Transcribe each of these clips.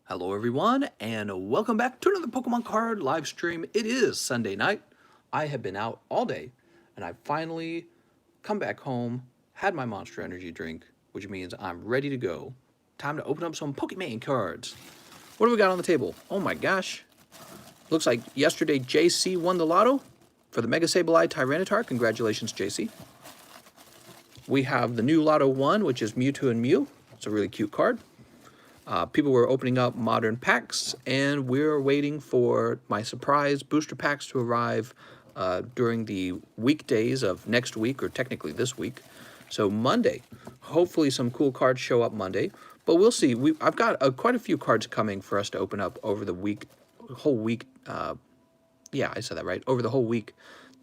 Hello everyone, and welcome back to another Pokemon card live stream. It is Sunday night. I have been out all day, and I finally come back home, had my Monster Energy drink, which means I'm ready to go. Time to open up some Pokemon cards. What do we got on the table? Oh my gosh. Looks like yesterday JC won the lotto for the Mega Sableye Tyranitar. Congratulations, JC. We have the new Lotto 1, which is Mewtwo and Mew. It's a really cute card. People were opening up modern packs, and we're waiting for my surprise booster packs to arrive during the weekdays of next week, or technically this week. So Monday, hopefully some cool cards show up Monday, but we'll see. I've got quite a few cards coming for us to open up over the whole week. Yeah, I said that right. Over the whole week,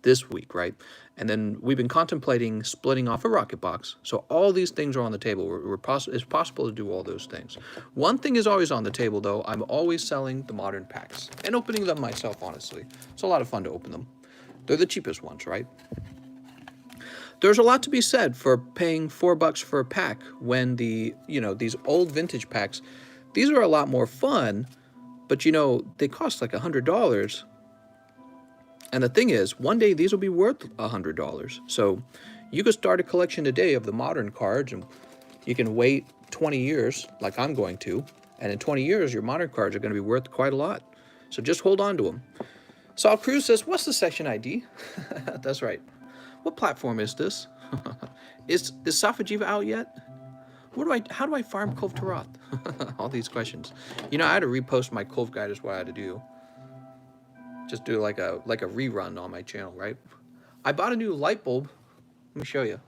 this week, right? And then we've been contemplating splitting off a rocket box. So all these things are on the table. It's possible to do all those things. One thing is always on the table, though. I'm always selling the modern packs and opening them myself, honestly. It's a lot of fun to open them. They're the cheapest ones, right? There's a lot to be said for paying $4 for a pack when these old vintage packs, these are a lot more fun, but they cost like $100. And the thing is, one day these will be worth $100. So you could start a collection today of the modern cards, and you can wait 20 years, like I'm going to, and in 20 years, your modern cards are going to be worth quite a lot. So just hold on to them. Saul Cruz says, what's the section ID? That's right. What platform is this? Is Safajiva out yet? How do I farm Kulv Taroth? All these questions. I had to repost my Kulv guide is what I had to do. Just do like a rerun on my channel, right? I bought a new light bulb. Let me show you.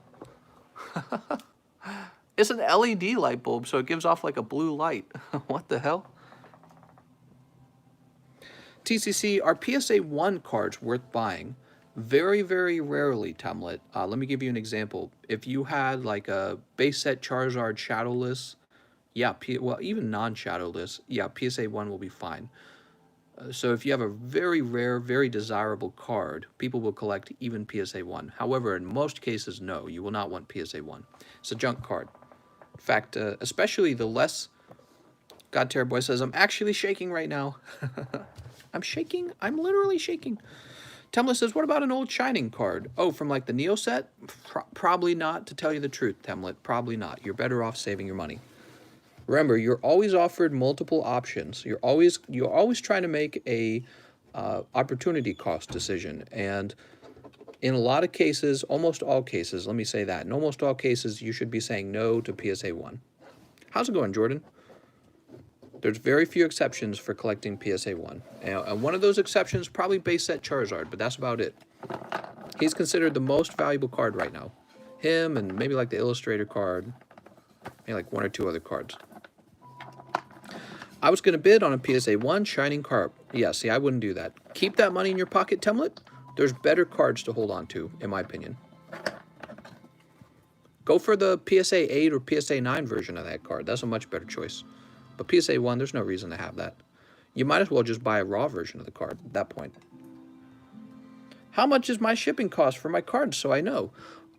It's an LED light bulb, so it gives off like a blue light. What the hell? TCC, are PSA 1 cards worth buying? Very, very rarely, Temlet. Let me give you an example. If you had like a base set Charizard Shadowless, yeah, well, even non-Shadowless, yeah, PSA 1 will be fine. So if you have a very rare, very desirable card, people will collect even PSA 1. However, in most cases, no, you will not want PSA 1. It's a junk card. In fact, especially the less... God Terror Boy says, I'm actually shaking right now. I'm shaking? I'm literally shaking. Temla says, what about an old Shining card? Oh, from like the Neo set? Probably not, to tell you the truth, Temlet. Probably not. You're better off saving your money. Remember, you're always offered multiple options. You're always trying to make a opportunity cost decision. And in a lot of cases, almost all cases, let me say that, in almost all cases, you should be saying no to PSA 1. How's it going, Jordan? There's very few exceptions for collecting PSA 1. And one of those exceptions, probably base set Charizard, but that's about it. He's considered the most valuable card right now. Him and maybe like the Illustrator card, maybe like one or two other cards. I was going to bid on a PSA 1 Shining Carp. Yeah, see, I wouldn't do that. Keep that money in your pocket, Temlet. There's better cards to hold on to, in my opinion. Go for the PSA 8 or PSA 9 version of that card. That's a much better choice. But PSA 1, there's no reason to have that. You might as well just buy a raw version of the card at that point. How much is my shipping cost for my cards so I know?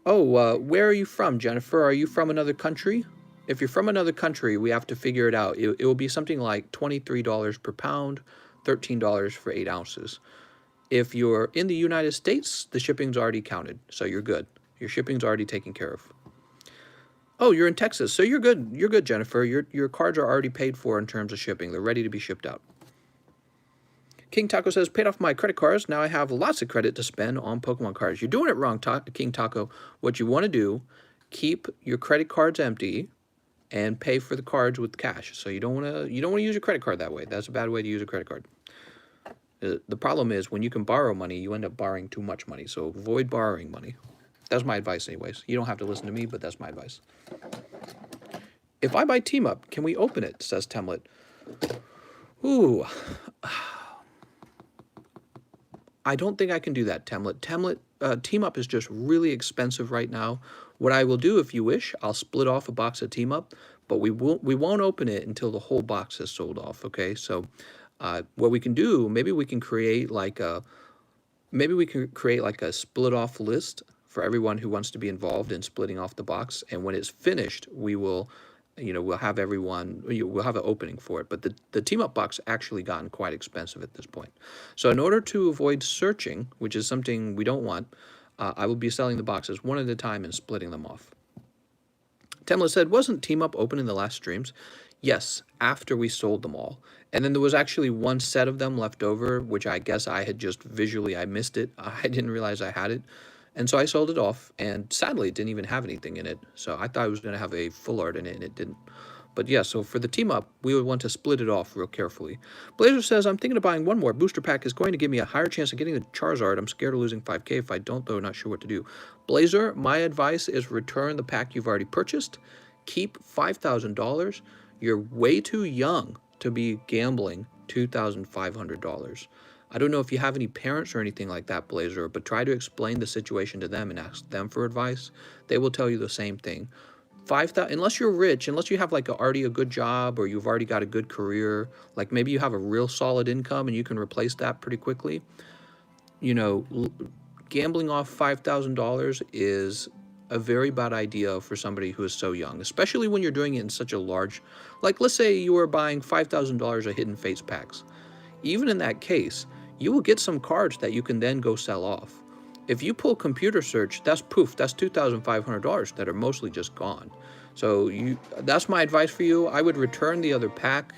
Oh, where are you from, Jennifer? Are you from another country? If you're from another country, we have to figure it out. It will be something like $23 per pound, $13 for 8 ounces. If you're in the United States, the shipping's already counted, so you're good. Your shipping's already taken care of. Oh, you're in Texas, so you're good. You're good, Jennifer. Your cards are already paid for in terms of shipping. They're ready to be shipped out. King Taco says, paid off my credit cards. Now I have lots of credit to spend on Pokemon cards. You're doing it wrong, King Taco. What you want to do, keep your credit cards empty and pay for the cards with cash. So you don't want to use your credit card that way. That's a bad way to use a credit card. The problem is when you can borrow money, you end up borrowing too much money. So avoid borrowing money. That's my advice anyways. You don't have to listen to me, but that's my advice. If I buy Team Up, can we open it? Says Temlet. Ooh. I don't think I can do that, Temlet. Team Up is just really expensive right now. What I will do, if you wish, I'll split off a box of Team Up, but we won't open it until the whole box is sold off. Okay, so what we can do, maybe we can create like a split off list for everyone who wants to be involved in splitting off the box, and when it's finished, we will you know, we'll have everyone, we'll have an opening for it. But the team up box actually gotten quite expensive at this point. So in order to avoid searching, which is something we don't want, I will be selling the boxes one at a time and splitting them off. Temla said, wasn't Team Up open in the last streams? Yes, after we sold them all. And then there was actually one set of them left over, which I guess I had just visually, I missed it. I didn't realize I had it. And so I sold it off, and sadly, it didn't even have anything in it. So I thought it was going to have a full art in it, and it didn't. But yeah, so for the team up, we would want to split it off real carefully. Blazer says, I'm thinking of buying one more. Booster pack is going to give me a higher chance of getting the Charizard. I'm scared of losing 5K. If I don't, though, not sure what to do. Blazer, my advice is return the pack you've already purchased. Keep $5,000. You're way too young to be gambling $2,500. I don't know if you have any parents or anything like that, Blazer, but try to explain the situation to them and ask them for advice. They will tell you the same thing. 5,000, unless you're rich, unless you have like already a good job or you've already got a good career, like maybe you have a real solid income and you can replace that pretty quickly. You know, gambling off $5,000 is a very bad idea for somebody who is so young, especially when you're doing it in such a large, like let's say you were buying $5,000 of Hidden Fates packs. Even in that case, you will get some cards that you can then go sell off. If you pull computer search, that's poof, that's $2,500 that are mostly just gone. So that's my advice for you. I would return the other pack,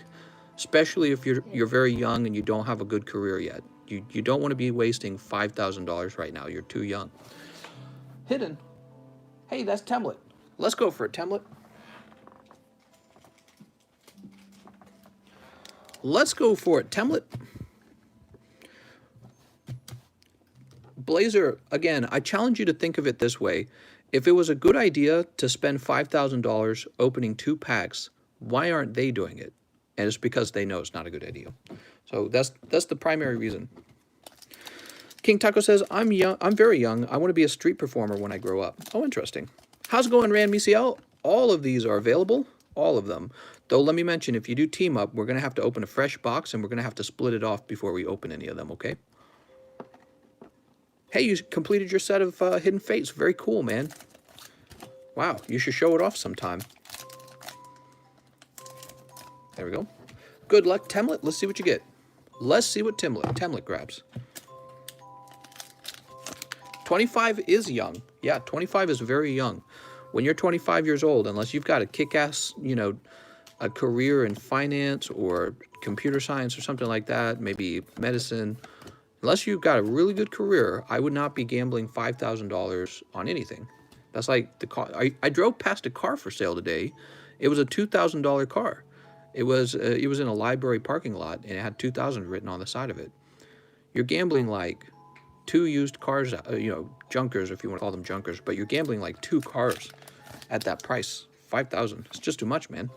especially if you're very young and you don't have a good career yet. You don't want to be wasting $5,000 right now. You're too young. Hidden. Hey, that's Temlet. Let's go for it, Temlet. Let's go for it, Temlet. Blazer, again, I challenge you to think of it this way. If it was a good idea to spend $5,000 opening 2 packs, why aren't they doing it? And it's because they know it's not a good idea. So that's the primary reason. King Taco says, I'm young. I'm very young. I want to be a street performer when I grow up. Oh, interesting. How's it going, Rand MCL? All of these are available. All of them. Though let me mention, if you do team up, we're going to have to open a fresh box and we're going to have to split it off before we open any of them, okay? Hey, you completed your set of Hidden Fates. Very cool, man. Wow, you should show it off sometime. There we go. Good luck, Temlet. Let's see what you get. Let's see what Temlet grabs. 25 is young. Yeah, 25 is very young. When you're 25 years old, unless you've got a kick-ass, you know, a career in finance or computer science or something like that, maybe medicine, unless you've got a really good career, I would not be gambling $5,000 on anything. That's like the car. I drove past a car for sale today. It was a $2,000 car. It was in a library parking lot, and it had 2,000 written on the side of it. You're gambling like 2 used cars, you know, junkers, if you want to call them junkers, but you're gambling like 2 cars at that price. 5,000. It's just too much, man.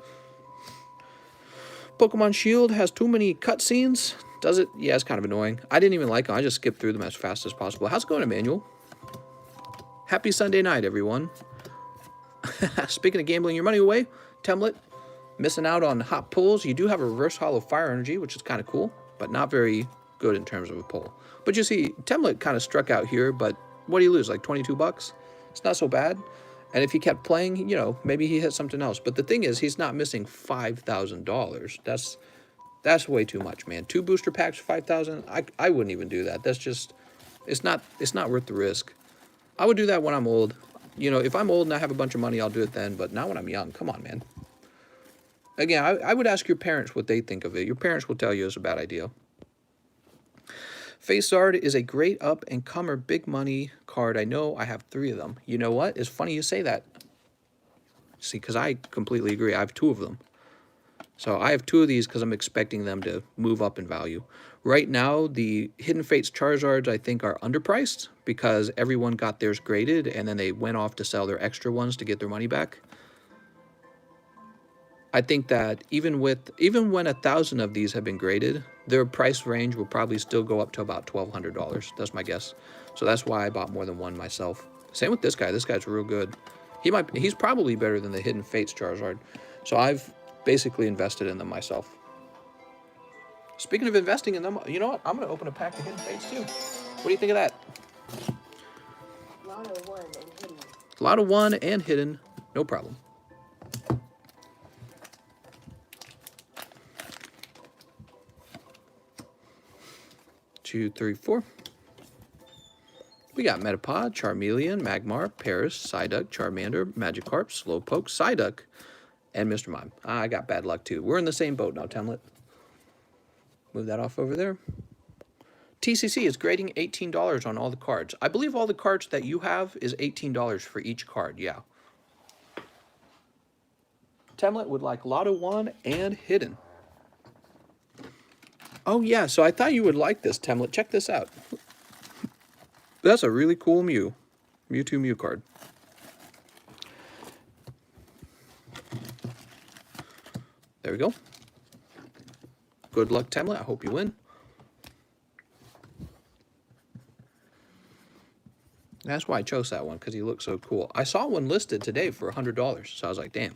Pokemon Shield has too many cutscenes. Does it? Yeah, it's kind of annoying. I didn't even like them. I just skipped through them as fast as possible. How's it going, Emmanuel? Happy Sunday night, everyone. Speaking of gambling your money away, Temlet, missing out on hot pulls. You do have a reverse hollow fire energy, which is kind of cool, but not very good in terms of a pull. But you see, Temlet kind of struck out here, but what do you lose, like 22 bucks? It's not so bad. And if he kept playing, you know, maybe he hit something else. But the thing is, he's not missing $5,000. That's way too much, man. 2 booster packs for 5,000. I wouldn't even do that. That's just, it's not worth the risk. I would do that when I'm old. You know, if I'm old and I have a bunch of money, I'll do it then. But not when I'm young. Come on, man. Again, I would ask your parents what they think of it. Your parents will tell you it's a bad idea. Face Art is a great up-and-comer big money card. I know I have 3 of them. You know what? It's funny you say that. See, because I completely agree. I have 2 of them. So I have 2 of these because I'm expecting them to move up in value. Right now, the Hidden Fates Charizards, I think, are underpriced because everyone got theirs graded and then they went off to sell their extra ones to get their money back. I think that even when 1,000 of these have been graded, their price range will probably still go up to about $1,200. That's my guess. So that's why I bought more than one myself. Same with this guy. This guy's real good. He's probably better than the Hidden Fates Charizard. So I've basically invested in them myself. Speaking of investing in them, you know what? I'm going to open a pack of Hidden Fates too. What do you think of that? Lot of 1 and hidden. A lot of 1 and hidden. No problem. 2, 3, 4. We got Metapod, Charmeleon, Magmar, Paris, Psyduck, Charmander, Magikarp, Slowpoke, Psyduck, and Mr. Mime. I got bad luck too. We're in the same boat now, Temlet. Move that off over there. TCC is grading $18 on all the cards. I believe all the cards that you have is $18 for each card, yeah. Temlet would like Lotto 1 and Hidden. Oh yeah, so I thought you would like this, Temlet. Check this out. That's a really cool Mewtwo Mew card. There we go. Good luck, Temlet. I hope you win. That's why I chose that one, because he looks so cool. I saw one listed today for $100, so I was like, damn.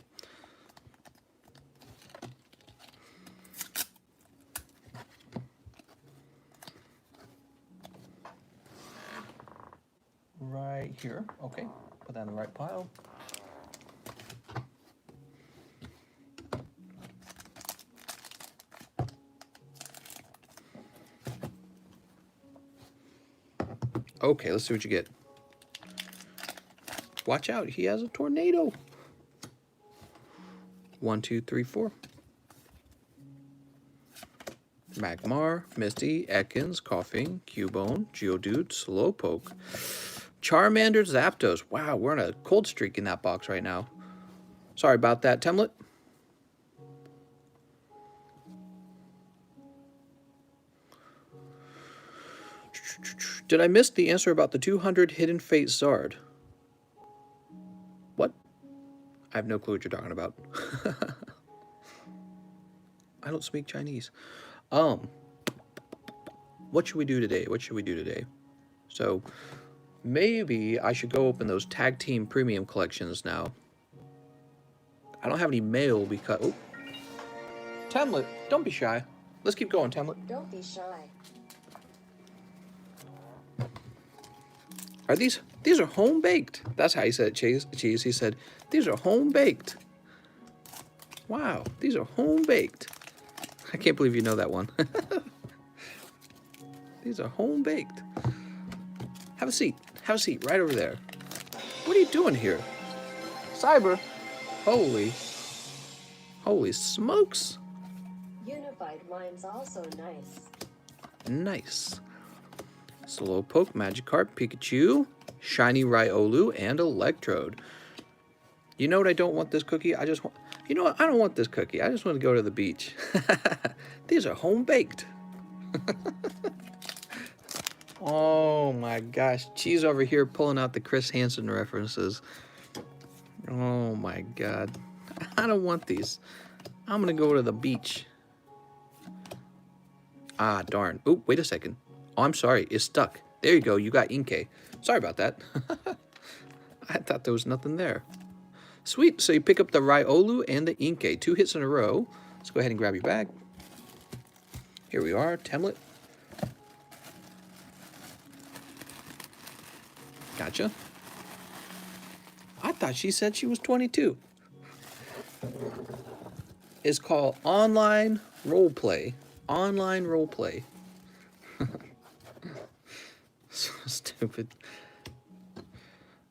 Right here. Okay, put that in the right pile. Okay, let's see what you get. Watch out, he has a tornado. 1, 2, 3, 4. Magmar, Misty, Ekans, Coughing, Cubone, Geodude, Slowpoke, Charmander, Zapdos. Wow, we're on a cold streak in that box right now. Sorry about that, Temlet. Did I miss the answer about the 200 Hidden Fate Zard? What? I have no clue what you're talking about. I don't speak Chinese. What should we do today? What should we do today? So, maybe I should go open those Tag Team Premium Collections now. I don't have any mail because... Oh. Temlet, don't be shy. Let's keep going, Temlet. Don't be shy. Are these are home baked? That's how he said it, Cheese. He said, these are home baked. Wow, these are home baked. I can't believe you know that one. These are home baked. Have a seat. Have a seat right over there. What are you doing here? Cyber. Holy smokes. Unified Line's also nice. Nice. Slowpoke, Magikarp, Pikachu, Shiny Riolu, and Electrode. You know what I don't want this cookie? You know what? I don't want this cookie. I just want to go to the beach. These are home baked. Oh my gosh. Cheese over here pulling out the Chris Hansen references. Oh my God. I don't want these. I'm going to go to the beach. Ah, darn. Oop, wait a second. Oh, I'm sorry. It's stuck. There you go. You got Inkay. Sorry about that. I thought there was nothing there. Sweet. So you pick up the Riolu and the Inkay. 2 hits in a row. Let's go ahead and grab your bag. Here we are. Temlet. Gotcha. I thought she said she was 22. It's called online roleplay. Online roleplay. So stupid.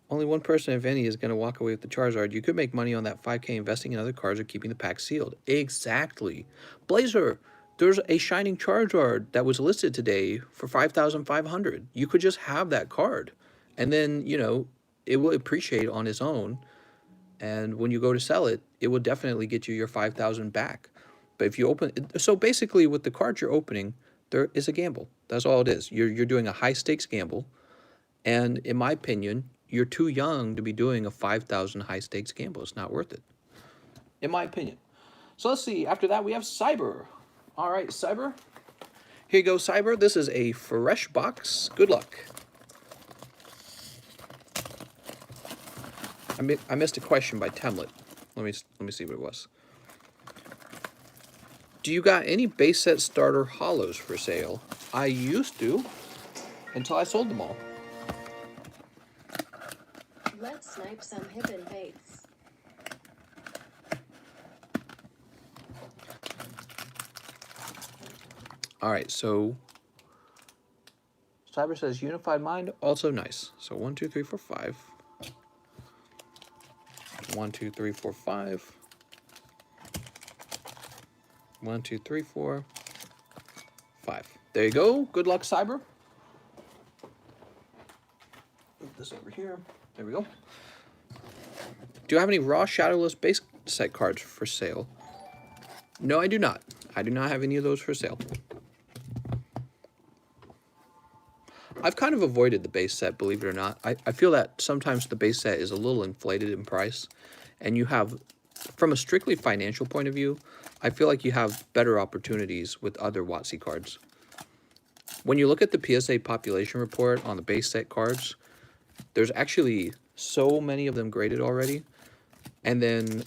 Only one person, if any, is going to walk away with the Charizard. You could make money on that 5K investing in other cards or keeping the pack sealed. Exactly. Blazer, there's a Shining Charizard that was listed today for $5,500. You could just have that card. And then, you know, it will appreciate on its own. And when you go to sell it, it will definitely get you your $5,000 back. But if you open... So basically, with the cards you're opening, there is a gamble. That's all it is. You're doing a high-stakes gamble. And in my opinion, you're too young to be doing a 5,000 high-stakes gamble. It's not worth it. In my opinion. So let's see. After that, we have Cyber. All right, Cyber. Here you go, Cyber. This is a fresh box. Good luck. I missed a question by Temlet. Let me see what it was. Do you got any base set starter hollows for sale? I used to, until I sold them all. Let's snipe some hidden fates. All right, so Cyber says Unified Mind, also nice. So 1, 2, 3, 4, 5. 1, 2, 3, 4, 5. 1, 2, 3, 4, 5. There you go. Good luck, Cyber. Move this over here. There we go. Do you have any raw shadowless base set cards for sale? No, I do not. I do not have any of those for sale. I've kind of avoided the base set, believe it or not. I feel that sometimes the base set is a little inflated in price, and you have, from a strictly financial point of view, I feel like you have better opportunities with other WotC cards. When you look at the PSA population report on the base set cards, there's actually so many of them graded already, and then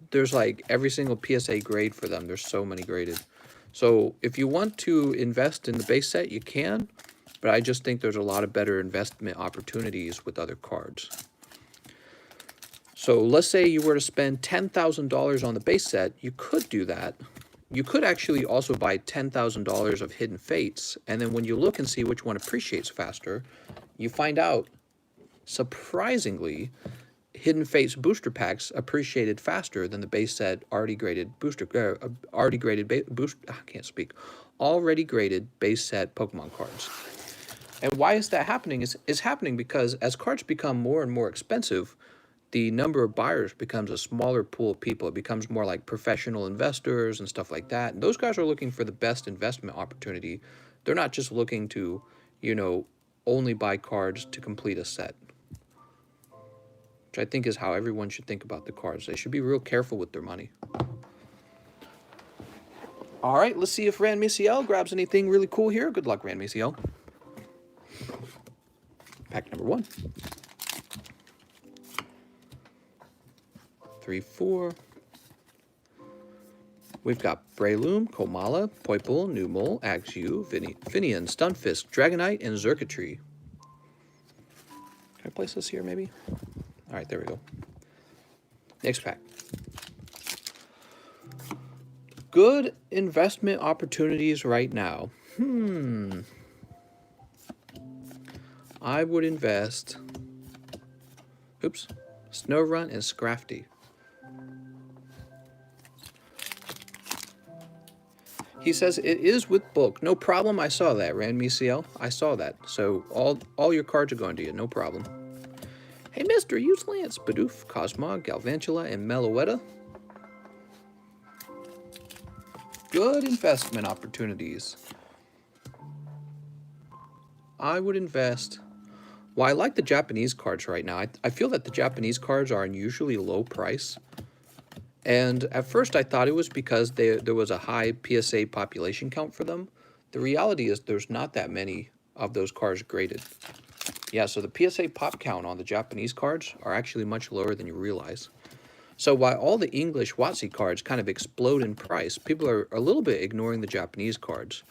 there's like every single PSA grade for them. There's so many graded. So if you want to invest in the base set, you can, but I just think there's a lot of better investment opportunities with other cards. So let's say you were to spend $10,000 on the base set, you could do that. You could actually also buy $10,000 of Hidden Fates, and then when you look and see which one appreciates faster, you find out, surprisingly, Hidden Fates booster packs appreciated faster than the base set already graded already graded base set Pokemon cards. And why is that happening? It's happening because as cards become more and more expensive, the number of buyers becomes a smaller pool of people. It becomes more like professional investors and stuff like that. And those guys are looking for the best investment opportunity. They're not just looking to, you know, only buy cards to complete a set. Which I think is how everyone should think about the cards. They should be real careful with their money. All right, let's see if Rand Misiel grabs anything really cool here. Good luck, Rand Misiel. Pack number 1. 3, 4. We've got Breloom, Komala, Poipole, Numel, Axew, Finian, Stunfisk, Dragonite, and Xurkitree. Can I place this here, maybe? All right, there we go. Next pack. Good investment opportunities right now. I would invest... Oops. Snorunt and Scrafty. He says it is with bulk. No problem. I saw that, Rand Misiel. I saw that. So all your cards are going to you. No problem. Hey, Mr. Use Lance, Bidoof, Cosmog, Galvantula, and Meloetta. Good investment opportunities. I would invest... Well, I like the Japanese cards right now. I feel that the Japanese cards are unusually low price. And at first I thought it was because there was a high PSA population count for them. The reality is there's not that many of those cards graded. Yeah, so the PSA pop count on the Japanese cards are actually much lower than you realize. So while all the English WotC cards kind of explode in price, people are a little bit ignoring the Japanese cards.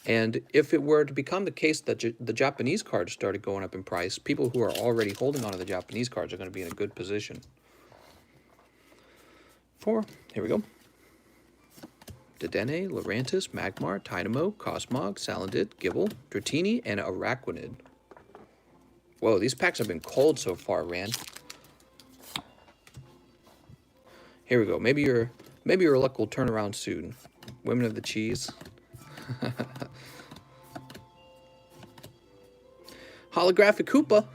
And if it were to become the case that the Japanese cards started going up in price, people who are already holding on to the Japanese cards are going to be in a good position. 4, here we go. Dedenne, Lurantis, Magmar, Tynamo, Cosmog, Salandit, Gible, Dratini, and Araquanid. Whoa, these packs have been cold so far, Rand. Here we go. Maybe your luck will turn around soon. Women of the Cheese. Holographic Koopa.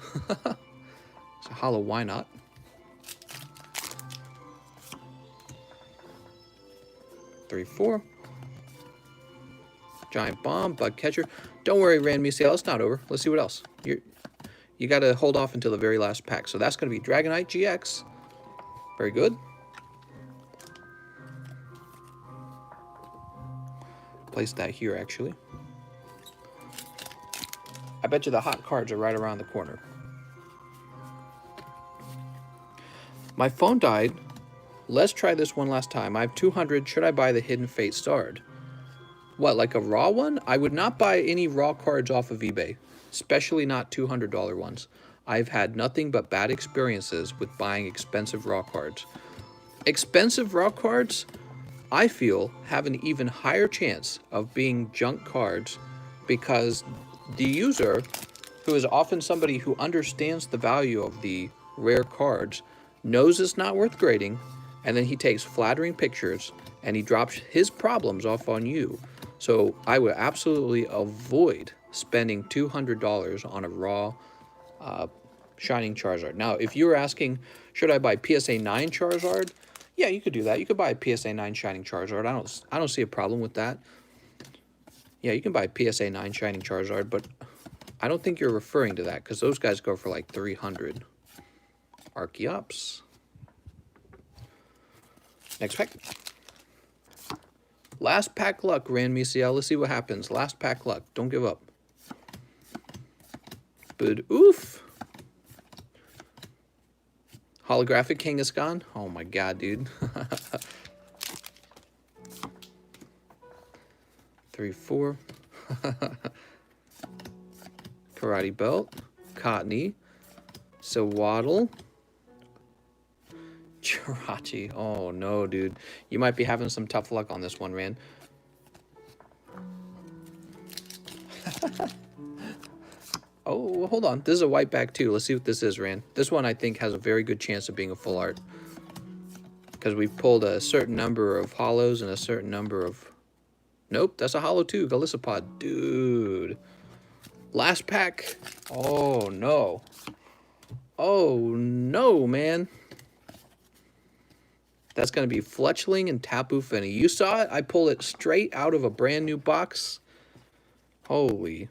It's a hollow, why not? Three, 4. Giant Bomb, Bug Catcher. Don't worry, Rand Misiel, it's not over. Let's see what else. You got to hold off until the very last pack. So that's going to be Dragonite GX. Very good. Place that here, actually. I bet you the hot cards are right around the corner. My phone died. Let's try this one last time. I have 200. Should I buy the Hidden Fate Starred? What, like a raw one? I would not buy any raw cards off of eBay, especially not $200 ones. I've had nothing but bad experiences with buying expensive raw cards. Expensive raw cards, I feel, have an even higher chance of being junk cards because The user, who is often somebody who understands the value of the rare cards, knows it's not worth grading, and then he takes flattering pictures and he drops his problems off on you. So I would absolutely avoid spending $200 on a raw Shining Charizard. Now, if you were asking, should I buy PSA 9 Charizard? Yeah, you could do that. You could buy a PSA 9 Shining Charizard. I don't see a problem with that. Yeah, you can buy a PSA 9 Shining Charizard, but I don't think you're referring to that because those guys go for like 300. Archeops. Next pack. Last pack luck, Ran Misiel. Let's see what happens. Last pack luck. Don't give up. But oof. Holographic Kangaskhan. Oh my god, dude. 3, 4. Karate Belt. Cottony. Sewaddle. Jirachi. Oh no, dude. You might be having some tough luck on this one, Ran. Oh, hold on. This is a white back too. Let's see what this is, Ran. This one I think has a very good chance of being a full art. Because we've pulled a certain number of hollows and a certain number of... Nope, that's a hollow too. Galissapod. Dude. Last pack. Oh no. Oh no, man. That's going to be Fletchling and Tapu Fini. You saw it? I pulled it straight out of a brand new box. Holy.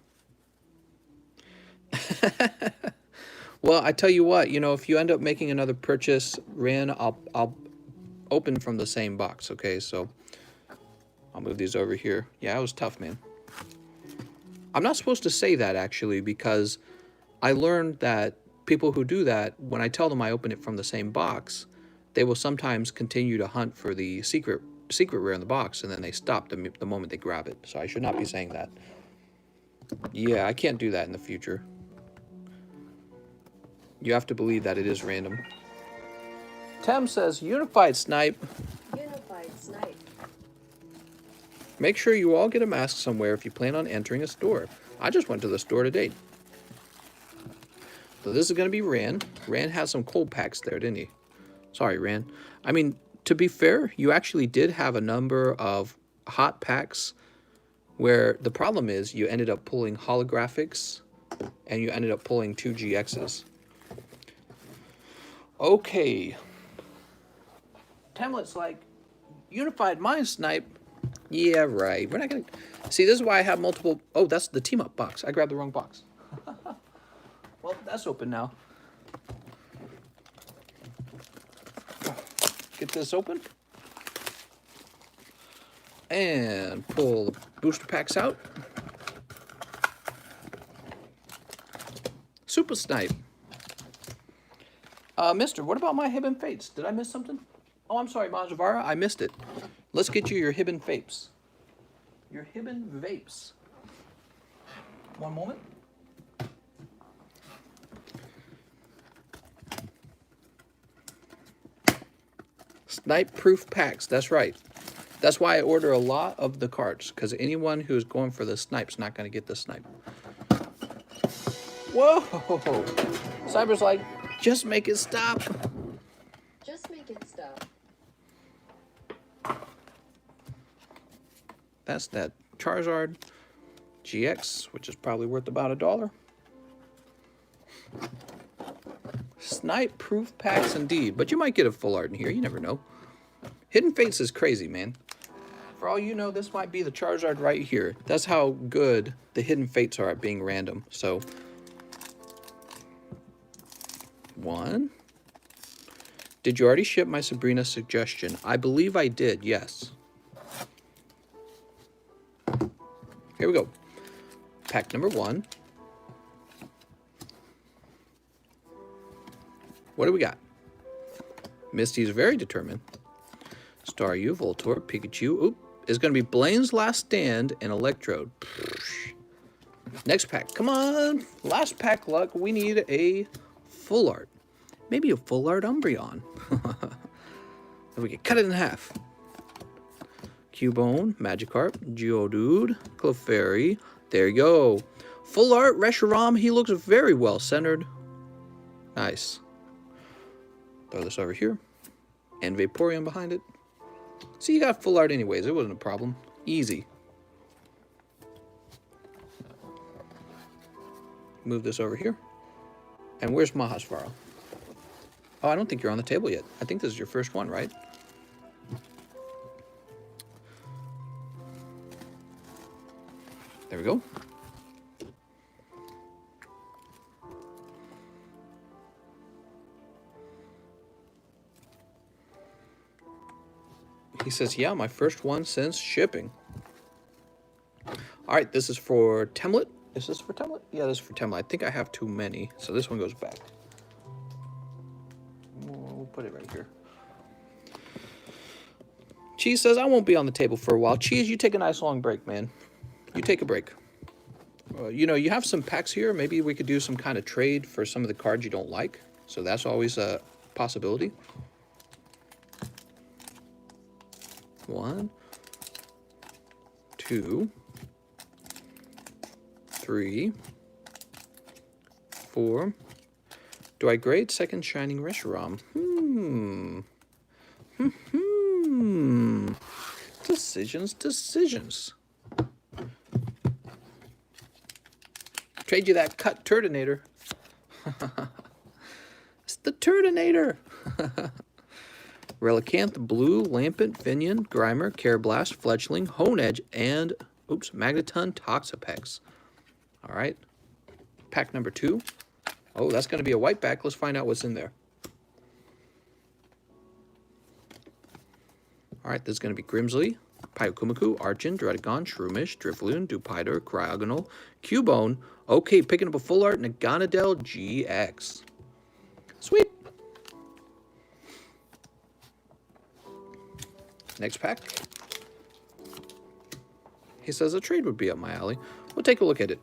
Well, I tell you what, you know, if you end up making another purchase, Ran, I'll open from the same box, okay? So I'll move these over here. Yeah, it was tough, man. I'm not supposed to say that, actually, because I learned that people who do that, when I tell them I open it from the same box, they will sometimes continue to hunt for the secret rare in the box, and then they stop the moment they grab it. So I should not be saying that. Yeah, I can't do that in the future. You have to believe that it is random. Tem says, Unified Snipe. Unified Snipe. Make sure you all get a mask somewhere if you plan on entering a store. I just went to the store today. So this is going to be Ran. Ran has some cold packs there, didn't he? Sorry, Ran. I mean, to be fair, you actually did have a number of hot packs where the problem is you ended up pulling holographics and you ended up pulling 2 GXs. Okay. Temlet's like, Unified Mind Snipe. Yeah, right. We're not going to... See, this is why I have multiple... Oh, that's the team-up box. I grabbed the wrong box. Well, that's open now. Get this open. And pull the booster packs out. Super Snipe. Mister, what about my Hidden Fates? Did I miss something? Oh, I'm sorry, Majavara. I missed it. Let's get you your Hidden Vapes. Your Hidden Vapes. One moment. Snipe-proof packs. That's right. That's why I order a lot of the cards, because anyone who's going for the snipe's not going to get the snipe. Whoa! Cyber's like, just make it stop. Just make it stop. That's that Charizard GX, which is probably worth about $1. Snipe-proof packs indeed, but you might get a full art in here. You never know. Hidden Fates is crazy, man. For all you know, this might be the Charizard right here. That's how good the Hidden Fates are at being random. So, 1. Did you already ship my Sabrina suggestion? I believe I did, yes. Here we go. Pack number 1. What do we got? Misty's very determined. Staryu, Voltorb, Pikachu. Oop. It's going to be Blaine's Last Stand and Electrode. Next pack. Come on. Last pack luck. We need a full art. Maybe a full art Umbreon. If we can cut it in half. Cubone, Magikarp, Geodude, Clefairy. There you go. Full art Reshiram. He looks very well centered. Nice. Throw this over here. And Vaporeon behind it. See, you got full art anyways. It wasn't a problem. Easy. Move this over here. And where's Mahasvara? Oh, I don't think you're on the table yet. I think this is your first one, right? There we go. He says, yeah, my first one since shipping. All right, this is for Temlet. Is this for Temlet? Yeah, this is for Temlet. I think I have too many, so this one goes back. We'll put it right here. Cheese says, I won't be on the table for a while. Cheese, you take a nice long break, man. You take a break. You know, you have some packs here. Maybe we could do some kind of trade for some of the cards you don't like. So that's always a possibility. 1, 2, 3, 4. Do I grade second Shining Reshiram? Decisions. Trade you that cut Turtonator. It's the Turtonator. Relicanth, Blue, Lampent, Finion, Grimer, Carablast, Fletchling, Honedge, and, Magneton, Toxapex. All right. Pack number 2. Oh, that's going to be a white pack. Let's find out what's in there. All right, this is going to be Grimsley, Pyrokumaku, Archon, Druddigon, Shroomish, Drifloon, Dupiter, Cryogonal, Cubone. Okay, picking up a full art Naganadel GX. Sweet. Next pack. He says a trade would be up my alley. We'll take a look at it.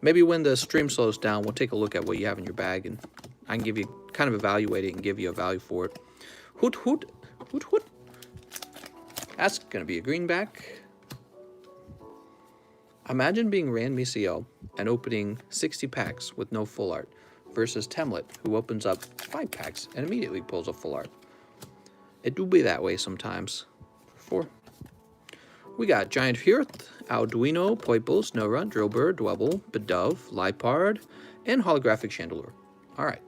Maybe when the stream slows down, we'll take a look at what you have in your bag, and I can give you, kind of evaluate it and give you a value for it. Hoot, hoot, hoot, hoot. That's going to be a greenback. Imagine being Rand Misio and opening 60 packs with no full art versus Temlet, who opens up 5 packs and immediately pulls a full art. It do be that way sometimes. 4. We got Giant Hearth, Arduino, Poiple, Snorunt, Drillbur, Dwebble, Bedove, Lipard, and Holographic Chandelure. All right.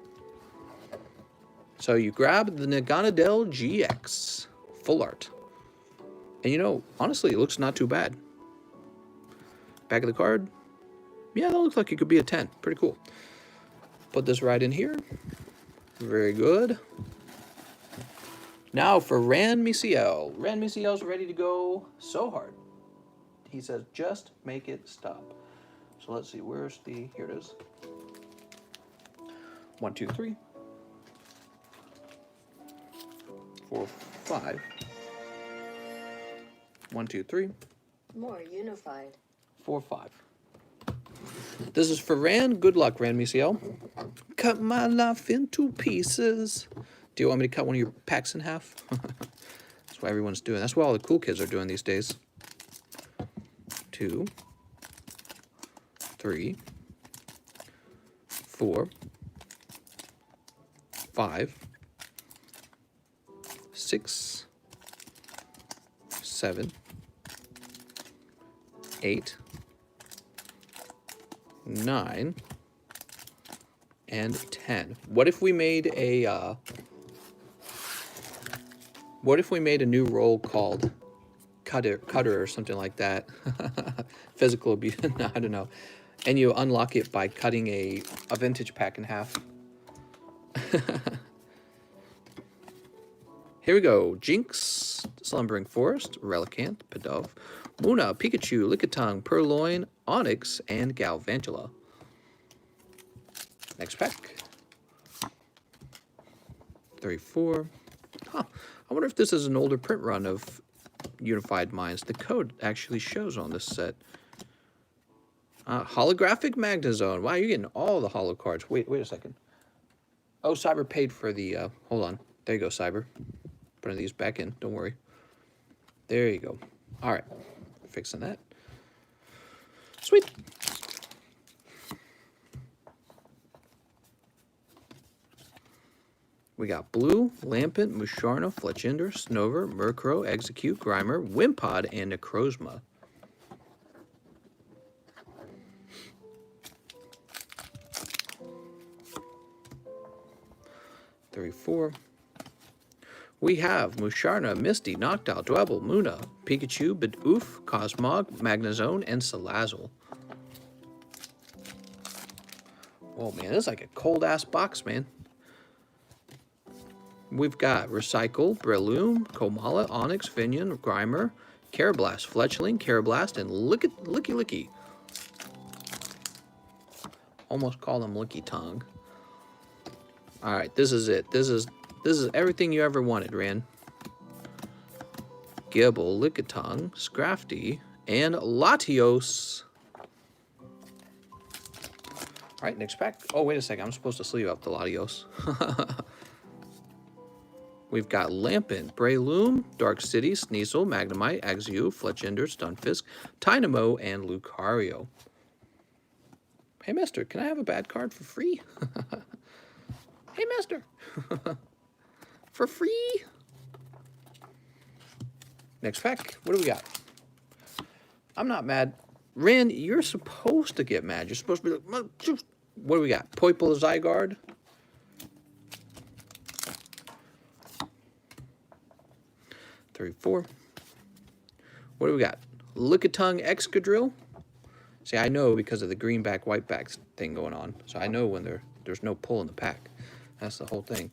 So you grab the Naganadel GX full art. And you know, honestly, it looks not too bad. Back of the card. Yeah, that looks like it could be a 10. Pretty cool. Put this right in here. Very good. Now for Rand Misiel. Rand Misiel's ready to go so hard. He says, just make it stop. So let's see, where's the, here it is. 1, 2, 3. 4, 5. 1, 2, 3. More unified. 4, 5. This is for Rand. Good luck, Rand Misiel. Cut my life into pieces. Do you want me to cut one of your packs in half? That's what everyone's doing. That's what all the cool kids are doing these days. 2, 3, 4, 5, 6, 7, 8, 9, and 10. What if we made a new role called Cutter or something like that? Physical abuse. No, I don't know. And you unlock it by cutting a vintage pack in half. Here we go. Jinx, Slumbering Forest, Relicanth, Pidove, Muna, Pikachu, Lickitung, Purloin, Onix, and Galvantula. Next pack. 34. Huh. I wonder if this is an older print run of Unified Minds. The code actually shows on this set. Holographic Magnezone. Wow, you're getting all the holo cards. Wait a second. Oh, Cyber paid for the, hold on. There you go, Cyber. Putting these back in. Don't worry. There you go. All right. Fixing that. Sweet. We got Blue, Lampent, Musharna, Fletchinder, Snover, Murkrow, Execute, Grimer, Wimpod, and Necrozma. Three, four. We have Musharna, Misty, Noctowl, Dwebble, Munna, Pikachu, Bidoof, Cosmog, Magnezone, and Salazzle. Oh man, this is like a cold-ass box, man. We've got Recycle, Breloom, Komala, Onix, Finion, Grimer, Carablast, Fletchling, Carablast, and Licky. Almost call him Licky Tongue. All right, this is it. This is everything you ever wanted, Ran. Gibble, Lickitung, Scrafty, and Latios. All right, next pack. Oh, wait a second. I'm supposed to sleeve up the Latios. We've got Lampent, Breloom, Dark City, Sneasel, Magnemite, Axew, Fletchinder, Stunfisk, Tynamo, and Lucario. Hey, mister, can I have a bad card for free? Hey, mister. For free? Next pack. What do we got? I'm not mad. Ren, you're supposed to get mad. You're supposed to be like, what do we got? Poipole Zygarde. Three, four. What do we got? Lickitung Excadrill. See, I know because of the greenback, whiteback thing going on. So I know when there's no pull in the pack. That's the whole thing.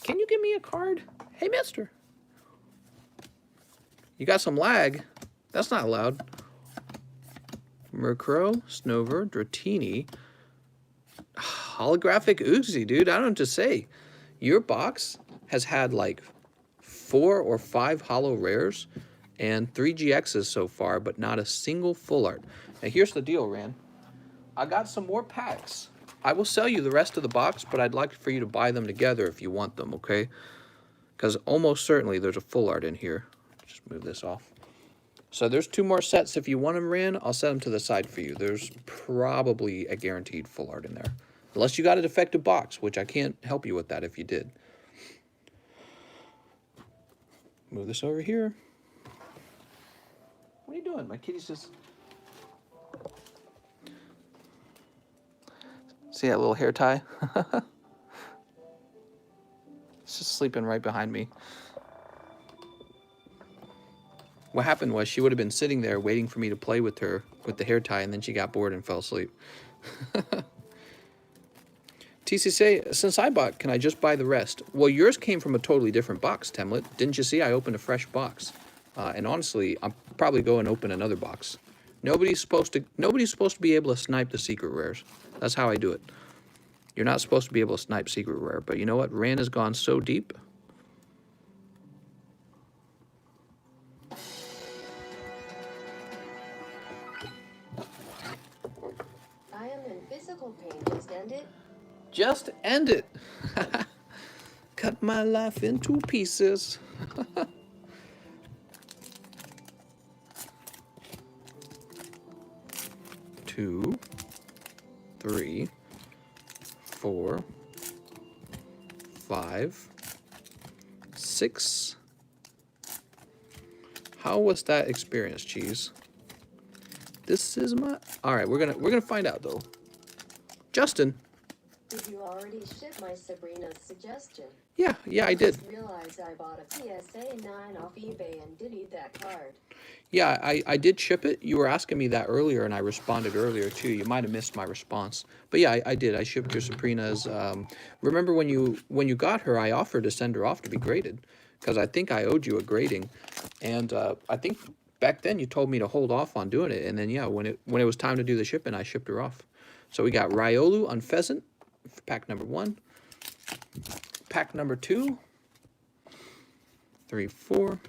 Can you give me a card? Hey, mister. You got some lag. That's not allowed. Murkrow, Snover, Dratini. Holographic Uxie, dude. I don't know what to say. Your box has had like 4 or 5 holo rares and 3 GXs so far, but not a single full art. Now here's the deal, Ran. I got some more packs. I will sell you the rest of the box, but I'd like for you to buy them together if you want them, okay? Because almost certainly there's a full art in here. Just move this off. So there's 2 more sets. If you want them, Ran, I'll set them to the side for you. There's probably a guaranteed full art in there. Unless you got a defective box, which I can't help you with that if you did. Move this over here. What are you doing? My kitty's just... See that little hair tie? It's just sleeping right behind me. What happened was she would have been sitting there waiting for me to play with her with the hair tie, and then she got bored and fell asleep. TCG, since I bought, can I just buy the rest? Well, yours came from a totally different box, Temlet. Didn't you see? I opened a fresh box. And honestly, I'm probably going to open another box. Nobody's supposed to be able to snipe the secret rares. That's how I do it. You're not supposed to be able to snipe secret rare, but you know what? Ran has gone so deep. I am in physical pain. Just end it. Just end it. Cut my life into pieces. 2, 3, 4, 5, 6. How was that experience, Cheese? This is my... All right, we're gonna find out though. Justin. Did you already ship my Sabrina's suggestion? Yeah, I did. I just realized I bought a PSA 9 off eBay and did need that card. Yeah, I did ship it. You were asking me that earlier, and I responded earlier too. You might have missed my response, but yeah, I did. I shipped your Sabrina's. Remember when you got her, I offered to send her off to be graded because I think I owed you a grading, and I think back then you told me to hold off on doing it, and then yeah, when it was time to do the shipping, I shipped her off. So we got Riolu Unpheasant for pack number 1. Pack number 2. 3, 4.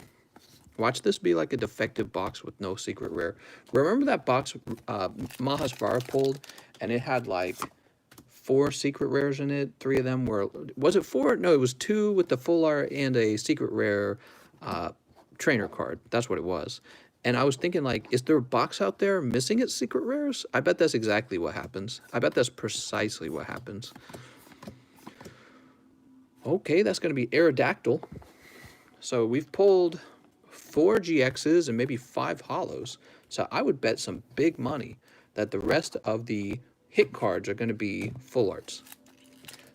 Watch this be like a defective box with no secret rare. Remember that box Mahasvara pulled, and it had like 4 secret rares in it. 3 of them were... Was it 4? No, it was 2 with the full art and a secret rare trainer card. That's what it was. And I was thinking, like, is there a box out there missing its secret rares? I bet that's exactly what happens. I bet that's precisely what happens. Okay, that's going to be Aerodactyl. So we've pulled 4 GXs and maybe 5 holos. So I would bet some big money that the rest of the hit cards are going to be full arts.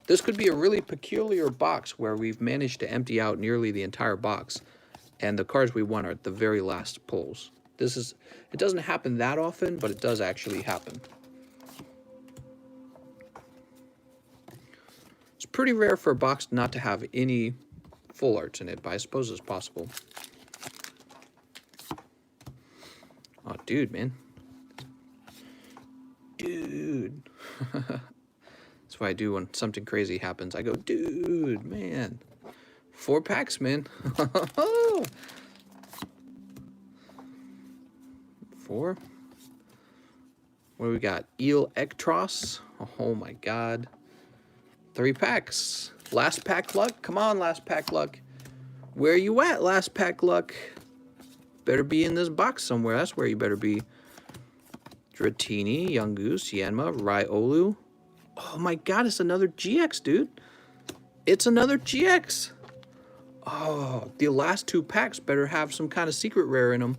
This could be a really peculiar box where we've managed to empty out nearly the entire box, and the cards we want are at the very last pulls. It doesn't happen that often, but it does actually happen. It's pretty rare for a box not to have any full arts in it, but I suppose it's possible. Oh, dude, man. Dude. That's what I do when something crazy happens. I go, dude, man. 4 packs, man. 4. What do we got? Eel Ectros. Oh my god. 3 packs. Last pack luck. Come on, last pack luck. Where you at, last pack luck? Better be in this box somewhere. That's where you better be. Dratini, Young Goose, Yanma, Riolu. Oh my god, it's another GX, dude. It's another GX. Oh, the last 2 packs better have some kind of secret rare in them.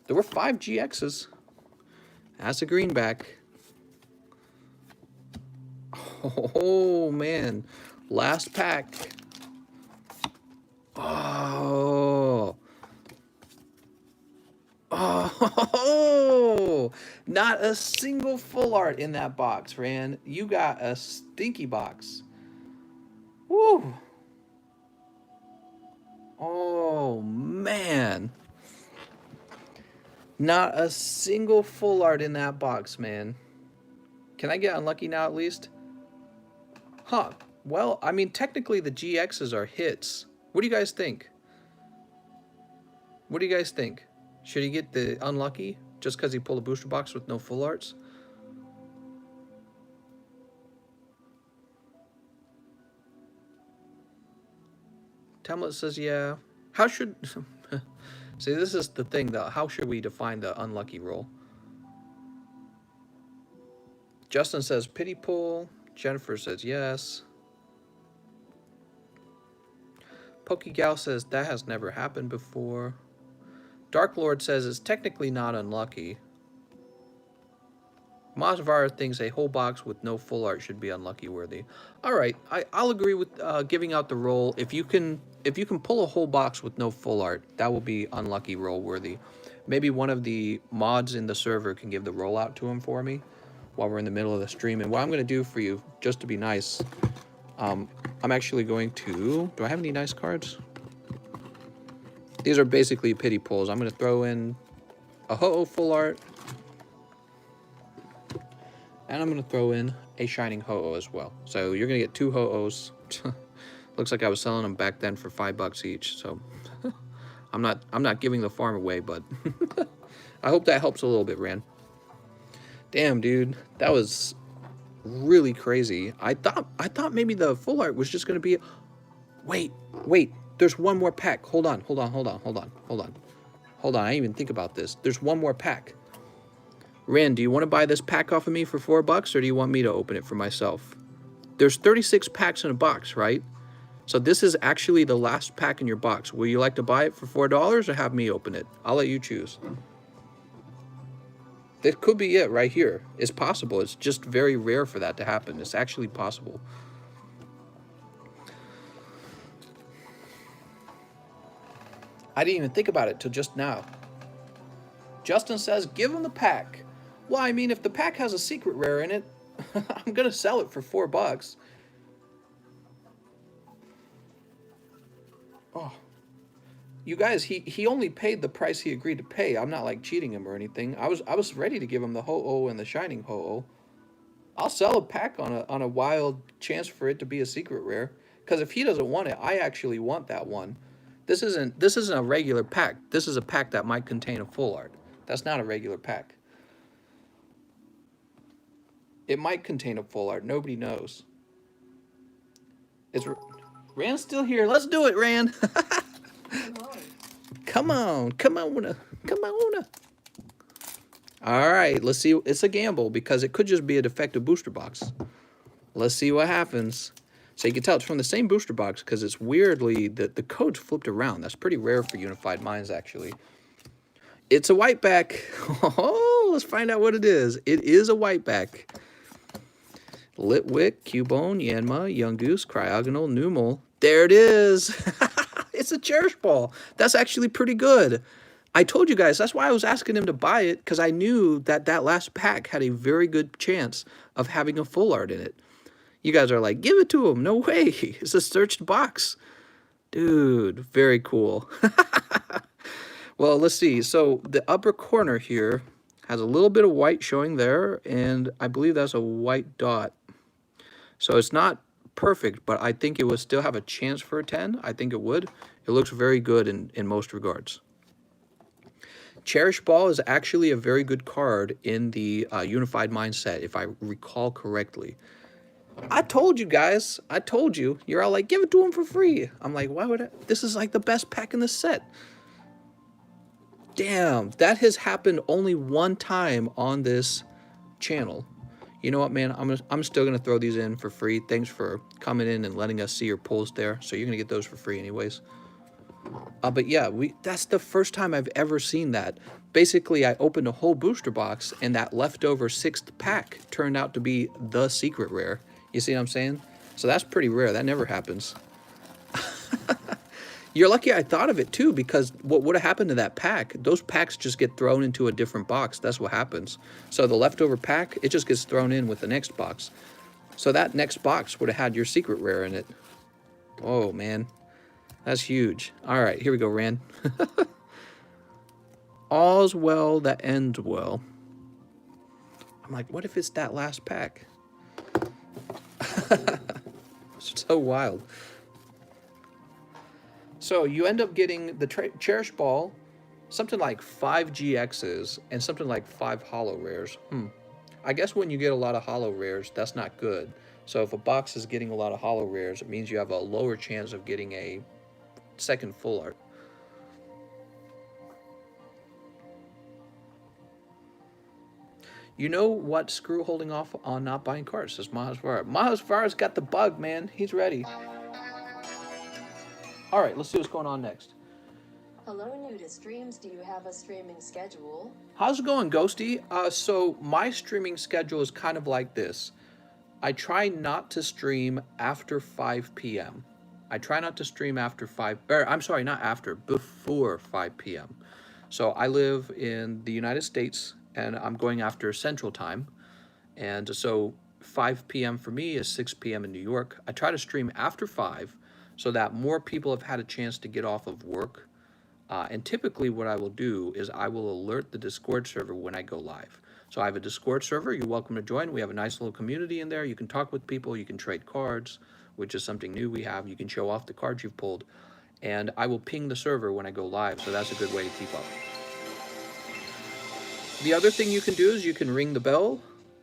There were 5 GXs. That's a greenback. Oh, man. Last pack. Oh. Oh. Not a single full art in that box, Ran. You got a stinky box. Woo. Oh, man. Not a single full art in that box, man. Can I get unlucky now at least? Huh. Well, I mean, technically the GXs are hits. What do you guys think? What do you guys think? Should he get the unlucky just because he pulled a booster box with no full arts? Temlet says, yeah. How should... See, this is the thing, though. How should we define the unlucky roll? Justin says, pity pull. Jennifer says, yes. Pokegal says, that has never happened before. Dark Lord says, it's technically not unlucky. Mazvar thinks a whole box with no full art should be unlucky worthy. All right, I'll agree with giving out the roll. If you can pull a whole box with no full art, that will be unlucky roll worthy. Maybe one of the mods in the server can give the roll out to him for me while we're in the middle of the stream. And what I'm going to do for you, just to be nice, I'm actually going to... Do I have any nice cards? These are basically pity pulls. I'm going to throw in a Ho-Oh full art. And I'm going to throw in a Shining Ho-Oh as well. So you're going to get 2 Ho-Ohs. Looks like I was selling them back then for $5 each. So I'm not giving the farm away, but I hope that helps a little bit, Ran. Damn, dude. That was really crazy. I thought maybe the full art was just going to be... Wait. There's one more pack. Hold on. I didn't even think about this. There's one more pack. Rand, do you want to buy this pack off of me for $4, or do you want me to open it for myself? There's 36 packs in a box, right? So this is actually the last pack in your box. Will you like to buy it for $4 or have me open it? I'll let you choose. That could be it right here. It's possible. It's just very rare for that to happen. It's actually possible. I didn't even think about it till just now. Justin says, give him the pack. Well, I mean, if the pack has a secret rare in it, I'm going to sell it for $4. Oh. You guys, he only paid the price he agreed to pay. I'm not, like, cheating him or anything. I was ready to give him the Ho-Oh and the Shining Ho-Oh. I'll sell a pack on a wild chance for it to be a secret rare. Because if he doesn't want it, I actually want that one. This isn't a regular pack. This is a pack that might contain a full art. That's not a regular pack. It might contain a full art. Nobody knows. Is Rand's still here? Let's do it, Rand. Come on. All right, let's see. It's a gamble because it could just be a defective booster box. Let's see what happens. So you can tell it's from the same booster box because it's weirdly, the code's flipped around. That's pretty rare for Unified Minds, actually. It's a white back. Oh, let's find out what it is. It is a white back. Litwick, Cubone, Yanma, Young Goose, Cryogonal, Numel. There it is. It's a Cherish Ball. That's actually pretty good. I told you guys, that's why I was asking him to buy it, because I knew that that last pack had a very good chance of having a full art in it. You guys are like, give it to him. No way. It's a searched box. Dude, very cool. Well, let's see. So the upper corner here has a little bit of white showing there, and I believe that's a white dot. So it's not perfect, but I think it would still have a chance for a 10. I think it would. It looks very good in most regards. Cherish Ball is actually a very good card in the Unified Mind set, if I recall correctly. I told you guys. I told you. You're all like, give it to him for free. I'm like, why would I? This is like the best pack in the set. Damn, that has happened only one time on this channel. You know what, man? I'm still gonna throw these in for free. Thanks for coming in and letting us see your pulls there. So you're gonna get those for free anyways. But yeah, that's the first time I've ever seen that. Basically, I opened a whole booster box, and that leftover 6th pack turned out to be the secret rare. You see what I'm saying? So that's pretty rare. That never happens. You're lucky I thought of it too, because what would have happened to that pack? Those packs just get thrown into a different box. That's what happens. So the leftover pack, it just gets thrown in with the next box. So that next box would have had your secret rare in it. Oh, man. That's huge. All right, here we go, Rand. All's well that ends well. I'm like, what if it's that last pack? It's so wild. So you end up getting the Cherish Ball, something like 5 GXs, and something like 5 holo rares. I guess when you get a lot of holo rares, that's not good. So if a box is getting a lot of holo rares, it means you have a lower chance of getting a second full art. You know what screw holding off on not buying cards? Says Mahasvara. Mahasvara's got the bug, man. He's ready. All right, let's see what's going on next. Hello, new to streams. Do you have a streaming schedule? How's it going, Ghosty? So my streaming schedule is kind of like this. I try not to stream after 5 p.m. I try not to stream after 5, I'm sorry, not after, before 5 p.m. So I live in the United States, and I'm going after Central Time. And so 5 p.m. for me is 6 p.m. in New York. I try to stream after 5 so that more people have had a chance to get off of work. And typically what I will do is I will alert the Discord server when I go live. So I have a Discord server. You're welcome to join. We have a nice little community in there. You can talk with people. You can trade cards, which is something new we have. You can show off the cards you've pulled. And I will ping the server when I go live. So that's a good way to keep up. The other thing you can do is you can ring the bell.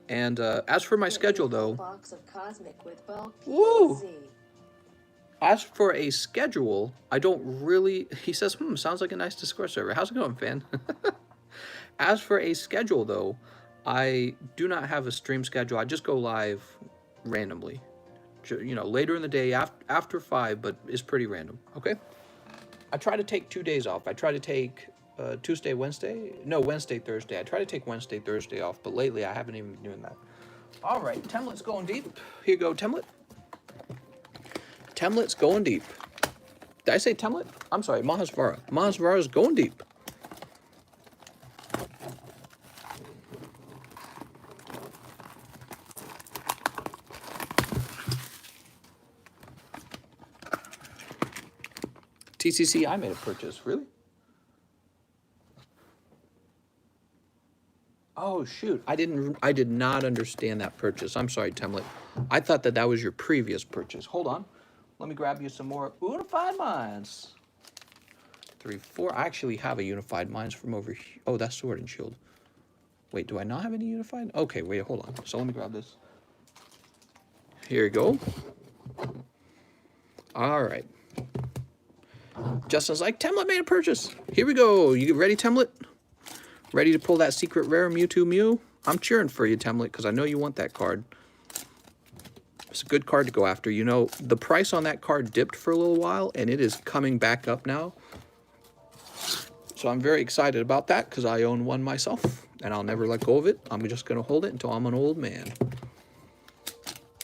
And as for my schedule, though, Box of Cosmic with bulk woo! PZ. As for a schedule, I don't really... He says, sounds like a nice Discord server. How's it going, fan? As for a schedule, though, I do not have a stream schedule. I just go live randomly. You know, later in the day, after 5, but it's pretty random, okay? I try to take 2 days off. I try to take Tuesday, Wednesday. No, Wednesday, Thursday. I try to take Wednesday, Thursday off, but lately I haven't even been doing that. All right, Temlet's going deep. Here you go, Temlet. Temlet's going deep. Did I say Temlet? I'm sorry, Mahasvara. Mahasvara's going deep. TCC, I made a purchase. Really? Oh, shoot. I did not understand that purchase. I'm sorry, Temlet. I thought that was your previous purchase. Hold on. Let me grab you some more Unified Minds. 3, 4. I actually have a Unified Minds from over here. Oh, that's Sword and Shield. Wait, do I not have any Unified? Okay, wait, hold on. So let me grab this. Here you go. All right. Justin's like, Temlet made a purchase. Here we go. You ready, Temlet? Ready to pull that secret rare Mewtwo Mew? I'm cheering for you, Temlet, because I know you want that card. It's a good card to go after. You know, the price on that card dipped for a little while, and it is coming back up now. So I'm very excited about that because I own one myself, and I'll never let go of it. I'm just going to hold it until I'm an old man.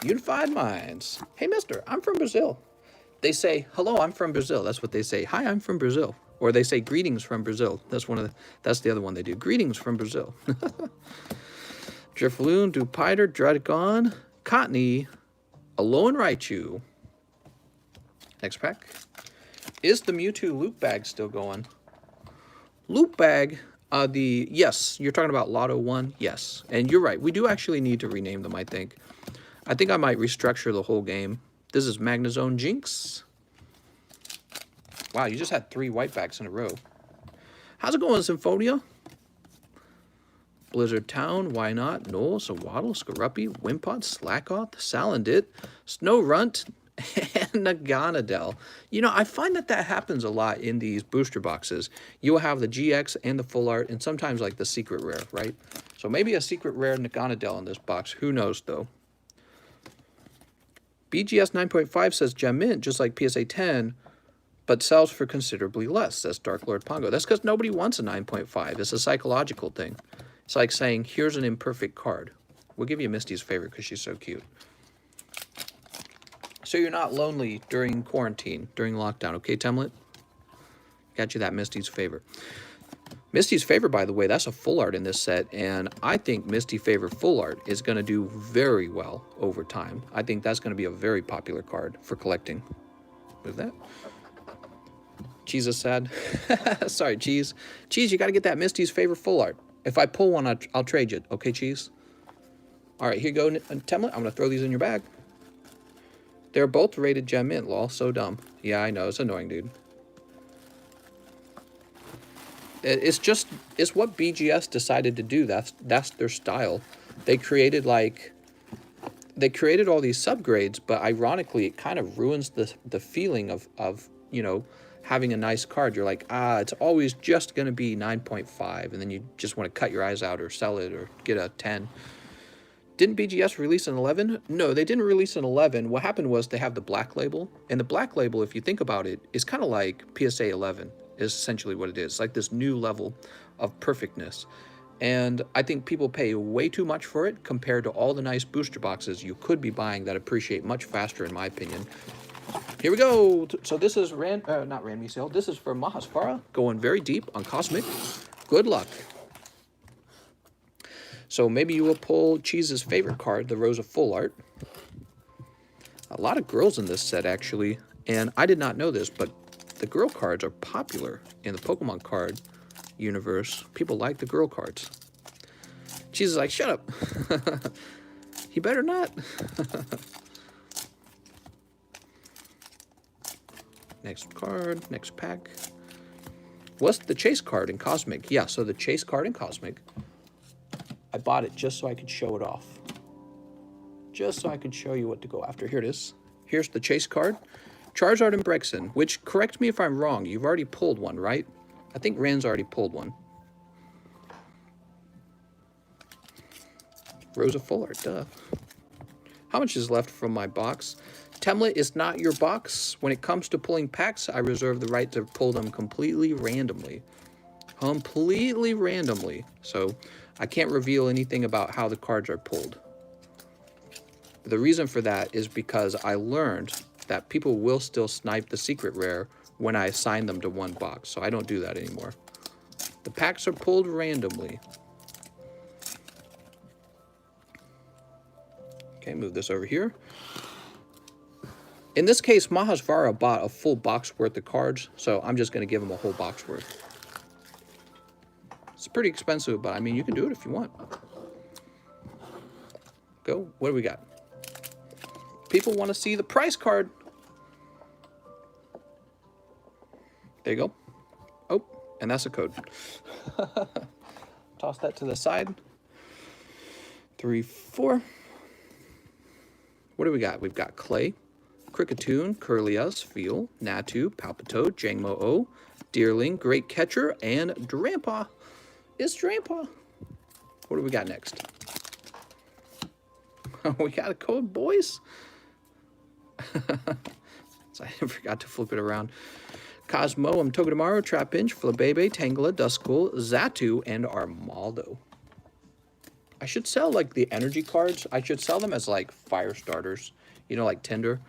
Unified Minds. Hey, mister, I'm from Brazil. They say, hello, I'm from Brazil. That's what they say. Hi, I'm from Brazil. Or they say, greetings from Brazil. That's the other one they do. Greetings from Brazil. Drifloon, Dupiter, Dreadgon, Cottony, Alolan Raichu. Next pack. Is the Mewtwo loot bag still going? Loot bag, yes, you're talking about Lotto 1, yes. And you're right, we do actually need to rename them, I think. I think I might restructure the whole game. This is Magnezone Jinx. Wow, you just had 3 white backs in a row. How's it going, Symphonia? Blizzard Town, why not? Null, Sawaddle, Skorupi, Wimpod, Slackoth, Salandit, Snorunt, and Naganadel. You know, I find that happens a lot in these booster boxes. You'll have the GX and the full art, and sometimes like the secret rare, right? So maybe a secret rare Naganadel in this box. Who knows, though? BGS 9.5 says Gem Mint, just like PSA 10, but sells for considerably less, says Dark Lord Pongo. That's because nobody wants a 9.5. It's a psychological thing. It's like saying, here's an imperfect card. We'll give you Misty's favorite because she's so cute. So you're not lonely during quarantine, during lockdown, okay, Temlet? Got you that Misty's favorite. Misty's favorite, by the way, that's a full art in this set, and I think Misty favorite full art is going to do very well over time. I think that's going to be a very popular card for collecting. Move that. Cheese is sad. Sorry, Cheese. Cheese, you got to get that Misty's favorite full art. If I pull one, I'll trade you. Okay, Cheese? All right, here you go, Temlet. I'm going to throw these in your bag. They're both rated Gem Mint, lol. So dumb. Yeah, I know. It's annoying, dude. It's what BGS decided to do. That's their style. They created all these subgrades, but ironically, it kind of ruins the feeling of you know, having a nice card. You're like, it's always just going to be 9.5, and then you just want to cut your eyes out or sell it or get a 10. Didn't BGS release an 11? No, they didn't release an 11. What happened was they have the black label, and the black label, if you think about it, is kind of like PSA 11, is essentially what it is. It's like this new level of perfectness. And I think people pay way too much for it compared to all the nice booster boxes you could be buying that appreciate much faster, in my opinion. Here we go. So this is not Randy Sale. This is for Mahasfara, going very deep on Cosmic. Good luck. So maybe you will pull Cheese's favorite card, the Rosa Full Art. A lot of girls in this set, actually. And I did not know this, but the girl cards are popular in the Pokemon card universe. People like the girl cards. Cheese is like, shut up. He better not. Next card, next pack. What's the Chase card in Cosmic? Yeah, so the Chase card in Cosmic, I bought it just so I could show it off. Just so I could show you what to go after. Here it is. Here's the Chase card. Charizard and Brexen, which, correct me if I'm wrong, you've already pulled one, right? I think Rand's already pulled one. Rosa Full Art, duh. How much is left from my box? Temlet is not your box. When it comes to pulling packs, I reserve the right to pull them completely randomly. Completely randomly. So I can't reveal anything about how the cards are pulled. The reason for that is because I learned that people will still snipe the secret rare when I assign them to one box. So I don't do that anymore. The packs are pulled randomly. Okay, move this over here. In this case, Mahasvara bought a full box worth of cards, so I'm just going to give him a whole box worth. It's pretty expensive, but I mean, you can do it if you want. Go. What do we got? People want to see the price card. There you go. Oh, and that's a code. Toss that to the side. 3, 4. What do we got? We've got Clay, Kricketune, Curlius, Feel, Natu, Palpitoad, Jangmo-O, Deerling, Great Catcher, and Drampa. It's Drampa. What do we got next? We got a code, boys. So I forgot to flip it around. Cosmo, Togedemaru, Trapinch, Flabebe, Tangela, Duskull, Xatu, and Armaldo. I should sell like the energy cards. I should sell them as like fire starters. You know, like tinder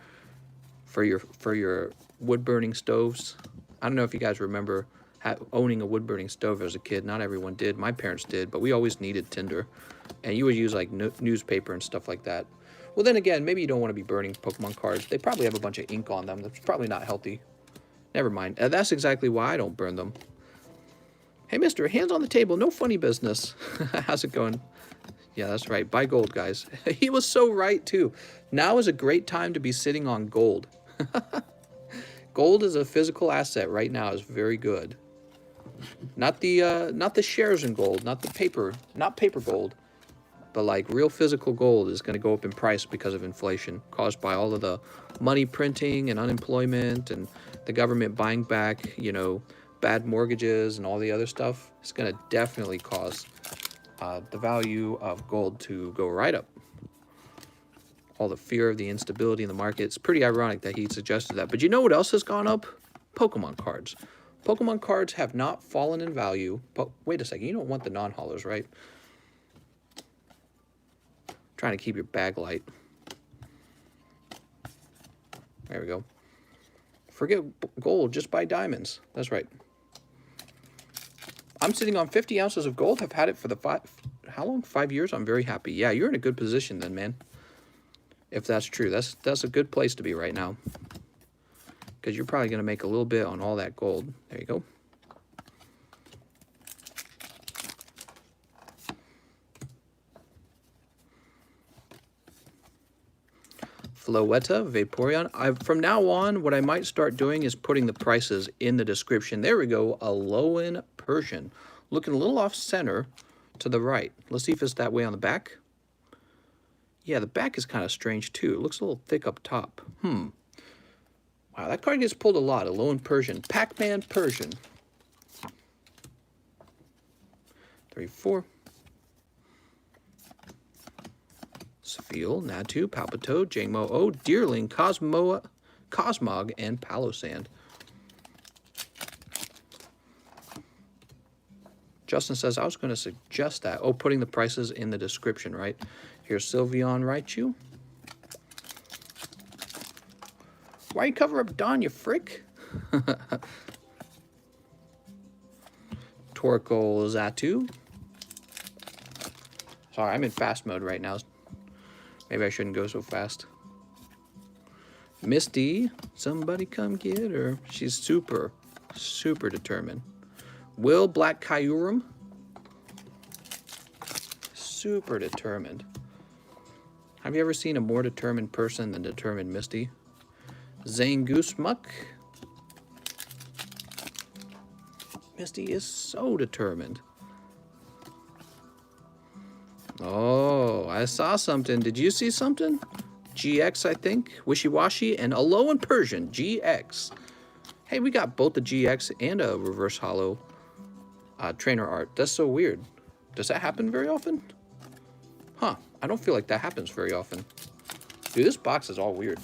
for your wood burning stoves. I don't know if you guys remember owning a wood burning stove as a kid. Not everyone did. My parents did, but we always needed tinder, and you would use like newspaper and stuff like that. Well, then again, maybe you don't want to be burning Pokemon cards. They probably have a bunch of ink on them. That's probably not healthy. Never mind. That's exactly why I don't burn them. Hey, mister, hands on the table. No funny business. How's it going? Yeah, that's right. Buy gold, guys. He was so right, too. Now is a great time to be sitting on gold. Gold is a physical asset right now. Is very good. Not the shares in gold, not paper gold, but like real physical gold is going to go up in price because of inflation caused by all of the money printing and unemployment and the government buying back, you know, bad mortgages and all the other stuff. It's going to definitely cause the value of gold to go right up. All the fear of the instability in the market. It's pretty ironic that he suggested that. But you know what else has gone up? Pokemon cards. Pokemon cards have not fallen in value. But wait a second, you don't want the non-hollers, right? Trying to keep your bag light. There we go. Forget gold, just buy diamonds. That's right. I'm sitting on 50 ounces of gold. I've had it for how long? 5 years? I'm very happy. Yeah, you're in a good position then, man. If that's true. That's a good place to be right now. Because you're probably going to make a little bit on all that gold. There you go. Floetta, Vaporeon. From now on, what I might start doing is putting the prices in the description. There we go. Alolan Persian. Looking a little off center to the right. Let's see if it's that way on the back. Yeah, the back is kind of strange too. It looks a little thick up top. Wow, that card gets pulled a lot. Alolan Persian. Pac-Man Persian. 3, 4. Spheal, Natu, Palpitoad, Jangmo-O, Deerling, Cosmog, and Palosand. Justin says, I was going to suggest that. Oh, putting the prices in the description, right? Here's Sylveon Raichu. Why you cover up Dawn, you frick? Torkoal Xatu. Sorry, I'm in fast mode right now. Maybe I shouldn't go so fast. Misty, somebody come get her. She's super, super determined. Will Black Kyurem. Super determined. Have you ever seen a more determined person than determined Misty? Zangoose-Muck. Misty is so determined. Oh, I saw something. Did you see something? GX, I think. Wishy-Washy and Alolan Persian. GX. Hey, we got both the GX and a reverse holo trainer art. That's so weird. Does that happen very often? Huh. I don't feel like that happens very often. Dude, this box is all weird.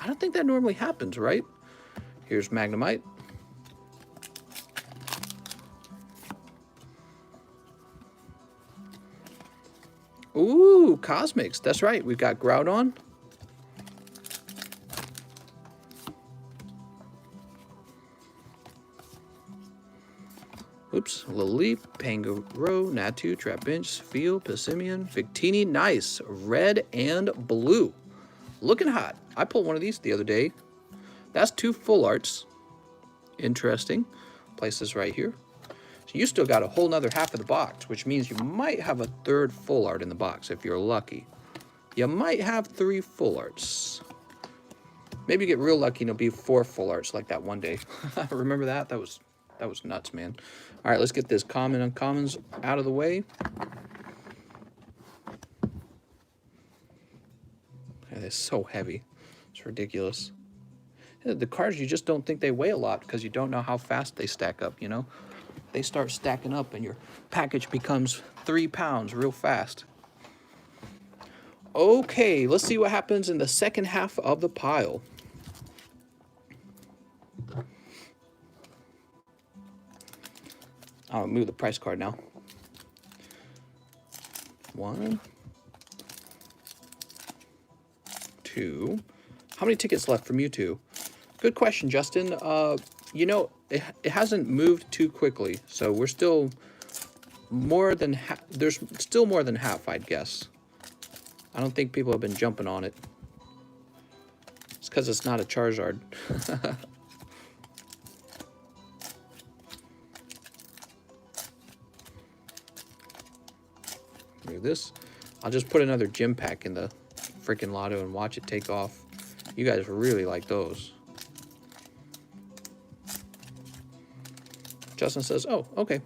I don't think that normally happens, right? Here's Magnemite. Ooh, Cosmics. That's right. We've got Groudon. Oops. Lilip, Pangoro, Natu, Trapinch, Spheal, Pissimian, Victini. Nice. Red and blue. Looking hot. I pulled one of these the other day. That's 2 full arts. Interesting. Place this right here. So you still got a whole nother half of the box, which means you might have a 3rd full art in the box if you're lucky. You might have 3 full arts. Maybe you get real lucky and it'll be 4 full arts like that one day. Remember that? That was nuts, man. All right, let's get this common uncommons out of the way. It's so heavy. It's ridiculous. The cards, you just don't think they weigh a lot because you don't know how fast they stack up, you know? They start stacking up and your package becomes 3 pounds real fast. Okay, let's see what happens in the second half of the pile. I'll move the price card now. 1, 2. How many tickets left from you two? Good question, Justin. You know, it hasn't moved too quickly, so we're still more than there's still more than half, I'd guess. I don't think people have been jumping on it. It's because it's not a Charizard. Look at this. I'll just put another gym pack in the freaking lotto and watch it take off. You guys really like those. Justin says, oh, okay.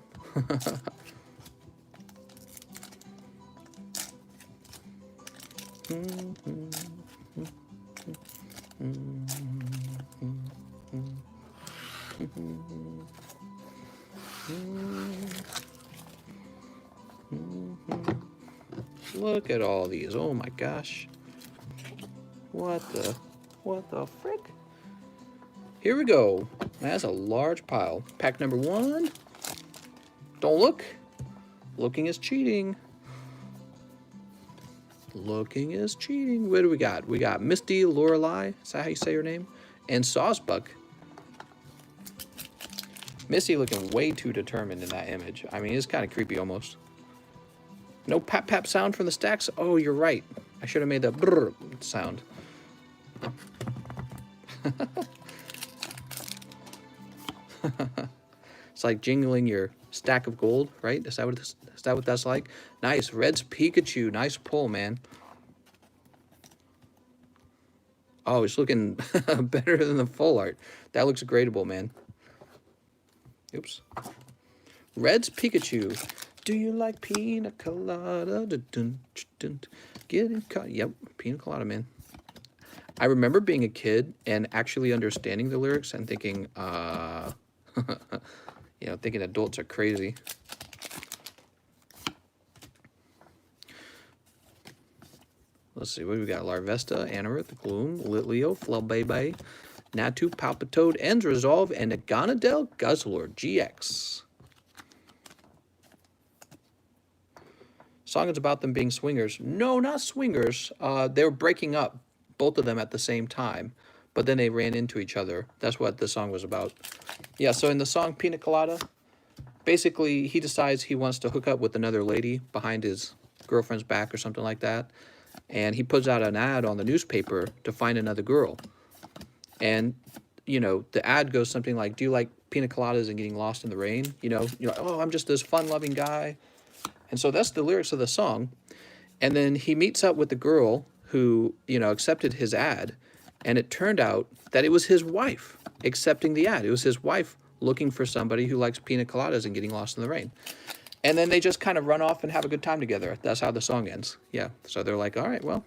Look at all these. Oh my gosh. What the frick? Here we go. That's a large pile. Pack number 1. Don't look. Looking is cheating. Looking is cheating. What do we got? We got Misty, Lorelei. Is that how you say her name? And Sawsbuck. Misty looking way too determined in that image. I mean, it's kind of creepy almost. No pap pap sound from the stacks? Oh, you're right. I should have made the brrr sound. It's like jingling your stack of gold, right? Is that what that's like? Nice. Red's Pikachu. Nice pull, man. Oh, it's looking better than the full art. That looks gradable, man. Oops. Red's Pikachu. Do you like pina colada? Dun, dun, dun. Getting caught. Yep, pina colada, man. I remember being a kid and actually understanding the lyrics and thinking, you know, thinking adults are crazy. Let's see, what do we got? Larvesta, Anorith, Gloom, Litleo, Flubebe, Natu, Palpitoad, Ends Resolve, and Agonadel Guzzlord GX. Song is about them being swingers. No, not swingers. They were breaking up, both of them at the same time, but then they ran into each other. That's what the song was about. Yeah, so in the song Pina Colada, basically he decides he wants to hook up with another lady behind his girlfriend's back or something like that. And he puts out an ad on the newspaper to find another girl. And, you know, the ad goes something like, do you like pina coladas and getting lost in the rain? You know, you're like, oh, I'm just this fun-loving guy. And so that's the lyrics of the song. And then he meets up with the girl who, you know, accepted his ad. And it turned out that it was his wife accepting the ad. It was his wife looking for somebody who likes pina coladas and getting lost in the rain. And then they just kind of run off and have a good time together. That's how the song ends. Yeah. So they're like, all right, well.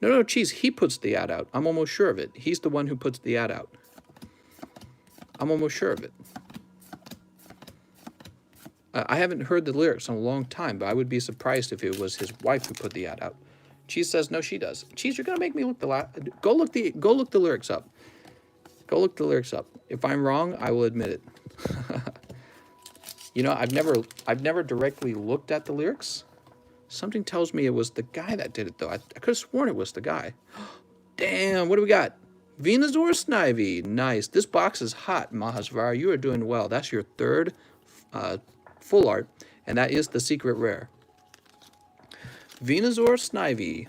No, geez, he puts the ad out. I'm almost sure of it. He's the one who puts the ad out. I'm almost sure of it. I haven't heard the lyrics in a long time, but I would be surprised if it was his wife who put the ad out. Cheese says, no, she does. Cheese, you're going to make me look go look the lyrics up. Go look the lyrics up. If I'm wrong, I will admit it. You know, I've never directly looked at the lyrics. Something tells me it was the guy that did it, though. I could have sworn it was the guy. Damn, what do we got? Venusaur Snivy. Nice. This box is hot, Mahasvar. You are doing well. That's your third full art, and that is the secret rare. Venusaur Snivy.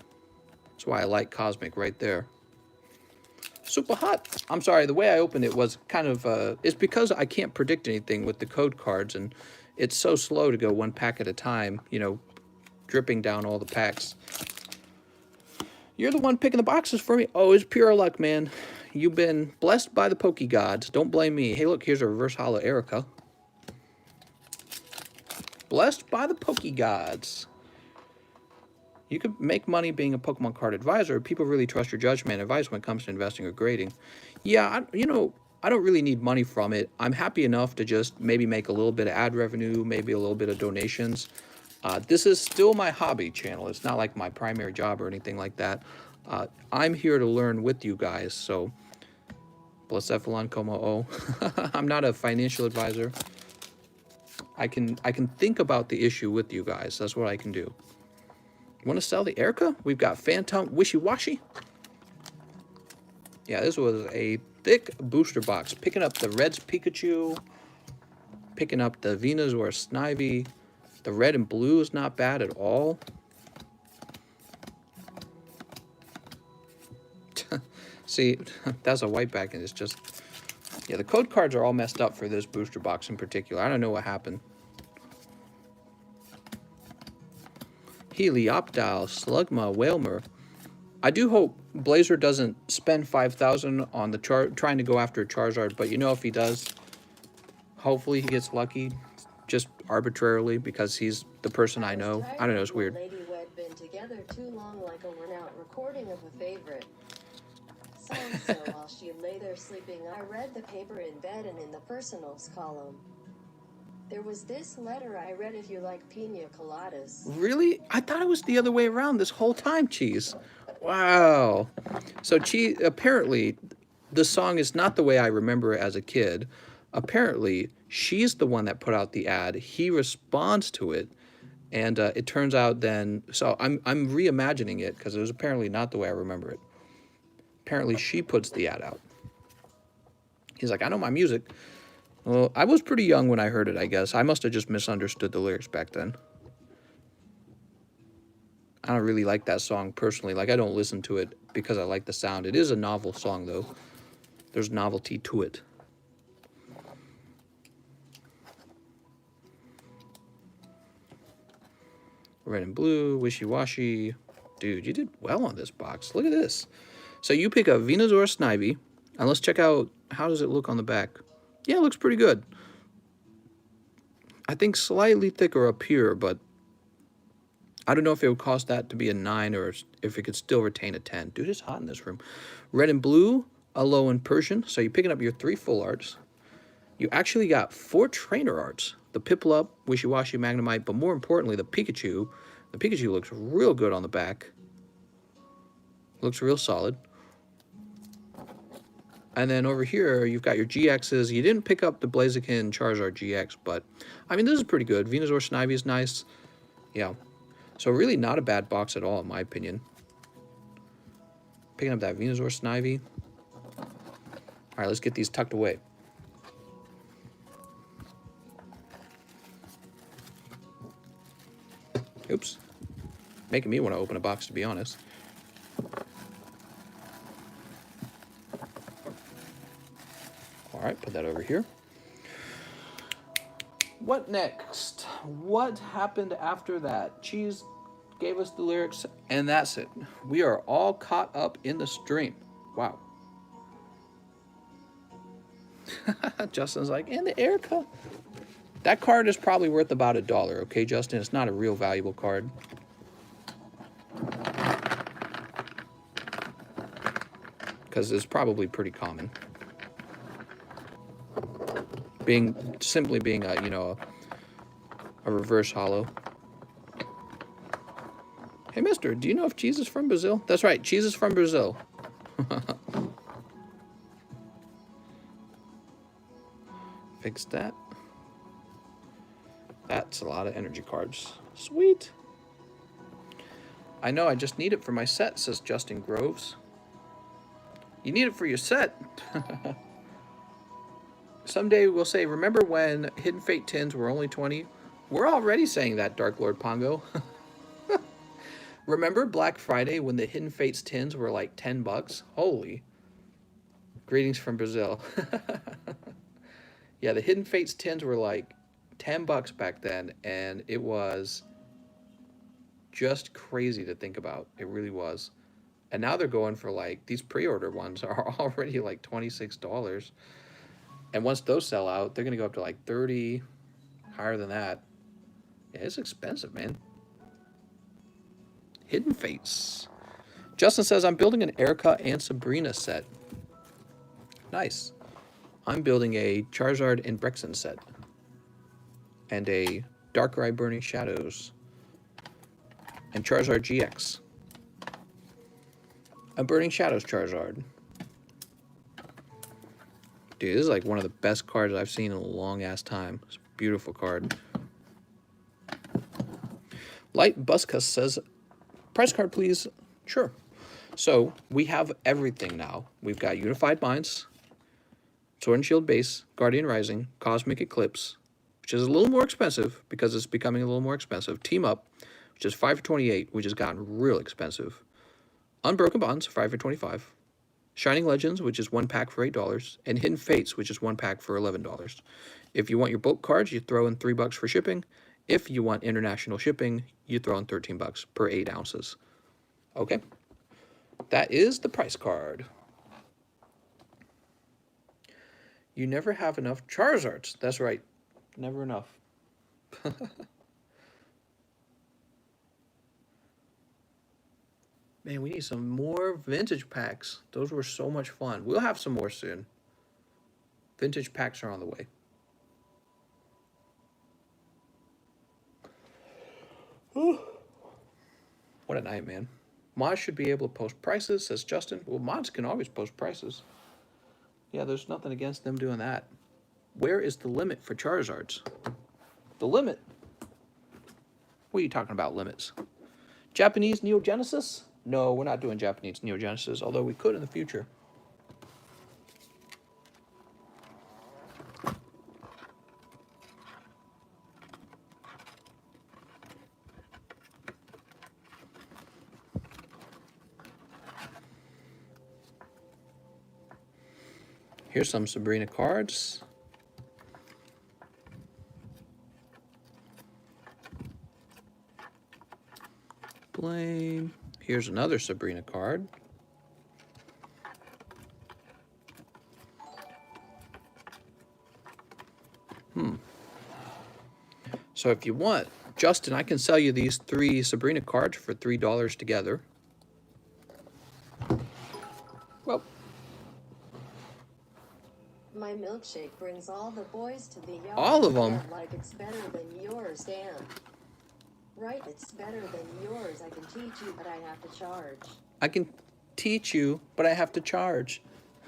That's why I like Cosmic right there. Super hot. I'm sorry, the way I opened it was kind of, it's because I can't predict anything with the code cards, and it's so slow to go one pack at a time, you know, dripping down all the packs. You're the one picking the boxes for me. Oh, it's pure luck, man. You've been blessed by the Poke Gods. Don't blame me. Hey, look, here's a reverse holo Erica. Blessed by the Poke Gods. You could make money being a Pokemon card advisor. People really trust your judgment and advice when it comes to investing or grading. Yeah, you know, I don't really need money from it. I'm happy enough to just maybe make a little bit of ad revenue, maybe a little bit of donations. This is still my hobby channel. It's not like my primary job or anything like that. I'm here to learn with you guys, so Blacephalon como o. I'm not a financial advisor. I can think about the issue with you guys. That's what I can do. Want to sell the Erica? We've got Phantom Wishy-Washy. Yeah, this was a thick booster box. Picking up the Red's Pikachu. Picking up the Venusaur Snivy. The red and blue is not bad at all. See, that's a white back, and it's just... Yeah, the code cards are all messed up for this booster box in particular. I don't know what happened. Helioptile, Slugma, Whalmer. I do hope Blazer doesn't spend 5,000 on the trying to go after a Charizard, but you know, if he does, hopefully he gets lucky, just arbitrarily, because he's the person I know. I don't know, it's weird. Lady Wed been together too long, like a worn-out recording of a favorite. So while she lay there sleeping, I read the paper in bed and in the personals column. There was this letter I read, if you like pina coladas. Really? I thought it was the other way around this whole time, Cheese. Wow. So Cheese, apparently, the song is not the way I remember it as a kid. Apparently, she's the one that put out the ad. He responds to it, and it turns out then... So I'm reimagining it, because it was apparently not the way I remember it. Apparently, she puts the ad out. He's like, I know my music. Well, I was pretty young when I heard it, I guess. I must have just misunderstood the lyrics back then. I don't really like that song personally. Like, I don't listen to it because I like the sound. It is a novel song, though. There's novelty to it. Red and blue, wishy-washy. Dude, you did well on this box. Look at this. So you pick up Venusaur Snivy, and let's check out, how does it look on the back? Yeah, it looks pretty good. I think slightly thicker up here, but I don't know if it would cost that to be a 9 or if it could still retain a 10. Dude, it's hot in this room. Red and blue, Alolan Persian. So you're picking up your 3 full arts. You actually got 4 trainer arts. The Piplup, Wishy-Washy, Magnemite, but more importantly, the Pikachu. The Pikachu looks real good on the back. Looks real solid. And then over here, you've got your GXs. You didn't pick up the Blaziken Charizard GX, but, I mean, this is pretty good. Venusaur Snivy is nice. Yeah. So really not a bad box at all, in my opinion. Picking up that Venusaur Snivy. All right, let's get these tucked away. Oops. Making me want to open a box, to be honest. All right, put that over here. What next? What happened after that? Cheese gave us the lyrics, and that's it. We are all caught up in the stream. Wow. Justin's like, and the Erica. That card is probably worth about $1, okay, Justin? It's not a real valuable card. Because it's probably pretty common. Simply being a, you know, a reverse holo. Hey, mister, do you know if Cheese is from Brazil? That's right, Cheese is from Brazil. Fix that. That's a lot of energy cards. Sweet. I know, I just need it for my set, says Justin Groves. You need it for your set. Someday we'll say, remember when Hidden Fate tins were only 20? We're already saying that, Dark Lord Pongo. Remember Black Friday when the Hidden Fates tins were like 10 bucks? Holy. Greetings from Brazil. Yeah, the Hidden Fates tins were like 10 bucks back then, and it was just crazy to think about. It really was. And now they're going for like, these pre-order ones are already like $26. And once those sell out, they're going to go up to like 30, higher than that. Yeah, it's expensive, man. Hidden Fates. Justin says, I'm building an Erica and Sabrina set. Nice. I'm building a Charizard and Brexen set. And a Darkrai Burning Shadows. and Charizard GX. A Burning Shadows Charizard. Dude, this is like one of the best cards I've seen in a long-ass time. It's a beautiful card. Light Buscus says, price card, please. Sure. So, we have everything now. We've got Unified Minds, Sword and Shield base, Guardian Rising, Cosmic Eclipse, which is a little more expensive because it's becoming a little more expensive. Team Up, which is 5 for 28, which has gotten real expensive. Unbroken Bonds, 5 for 25. Shining Legends, which is 1 pack for $8, and Hidden Fates, which is 1 pack for $11. If you want your bulk cards, you throw in $3 for shipping. If you want international shipping, you throw in $13 per 8 ounces. Okay, that is the price card. You never have enough Charizards. That's right, never enough. Man, we need some more vintage packs. Those were so much fun. We'll have some more soon. Vintage packs are on the way. What a night, man. Mods should be able to post prices, says Justin. Well, mods can always post prices. Yeah, there's nothing against them doing that. Where is the limit for Charizards? The limit? What are you talking about, limits? Japanese Neo Genesis? No, we're not doing Japanese Neo Genesis, although we could in the future. Here's some Sabrina cards. Blame. Here's another Sabrina card. So if you want, Justin, I can sell you these 3 Sabrina cards for $3 together. Well, My milkshake brings all the boys to the yard. All of 'em? Yeah, like it's better than yours, Dan. Right, it's better than yours. I can teach you, but I have to charge. I can teach you, but I have to charge.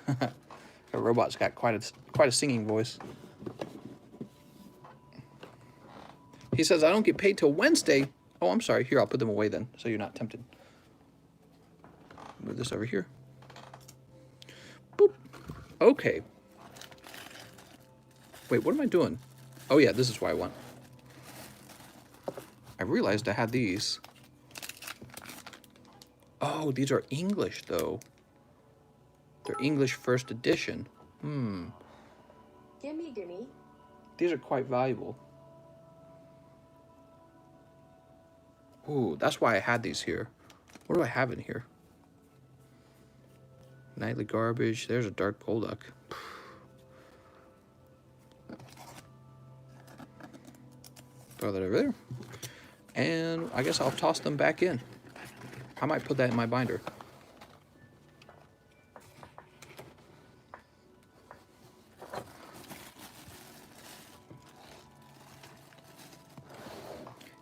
The robot's got quite a singing voice. He says, I don't get paid till Wednesday. Oh, I'm sorry. Here, I'll put them away then, so you're not tempted. Move this over here. Boop. Okay. Wait, what am I doing? Oh, yeah, this is what I want. I realized I had these. Oh, these are English, though. They're English first edition. Gimme, gimme. These are quite valuable. Ooh, that's why I had these here. What do I have in here? Nightly Garbage. There's a Dark Golduck. Throw that over there. And I guess I'll toss them back in. I might put that in my binder.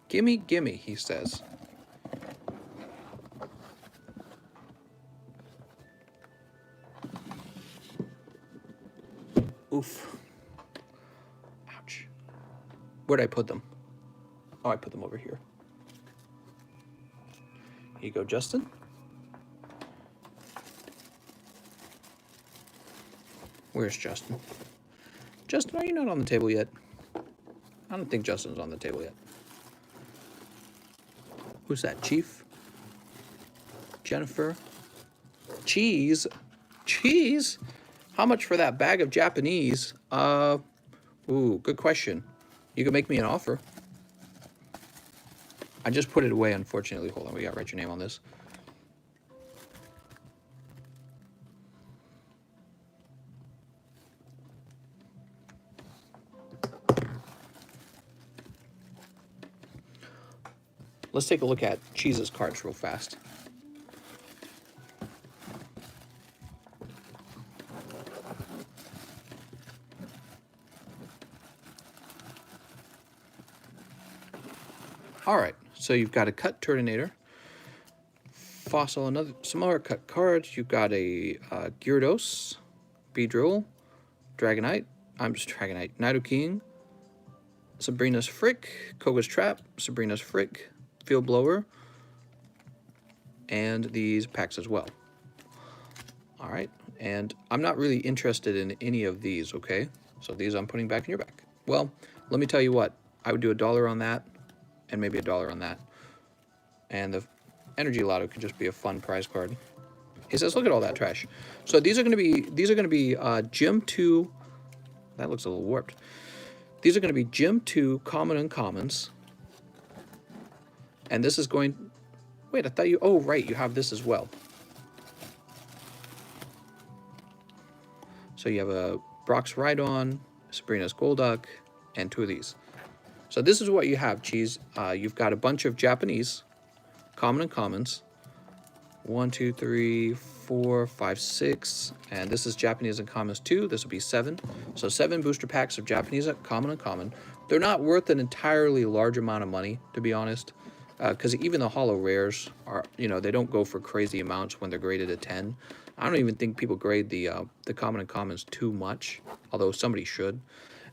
Gimme, gimme, he says. Oof. Ouch. Where'd I put them? Oh, I put them over here. Here you go, Justin. Where's Justin? Justin, are you not on the table yet? I don't think Justin's on the table yet. Who's that? Chief? Jennifer? Cheese? Cheese? How much for that bag of Japanese? Ooh, good question. You can make me an offer. I just put it away, unfortunately. Hold on, we gotta write your name on this. Let's take a look at Cheese's cards real fast. All right, so you've got a Cut Turtonator, Fossil, some other cut cards. You've got a Gyarados, Beedrill, Dragonite, Nidoking, Sabrina's Frick, Koga's Trap, Sabrina's Frick, Field Blower, and these packs as well. All right, and I'm not really interested in any of these, okay? So these I'm putting back in your back. Well, let me tell you what, I would do $1 on that, and maybe $1 on that. And the Energy Lotto could just be a fun prize card. He says, look at all that trash. So these are going to be Gym 2. That looks a little warped. These are going to be Gym 2 Common Uncommons. And this is going... Wait, I thought you... Oh, right, you have this as well. So you have a Brock's Rhydon, Sabrina's Golduck, and 2 of these. So this is what you have, Cheese. You've got a bunch of Japanese Common Uncommons. 1, 2, 3, 4, 5, 6, and this is Japanese Uncommons 2. This will be 7. So 7 booster packs of Japanese Common Uncommon. They're not worth an entirely large amount of money, to be honest, because even the holo rares are, you know, they don't go for crazy amounts when they're graded at 10. I don't even think people grade the Common Uncommons too much, although somebody should.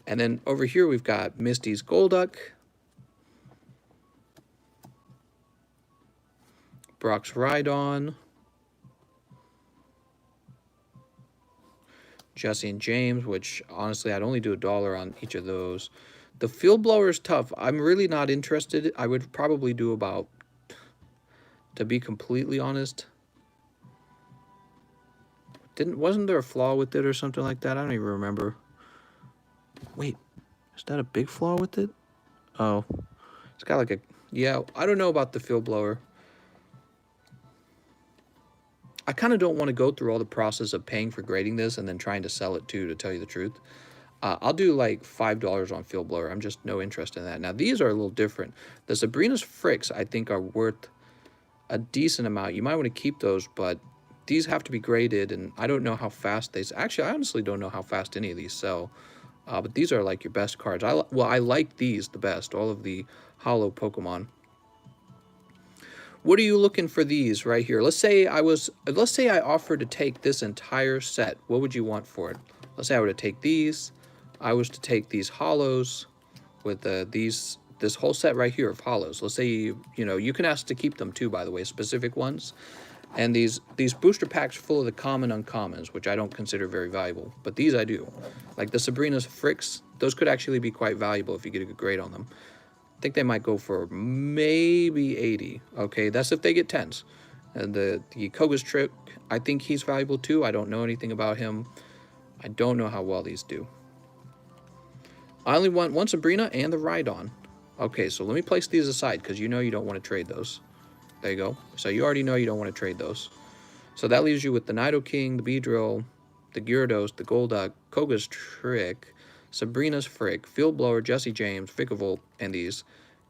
And then over here we've got Misty's Golduck, Brock's Rhydon, Jesse and James, which honestly I'd only do $1 on each of those. The Field Blower is tough. I'm really not interested. I would probably do about, to be completely honest, wasn't there a flaw with it or something like that? I don't even remember. Wait, is that a big flaw with it? Oh, it's got like a, yeah, I don't know about the Field Blower. I kind of don't want to go through all the process of paying for grading this and then trying to sell it too, to tell you the truth. I'll do like $5 on Field Blower. I'm just no interest in that. Now, these are a little different. The Sabrina's Fricks, I think, are worth a decent amount. You might want to keep those, but these have to be graded, and I don't know how fast they... Actually, I honestly don't know how fast any of these sell. But these are like your best cards. I like these the best, all of the holo Pokemon. What are you looking for these right here? Let's say I offered to take this entire set. What would you want for it? Let's say I were to take these. I was to take these holos with this whole set right here of holos. Let's say you can ask to keep them too, by the way, specific ones. And these booster packs full of the common uncommons, which I don't consider very valuable, but these I do. Like the Sabrina's Fricks, those could actually be quite valuable if you get a good grade on them. I think they might go for maybe 80. Okay, that's if they get 10s. And the Koga's Trick, I think he's valuable too. I don't know anything about him. I don't know how well these do. I only want one Sabrina and the Rhydon. Okay, so let me place these aside because you know you don't want to trade those. There you go. So you already know you don't want to trade those. So that leaves you with the Nidoking, the Beedrill, the Gyarados, the Golduck, Koga's Trick, Sabrina's Frick, Field Blower, Jesse James, Vikavolt, and these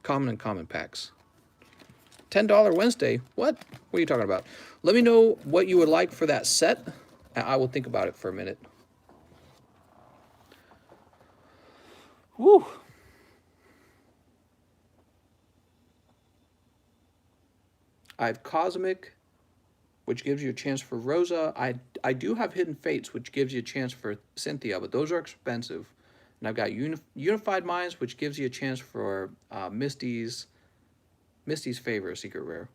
common and common packs. $10 Wednesday? What? What are you talking about? Let me know what you would like for that set, and I will think about it for a minute. Woo! I have Cosmic, which gives you a chance for Rosa. I do have Hidden Fates, which gives you a chance for Cynthia, but those are expensive. And I've got Unified Minds, which gives you a chance for Misty's Favor, a secret rare.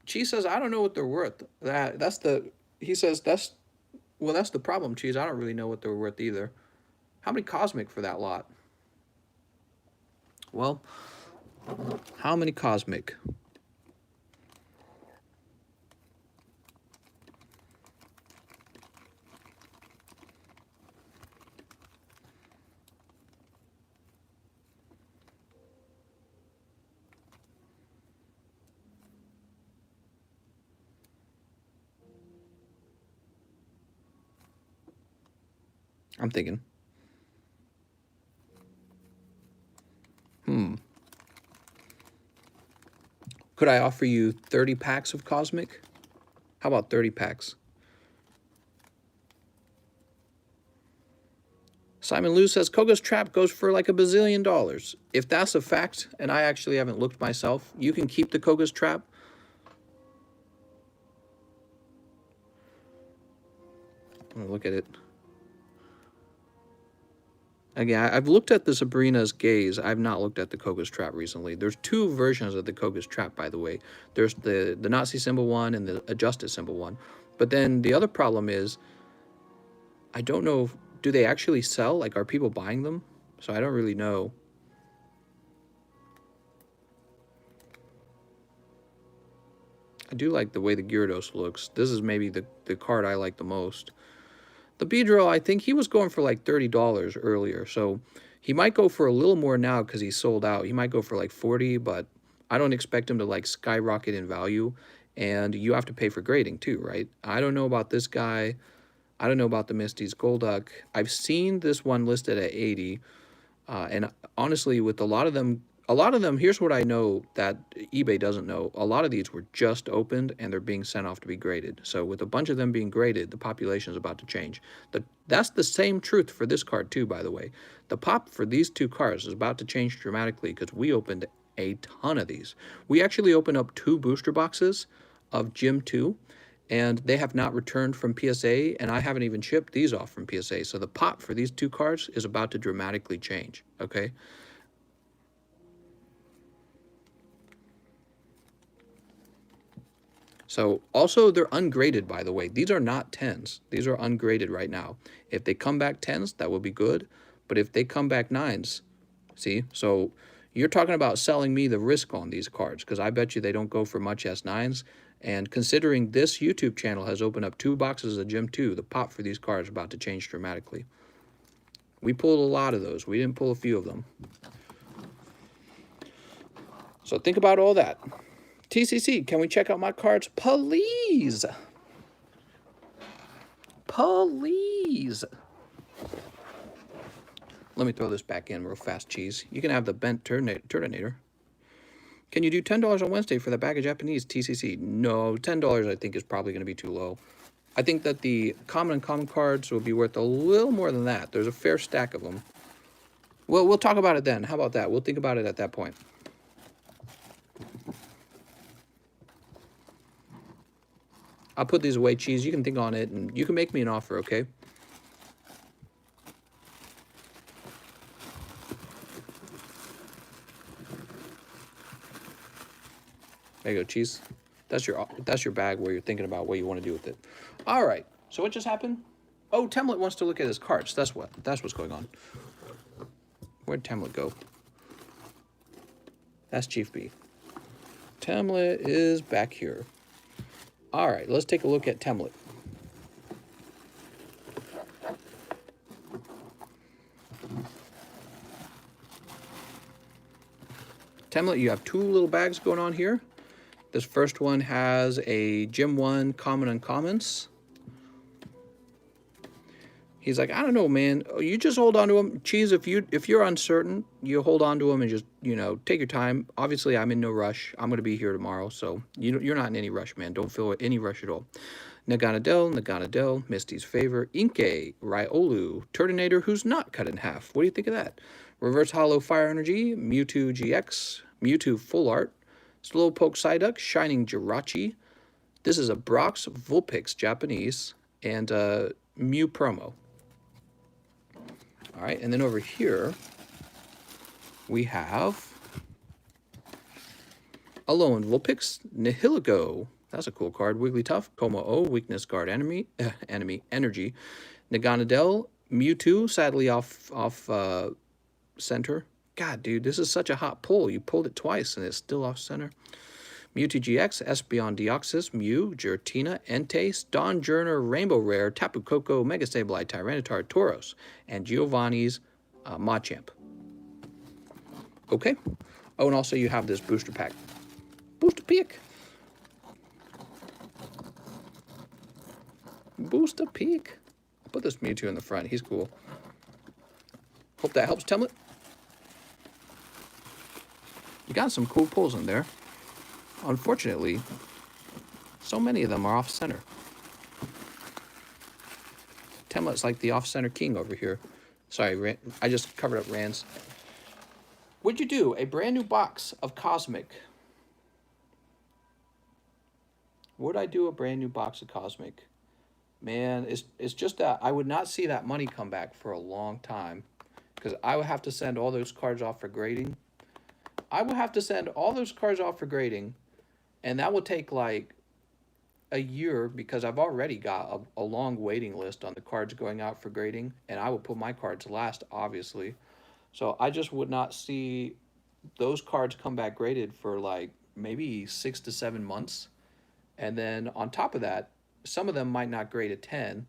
Cheese says, I don't know what they're worth. He says, that's the problem, Cheese. I don't really know what they're worth either. How many Cosmic for that lot? Well, how many Cosmic? I'm thinking. Could I offer you 30 packs of Cosmic? How about 30 packs? Simon Lou says, Koga's Trap goes for like $1 bazillion. If that's a fact, and I actually haven't looked myself, you can keep the Koga's Trap. I'm gonna look at it. Again, I've looked at the Sabrina's Gaze. I've not looked at the Koga's Trap recently. There's two versions of the Koga's Trap, by the way. There's the Nazi symbol one and the adjusted symbol one. But then the other problem is, I don't know, do they actually sell? Like, are people buying them? So I don't really know. I do like the way the Gyarados looks. This is maybe the card I like the most. The Beedrill, I think he was going for like $30 earlier, so he might go for a little more now because he's sold out. He might go for like 40, but I don't expect him to like skyrocket in value, and you have to pay for grading too, right? I don't know about this guy. I don't know about the Misty's Golduck. I've seen this one listed at 80, and honestly, with a lot of them, here's what I know that eBay doesn't know. A lot of these were just opened and they're being sent off to be graded. So with a bunch of them being graded, the population is about to change. That's the same truth for this card too, by the way. The pop for these two cards is about to change dramatically because we opened a ton of these. We actually opened up 2 booster boxes of Gym 2, and they have not returned from PSA, and I haven't even shipped these off from PSA. So the pop for these 2 cards is about to dramatically change, okay? So also they're ungraded, by the way. These are not 10s. These are ungraded right now. If they come back 10s, that will be good. But if they come back 9s, see? So you're talking about selling me the risk on these cards, because I bet you they don't go for much as 9s. And considering this YouTube channel has opened up 2 boxes of Gym 2, the pop for these cards is about to change dramatically. We pulled a lot of those. We didn't pull a few of them. So think about all that. TCC, can we check out my cards? Please. Please. Let me throw this back in real fast, Cheese. You can have the bent Turtonator. Can you do $10 on Wednesday for the bag of Japanese TCC? No, $10 I think is probably going to be too low. I think that the common and common cards will be worth a little more than that. There's a fair stack of them. Well, we'll talk about it then. How about that? We'll think about it at that point. I'll put these away, Cheese. You can think on it, and you can make me an offer, okay? There you go, Cheese. That's your bag where you're thinking about what you want to do with it. All right. So what just happened? Oh, Temlet wants to look at his cards. That's what's going on. Where'd Temlet go? That's Chief B. Temlet is back here. All right, let's take a look at Temlet. Temlet, you have 2 little bags going on here. This first one has a Gym 1 common uncommons. He's like, I don't know, man. You just hold on to them. Cheese, if you're uncertain, you hold on to them and just, take your time. Obviously, I'm in no rush. I'm going to be here tomorrow, so you're not in any rush, man. Don't feel any rush at all. Naganadel, Misty's Favor, Inkay, Riolu, Turtonator, who's not cut in half. What do you think of that? Reverse Hollow Fire Energy, Mewtwo GX, Mewtwo Full Art, Slowpoke Psyduck, Shining Jirachi. This is a Brox Vulpix Japanese, and Mew promo. All right, and then over here, we have Alolan Vulpix, Nihilego. That's a cool card. Wigglytuff, Como-O, Weakness Guard Energy. Naganadel, Mewtwo, sadly off center. God, dude, this is such a hot pull. You pulled it twice, and it's still off center. Mewtwo GX, Espeon Deoxys, Mew, Giratina, Entei, Stonjourner, Rainbow Rare, Tapu Koko, Mega Sableye, Tyranitar, Tauros, and Giovanni's Machamp. Okay. Oh, and also you have this booster pack. Booster pick. Booster pick. I'll put this Mewtwo in the front. He's cool. Hope that helps, Temlet. You got some cool pulls in there. Unfortunately, so many of them are off-center. Temlet's like the off-center king over here. Sorry, I just covered up Rand's. Would you do a brand new box of Cosmic? Would I do a brand new box of Cosmic? Man, it's just that I would not see that money come back for a long time because I would have to send all those cards off for grading. I would have to send all those cards off for grading, and that would take like a year because I've already got a long waiting list on the cards going out for grading, and I would put my cards last, obviously. So I just would not see those cards come back graded for like maybe 6 to 7 months. And then on top of that, some of them might not grade a 10,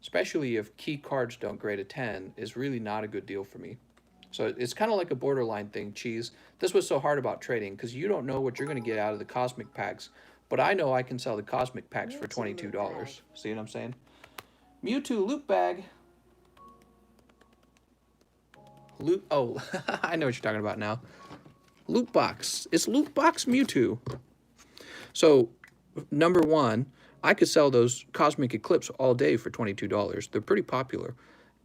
especially if key cards don't grade a 10, is really not a good deal for me. So it's kind of like a borderline thing, Cheese. This was so hard about trading because you don't know what you're going to get out of the cosmic packs. But I know I can sell the cosmic packs for Mewtwo loot bag. $22. See what I'm saying? Mewtwo loot bag. Loot. Oh, I know what you're talking about now. Loot box. It's loot box Mewtwo. So, number one, I could sell those Cosmic Eclipse all day for $22. They're pretty popular.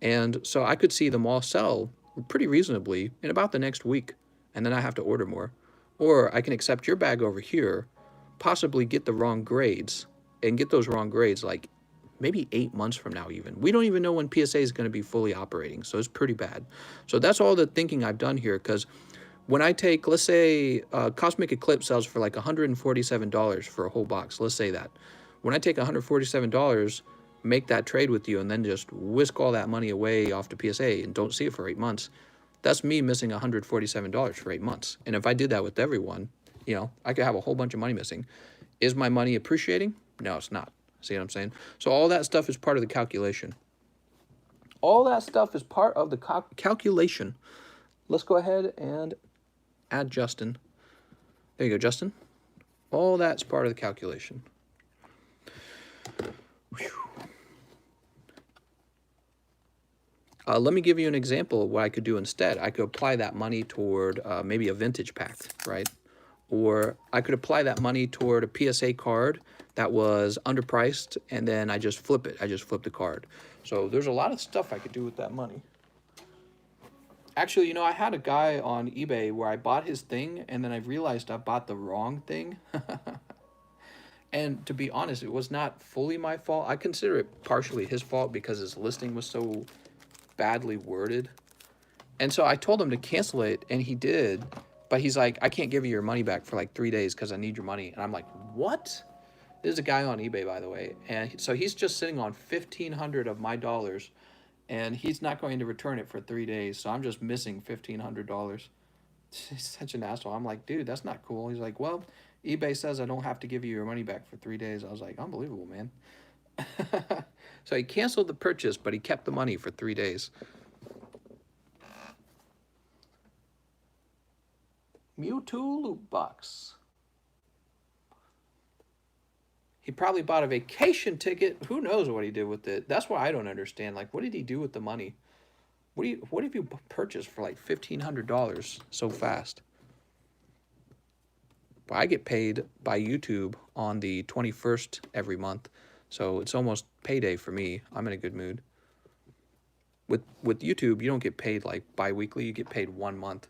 And so I could see them all sell pretty reasonably in about the next week. And then I have to order more. Or I can accept your bag over here, possibly get the wrong grades, and get those wrong grades like maybe 8 months from now even. We don't even know when PSA is going to be fully operating, so it's pretty bad. So that's all the thinking I've done here, because when I take, let's say, Cosmic Eclipse sells for like $147 for a whole box, let's say that. When I take $147, make that trade with you, and then just whisk all that money away off to PSA and don't see it for 8 months, that's me missing $147 for 8 months. And if I did that with everyone, you know, I could have a whole bunch of money missing. Is my money appreciating? No, it's not. See what I'm saying? So all that stuff is part of the calculation. All that stuff is part of the calculation. Let's go ahead and add Justin. There you go, Justin. All that's part of the calculation. Let me give you an example of what I could do instead. I could apply that money toward maybe a vintage pack, right? Or I could apply that money toward a PSA card that was underpriced, and then I just flip it. I just flip the card. So there's a lot of stuff I could do with that money. Actually, you know, I had a guy on eBay where I bought his thing, and then I realized I bought the wrong thing. And to be honest, it was not fully my fault. I consider it partially his fault because his listing was so badly worded. And so I told him to cancel it, and he did. But he's like, I can't give you your money back for like 3 days because I need your money. And I'm like, what? There's a guy on eBay, by the way. And so he's just sitting on 1,500 of my dollars, and he's not going to return it for 3 days. So I'm just missing $1,500. He's such an asshole. I'm like, dude, that's not cool. He's like, well, eBay says I don't have to give you your money back for 3 days. I was like, unbelievable, man. So he canceled the purchase, but he kept the money for 3 days. Mewtwo loot box. He probably bought a vacation ticket. Who knows what he did with it? That's what I don't understand. Like, what did he do with the money? What have you purchased for like $1,500 so fast? But I get paid by YouTube on the 21st every month, so it's almost payday for me. I'm in a good mood. With YouTube, you don't get paid like bi-weekly. You get paid 1 month.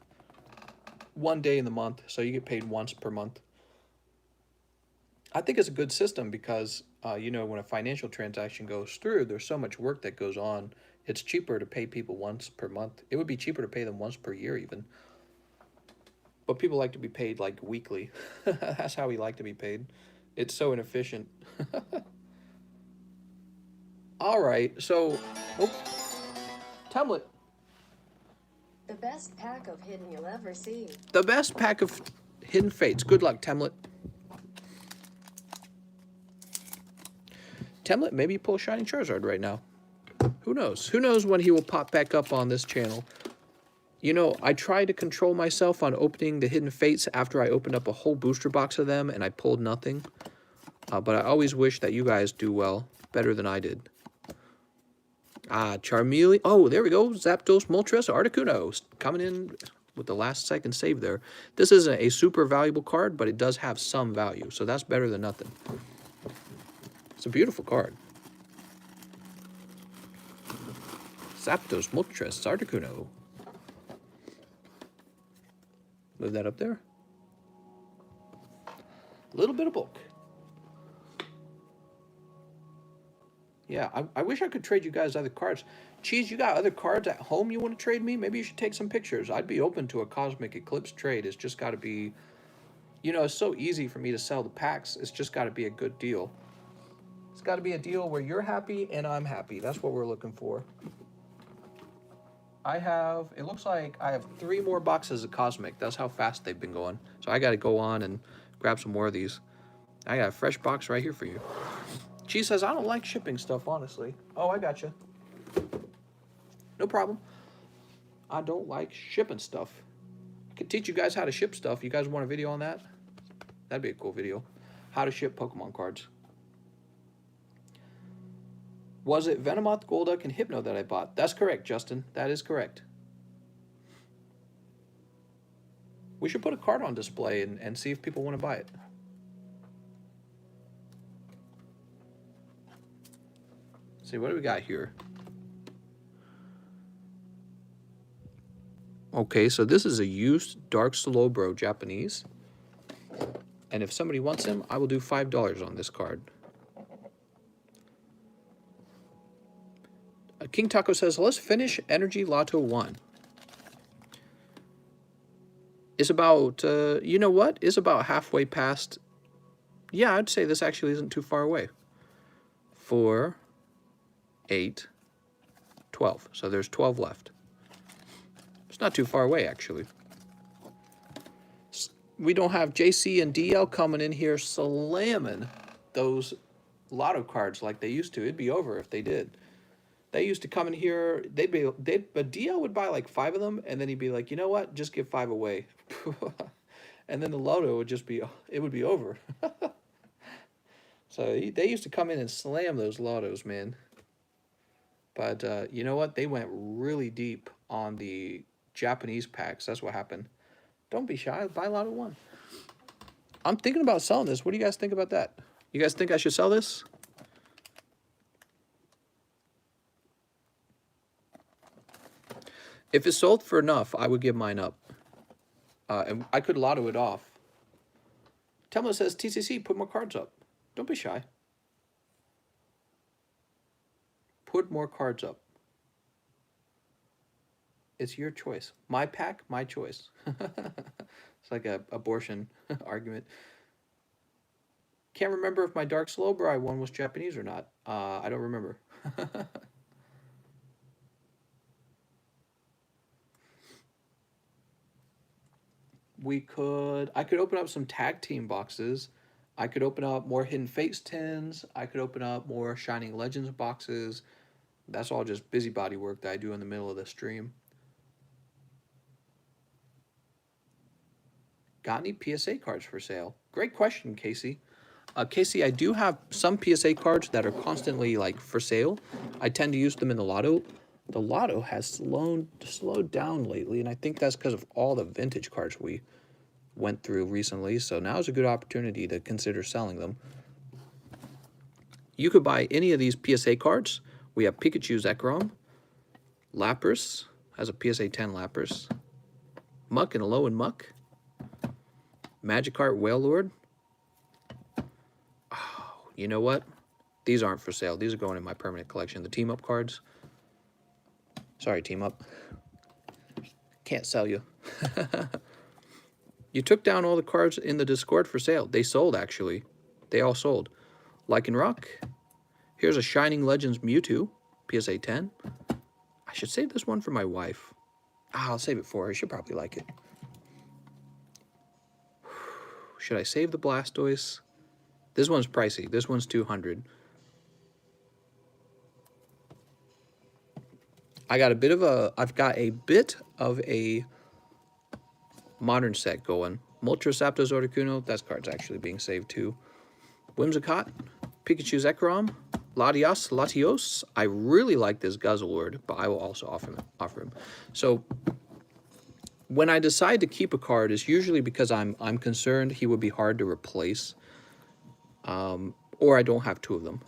1 day in the month, so you get paid once per month. I think it's a good system because, you know, when a financial transaction goes through, there's so much work that goes on. It's cheaper to pay people once per month. It would be cheaper to pay them once per year even. But people like to be paid like weekly. That's how we like to be paid. It's so inefficient. All right, so, oh, Temlet. The best pack of hidden you'll ever see. The best pack of hidden fates. Good luck, Temlet. Temlet, maybe pull Shining Charizard right now. Who knows? Who knows when he will pop back up on this channel? You know, I tried to control myself on opening the Hidden Fates after I opened up a whole booster box of them and I pulled nothing. But I always wish that you guys do well, better than I did. Charmeleon. Oh, there we go. Zapdos, Moltres, Articuno coming in with the last second save there. This isn't a super valuable card, but it does have some value, so that's better than nothing. It's a beautiful card. Zapdos, Moltres, Articuno. Move that up there. A little bit of bulk. Yeah, I wish I could trade you guys other cards. Cheese, you got other cards at home you want to trade me? Maybe you should take some pictures. I'd be open to a Cosmic Eclipse trade. It's just got to be, you know, it's so easy for me to sell the packs. It's just got to be a good deal. It's got to be a deal where you're happy and I'm happy. That's what we're looking for. It looks like I have 3 more boxes of Cosmic. That's how fast they've been going. So I got to go on and grab some more of these. I got a fresh box right here for you. She says, I don't like shipping stuff, honestly. Oh, I got you. No problem. I don't like shipping stuff. I could teach you guys how to ship stuff. You guys want a video on that? That'd be a cool video. How to ship Pokemon cards. Was it Venomoth, Golduck, and Hypno that I bought? That's correct, Justin. That is correct. We should put a card on display and see if people want to buy it. Let's see, what do we got here? Okay, so this is a used Dark Slowbro Japanese. And if somebody wants him, I will do $5 on this card. King Taco says, let's finish Energy Lotto 1. It's about, you know what? It's about halfway past. Yeah, I'd say this actually isn't too far away. 4, 8, 12. So there's 12 left. It's not too far away, actually. We don't have JC and DL coming in here slamming those lotto cards like they used to. It'd be over if they did. They used to come in here, but DL would buy like 5 of them, and then he'd be like, you know what, just give 5 away. And then the lotto would just be, it would be over. So they used to come in and slam those lottos, man. But you know what, they went really deep on the Japanese packs. That's what happened. Don't be shy, buy Lotto 1. I'm thinking about selling this. What do you guys think about that? You guys think I should sell this? If it's sold for enough, I would give mine up. And I could lotto it off. Telma says, TCC, put more cards up. Don't be shy. Put more cards up. It's your choice. My pack, my choice. It's like a abortion argument. Can't remember if my Dark Slowbro one was Japanese or not. I don't remember. I could open up some tag team boxes. I could open up more Hidden Fates tins. I could open up more Shining Legends boxes. That's all just busybody work that I do in the middle of the stream. Got any PSA cards for sale? Great question, Casey. Casey, I do have some PSA cards that are constantly like for sale. I tend to use them in the lotto. The lotto has slowed down lately, and I think that's because of all the vintage cards we went through recently. So now is a good opportunity to consider selling them. You could buy any of these PSA cards. We have Pikachu Zekrom, Lapras has a PSA 10 Lapras, Muck and Alolan Muck, Magikarp Wailord. Oh, you know what? These aren't for sale. These are going in my permanent collection. The Team Up cards. Sorry, Team Up. Can't sell you. You took down all the cards in the Discord for sale. They sold, actually. They all sold. Lycanroc. Here's a Shining Legends Mewtwo. PSA 10. I should save this one for my wife. I'll save it for her. She'll probably like it. Should I save the Blastoise? This one's pricey. This one's $200. I've got a bit of a modern set going. Moltres, Zapdos, Articuno. That card's actually being saved too. Whimsicott, Pikachu Zekrom, Latios. I really like this Guzzlord, but I will also offer him. So when I decide to keep a card, it's usually because I'm concerned he would be hard to replace, or I don't have 2 of them.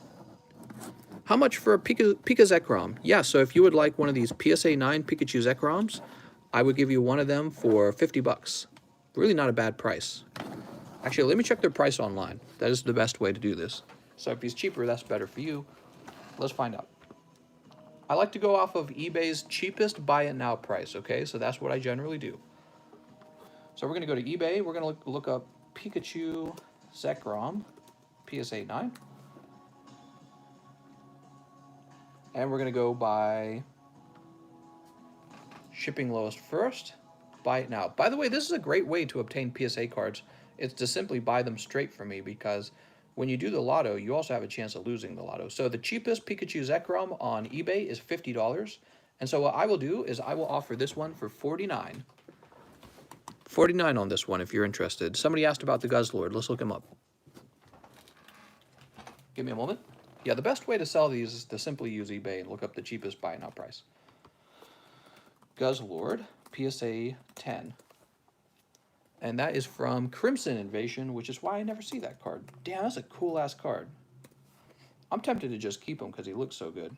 How much for a Pika Zekrom? Yeah, so if you would like one of these PSA 9 Pikachu Zekroms, I would give you one of them for $50. Really not a bad price. Actually, let me check their price online. That is the best way to do this. So if he's cheaper, that's better for you. Let's find out. I like to go off of eBay's cheapest buy it now price, okay? So that's what I generally do. So we're going to go to eBay. We're going to look up Pikachu Zekrom PSA 9. And we're going to go by shipping lowest first. Buy it now. By the way, this is a great way to obtain PSA cards. It's to simply buy them straight from me, because when you do the lotto, you also have a chance of losing the lotto. So the cheapest Pikachu Zekrom on eBay is $50. And so what I will do is I will offer this one for $49. $49 on this one if you're interested. Somebody asked about the Guzzlord. Let's look him up. Give me a moment. Yeah, the best way to sell these is to simply use eBay and look up the cheapest buy now price. Guzzlord PSA 10. And that is from Crimson Invasion, which is why I never see that card. Damn, that's a cool-ass card. I'm tempted to just keep him because he looks so good.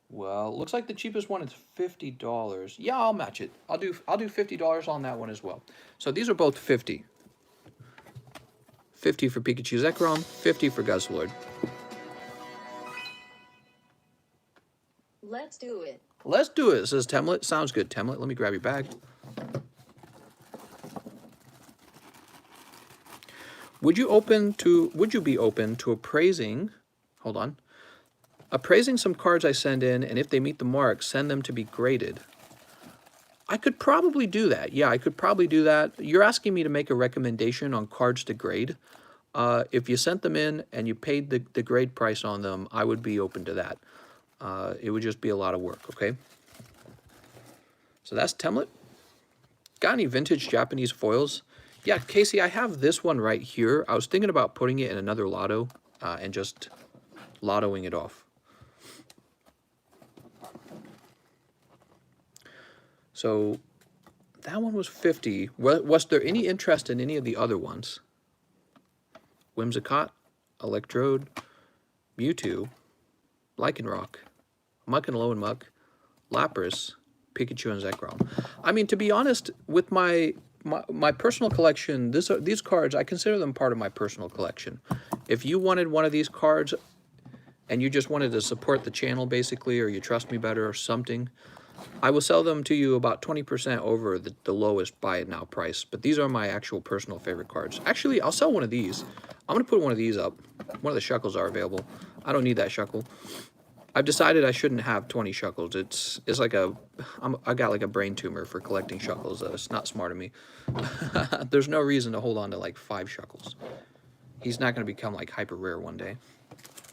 Well, looks like the cheapest one is $50. Yeah, I'll match it. I'll do $50 on that one as well. So these are both 50. 50 for Pikachu Zekrom, 50 for Guzzlord. Let's do it. Let's do it, says Temlet. Sounds good, Temlet. Let me grab your bag. Would you be open to appraising, hold on, appraising some cards I send in, and if they meet the mark, send them to be graded? I could probably do that. Yeah, I could probably do that. You're asking me to make a recommendation on cards to grade. If you sent them in and you paid the grade price on them, I would be open to that. It would just be a lot of work, okay? So that's Temlet. Got any vintage Japanese foils? Yeah, Casey, I have this one right here. I was thinking about putting it in another lotto and just lottoing it off. So that one was 50. Was there any interest in any of the other ones? Whimsicott, Electrode, Mewtwo, Lycanroc, Muck and Muck, Lapras, Pikachu, and Zekrom. I mean, to be honest, with my personal collection, these cards, I consider them part of my personal collection. If you wanted one of these cards and you just wanted to support the channel, basically, or you trust me better or something, I will sell them to you about 20% over the lowest buy it now price. But these are my actual personal favorite cards. Actually, I'll sell one of these. I'm going to put one of these up. One of the Shuckles are available. I don't need that Shuckle. I've decided I shouldn't have 20 Shuckles. It's like I got like a brain tumor for collecting Shuckles. It's not smart of me. There's no reason to hold on to like 5 Shuckles. He's not going to become like hyper rare one day.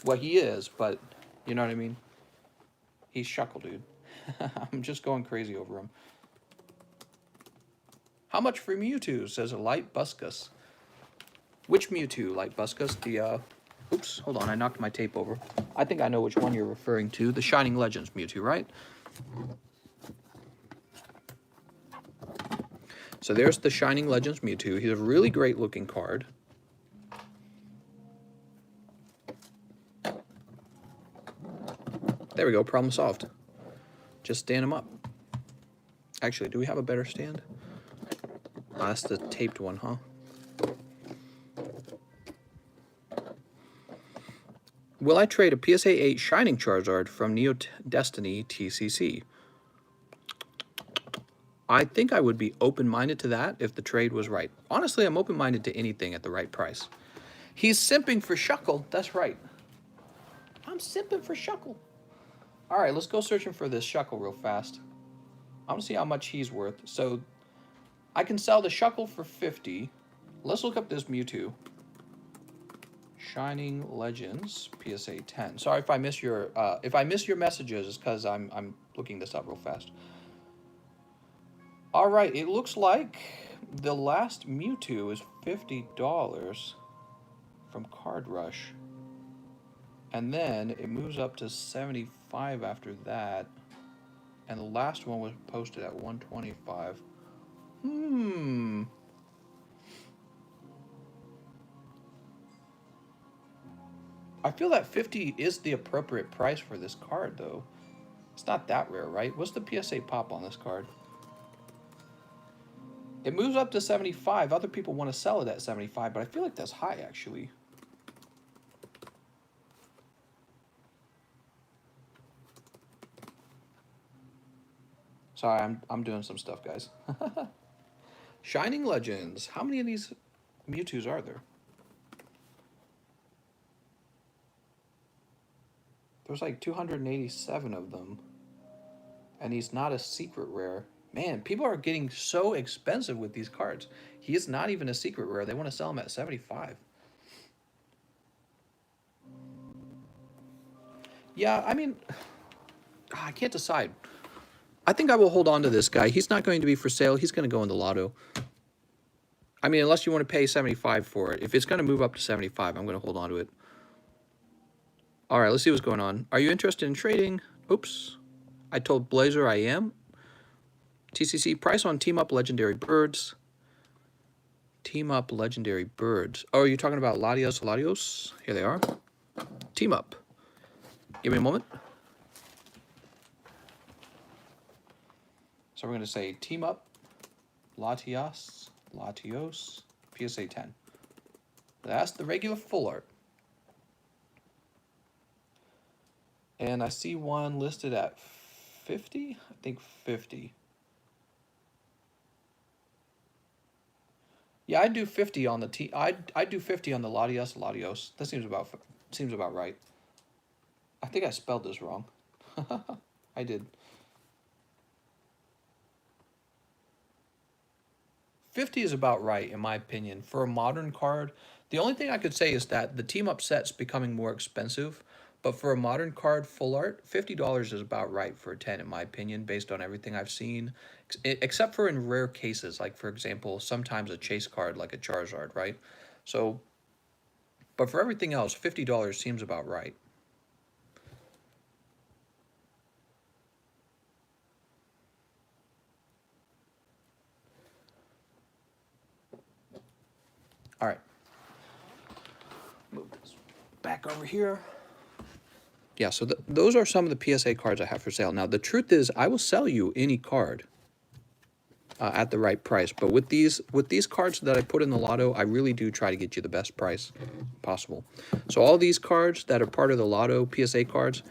Well, he is, but you know what I mean? He's Shuckle, dude. I'm just going crazy over him. How much for Mewtwo, says a Light Buscus. Which Mewtwo, Light Buscus? The, oops, hold on, I knocked my tape over. I think I know which one you're referring to. The Shining Legends Mewtwo, right? So there's the Shining Legends Mewtwo. He's a really great looking card. There we go, problem solved. Just stand him up. Actually, do we have a better stand? Oh, that's the taped one, huh? Will I trade a PSA 8 Shining Charizard from Neo Destiny TCC? I think I would be open-minded to that if the trade was right. Honestly, I'm open-minded to anything at the right price. He's simping for Shuckle. That's right. I'm simping for Shuckle. All right, let's go searching for this Shuckle real fast. I want to see how much he's worth. So I can sell the Shuckle for 50. Let's look up this Mewtwo. Shining Legends PSA 10. Sorry if I miss your messages. It's because I'm looking this up real fast. All right, it looks like the last Mewtwo is $50 from Card Rush. And then it moves up to 75 after that. And the last one was posted at 125. I feel that 50 is the appropriate price for this card, though. It's not that rare, right? What's the PSA pop on this card? It moves up to 75. Other people want to sell it at 75, but I feel like that's high, actually. Sorry, I'm doing some stuff, guys. Shining Legends. How many of these Mewtwo's are there? There's like 287 of them. And he's not a secret rare. Man, people are getting so expensive with these cards. He is not even a secret rare. They want to sell him at 75. Yeah, I mean, I can't decide. I think I will hold on to this guy. He's not going to be for sale. He's going to go in the lotto. I mean, unless you want to pay 75 for it. If it's going to move up to 75, I'm going to hold on to it. All right, let's see what's going on. Are you interested in trading? Oops. I told Blazer I am. TCC, price on Team Up Legendary Birds. Team Up Legendary Birds. Oh, are you talking about Latios? Latios? Here they are. Team Up. Give me a moment. So we're going to say Team Up, Latios, PSA 10. That's the regular full art. And I see one listed at 50? I think 50. Yeah, I'd do 50 on the I'd do 50 on the Latios. That seems about right. I think I spelled this wrong. I did. 50 is about right, in my opinion. For a modern card, the only thing I could say is that the team up set's becoming more expensive, but for a modern card full art, $50 is about right for a 10, in my opinion, based on everything I've seen. Except for in rare cases, like, for example, sometimes a chase card like a Charizard, right? So, but for everything else, $50 seems about right. All right. Move this back over here. Yeah, so those are some of the PSA cards I have for sale. Now, the truth is, I will sell you any card at the right price. But with these cards that I put in the lotto, I really do try to get you the best price possible. So all these cards that are part of the lotto PSA cards,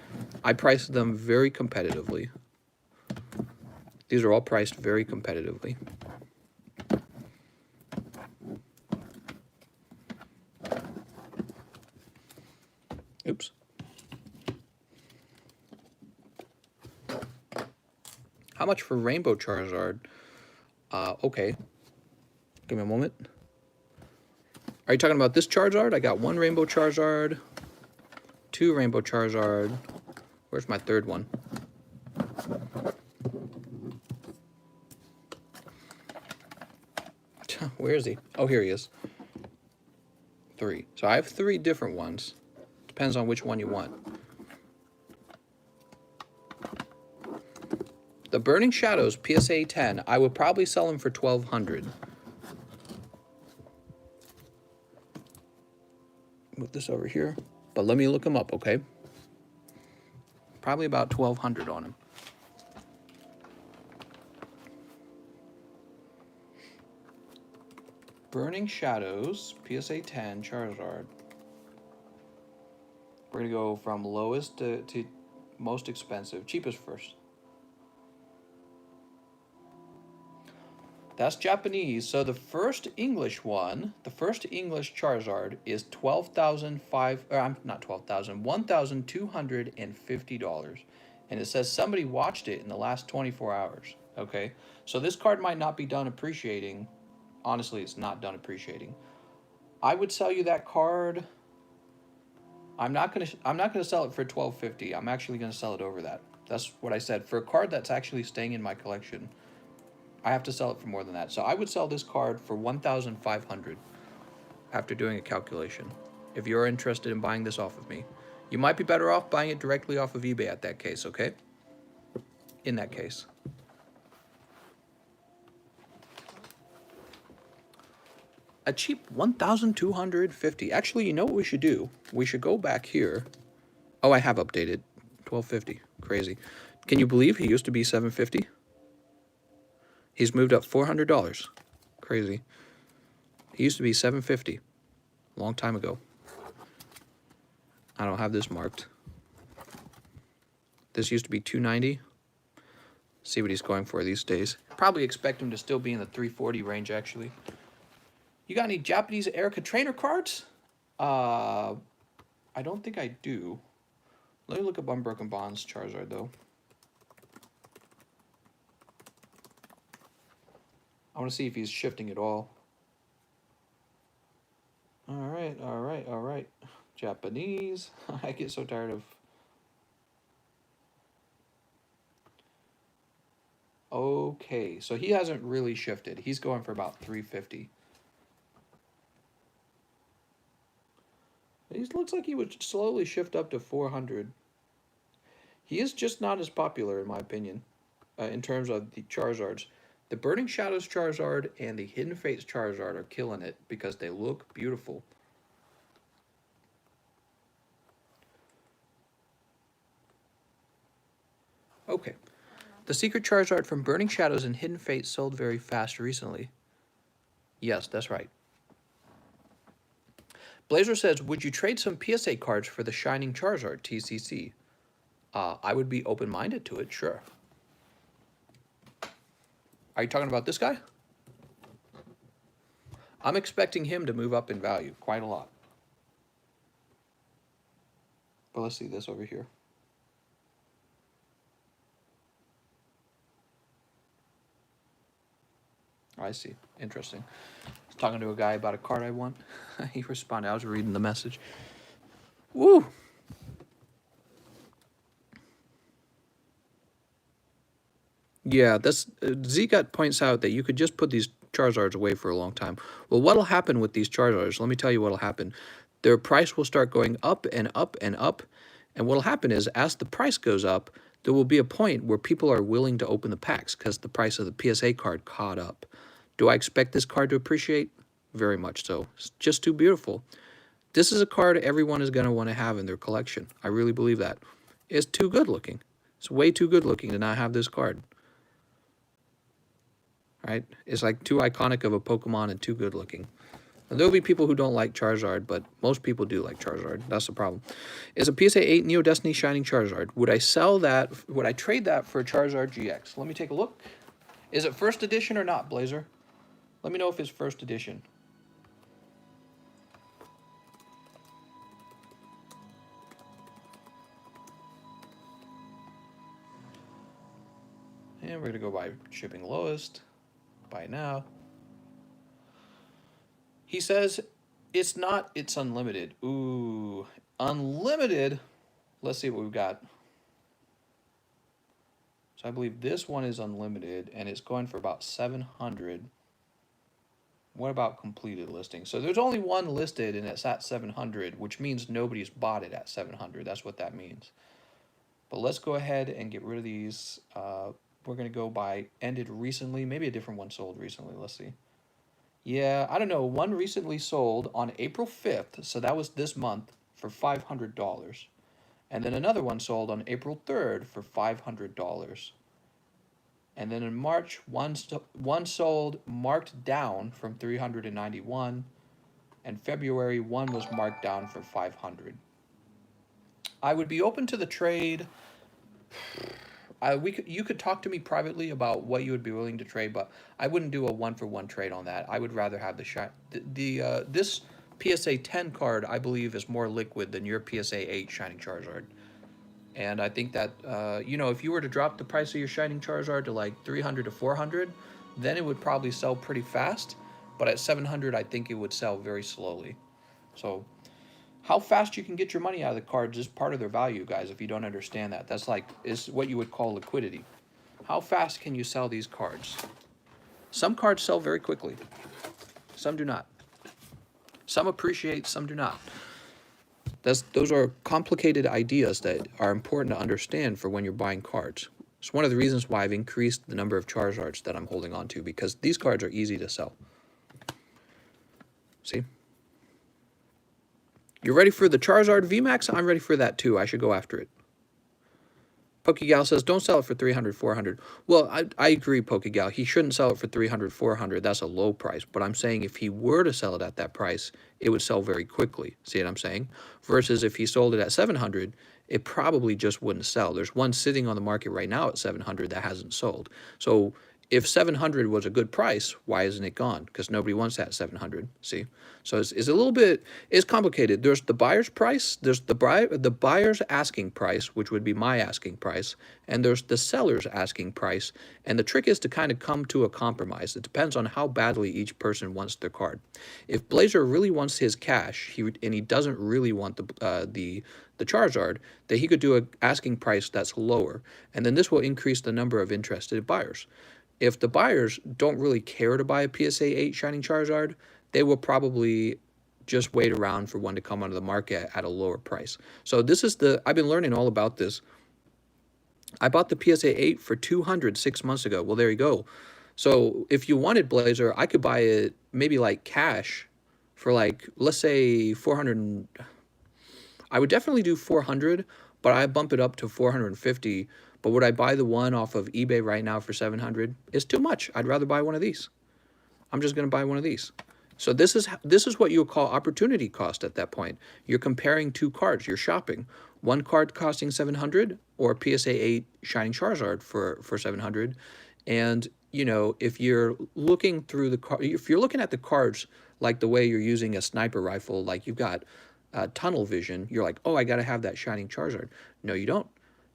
I priced them very competitively. These are all priced very competitively. Oops. How much for Rainbow Charizard? Okay. Give me a moment. Are you talking about this Charizard? I got one Rainbow Charizard, two Rainbow Charizard. Where's my third one? Where is he? Oh, here he is. 3. So I have 3 different ones. Depends on which one you want. The Burning Shadows PSA 10, I would probably sell them for $1,200. Move this over here, but let me look them up, okay? Probably about $1,200 on them. Burning Shadows PSA 10 Charizard. We're gonna go from lowest to most expensive, cheapest first. That's Japanese. So the first English one, the first English Charizard is $1,250. And it says somebody watched it in the last 24 hours. Okay. So this card might not be done appreciating. Honestly, it's not done appreciating. I would sell you that card. I'm not gonna sell it for $1,250. I'm actually gonna sell it over that. That's what I said. For a card that's actually staying in my collection, I have to sell it for more than that. So I would sell this card for $1,500 after doing a calculation. If you're interested in buying this off of me, you might be better off buying it directly off of eBay at that case, okay? In that case. A cheap $1,250. Actually, you know what we should do? We should go back here. Oh, I have updated. $1,250. Crazy. Can you believe he used to be $750? He's moved up $400. crazy. He used to be 750 a long time ago. I don't have this marked. This used to be 290. See what he's going for these days. Probably expect him to still be in the 340 range, actually. You got any Japanese Erica trainer cards? I don't think I do. Let me look up Unbroken Bonds Charizard, though. I want to see if he's shifting at all. All right, all right, all right. Japanese. I get so tired of... Okay, so he hasn't really shifted. He's going for about 350. He looks like he would slowly shift up to 400. He is just not as popular, in my opinion, in terms of the Charizards. The Burning Shadows Charizard and the Hidden Fates Charizard are killing it because they look beautiful. Okay. The Secret Charizard from Burning Shadows and Hidden Fates sold very fast recently. Yes, that's right. Blazer says, would you trade some PSA cards for the Shining Charizard, TCC? I would be open-minded to it, sure. Are you talking about this guy? I'm expecting him to move up in value quite a lot. But let's see this over here. I see. Interesting. I was talking to a guy about a card I won. He responded. I was reading the message. Woo! Yeah, that's Zgat points out that you could just put these Charizards away for a long time. Well, what'll happen with these Charizards? Let me tell you what'll happen. Their price will start going up and up and up. And what'll happen is, as the price goes up, there will be a point where people are willing to open the packs because the price of the PSA card caught up. Do I expect this card to appreciate? Very much so. It's just too beautiful. This is a card everyone is going to want to have in their collection. I really believe that. It's too good looking. It's way too good looking to not have this card. Right? It's like too iconic of a Pokemon and too good looking. And there'll be people who don't like Charizard, but most people do like Charizard. That's the problem. Is a PSA 8 Neo Destiny Shining Charizard. Would I sell that? Would I trade that for a Charizard GX? Let me take a look. Is it first edition or not, Blazer? Let me know if it's first edition. And we're going to go by shipping lowest. Buy now. He says it's not, it's unlimited. Ooh, unlimited. Let's see what we've got. So I believe this one is unlimited and it's going for about 700. What about completed listing? So there's only one listed and it's at 700, which means nobody's bought it at 700. That's what that means. But let's go ahead and get rid of these. We're going to go by ended recently. Maybe a different one sold recently. Let's see. Yeah, I don't know. One recently sold on April 5th. So that was this month for $500. And then another one sold on April 3rd for $500. And then in March, one sold marked down from 391, and February one was marked down for 500. I would be open to the trade. You could talk to me privately about what you would be willing to trade, but I wouldn't do a one-for-one trade on that. I would rather have this PSA 10 card. I believe is more liquid than your PSA 8 Shining Charizard. And I think that, you know, if you were to drop the price of your Shining Charizard to like 300 to 400, then it would probably sell pretty fast. But at 700, I think it would sell very slowly. So how fast you can get your money out of the cards is part of their value, guys, if you don't understand that. That's like, is what you would call liquidity. How fast can you sell these cards? Some cards sell very quickly. Some do not. Some appreciate, some do not. Those are complicated ideas that are important to understand for when you're buying cards. It's one of the reasons why I've increased the number of Charizards that I'm holding on to, because these cards are easy to sell. See? You're ready for the Charizard VMAX? I'm ready for that too. I should go after it. Pokegal says, don't sell it for 300, 400. Well, I agree, Pokegal. He shouldn't sell it for 300, 400. That's a low price. But I'm saying if he were to sell it at that price, it would sell very quickly. See what I'm saying? Versus if he sold it at 700, it probably just wouldn't sell. There's one sitting on the market right now at 700 that hasn't sold. So if 700 was a good price, why isn't it gone? Because nobody wants that 700. See, so it's a little bit, it's complicated. There's the buyer's price, there's the buyer's asking price, which would be my asking price, and there's the seller's asking price. And the trick is to kind of come to a compromise. It depends on how badly each person wants their card. If Blazer really wants his cash, and he doesn't really want the Charizard, that he could do an asking price that's lower, and then this will increase the number of interested buyers. If the buyers don't really care to buy a PSA 8 Shining Charizard, they will probably just wait around for one to come onto the market at a lower price. So this is I've been learning all about this. I bought the PSA 8 for $200 6 months ago. Well, there you go. So if you wanted Blazer, I could buy it maybe like cash for like, let's say 400. I would definitely do 400, but I bump it up to 450. But would I buy the one off of eBay right now for 700? It's too much. I'd rather buy one of these. I'm just going to buy one of these. So this is what you would call opportunity cost at that point. You're comparing two cards. You're shopping. One card costing 700 or PSA 8 Shining Charizard for 700. And, you know, if you're looking through if you're looking at the cards like the way you're using a sniper rifle, like you've got tunnel vision, you're like, oh, I got to have that Shining Charizard. No, you don't.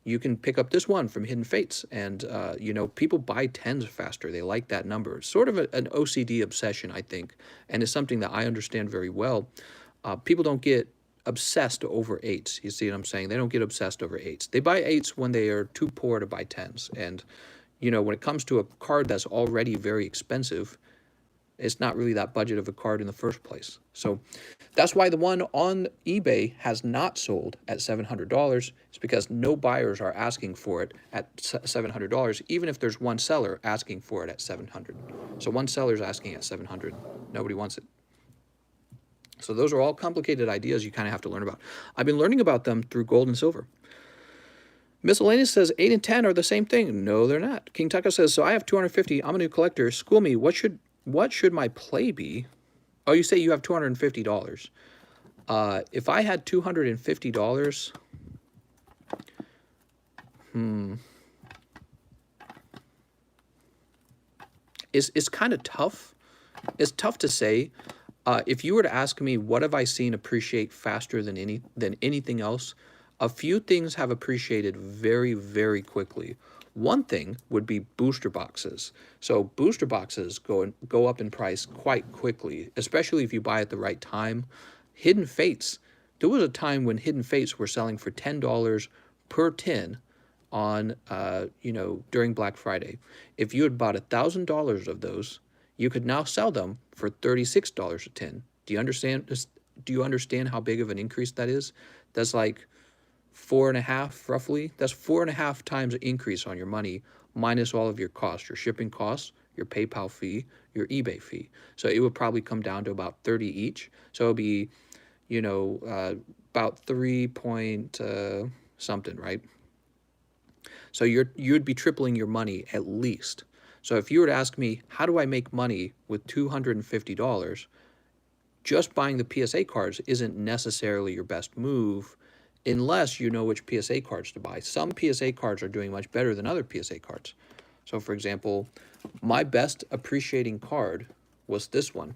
You can pick up this one from Hidden Fates, and you know, people buy 10s faster. They like that number. It's sort of an OCD obsession, I think, and it's something that I understand very well. People don't get obsessed over 8s. You see what I'm saying? They don't get obsessed over 8s. They buy 8s when they are too poor to buy 10s. And you know, when it comes to a card that's already very expensive, it's not really that budget of a card in the first place. So that's why the one on eBay has not sold at $700. It's because no buyers are asking for it at $700, even if there's one seller asking for it at $700. So one seller's asking at $700. Nobody wants it. So those are all complicated ideas you kind of have to learn about. I've been learning about them through gold and silver. Miscellaneous says 8 and 10 are the same thing. No, they're not. King Tucker says, so I have 250. I'm a new collector. School me. What should my play be? Oh, you say you have $250. If I had $250, it's kind of tough. It's tough to say. If you were to ask me, what have I seen appreciate faster than anything else? A few things have appreciated very, very quickly. One thing would be booster boxes. So booster boxes go up in price quite quickly, especially if you buy at the right time. Hidden Fates. There was a time when Hidden Fates were selling for $10 per tin on, you know, during Black Friday. If you had bought $1,000 of those, you could now sell them for $36 a tin. Do you understand? Do you understand how big of an increase that is? That's like 4.5 roughly. That's 4.5 times an increase on your money, minus all of your costs, your shipping costs, your PayPal fee, your eBay fee. So it would probably come down to about 30 each. So it'll be, you know, about 3 point something, right? So you'd be tripling your money at least. So if you were to ask me, how do I make money with $250? Just buying the PSA cards isn't necessarily your best move unless you know which PSA cards to buy. Some PSA cards are doing much better than other PSA cards. So for example, my best appreciating card was this one.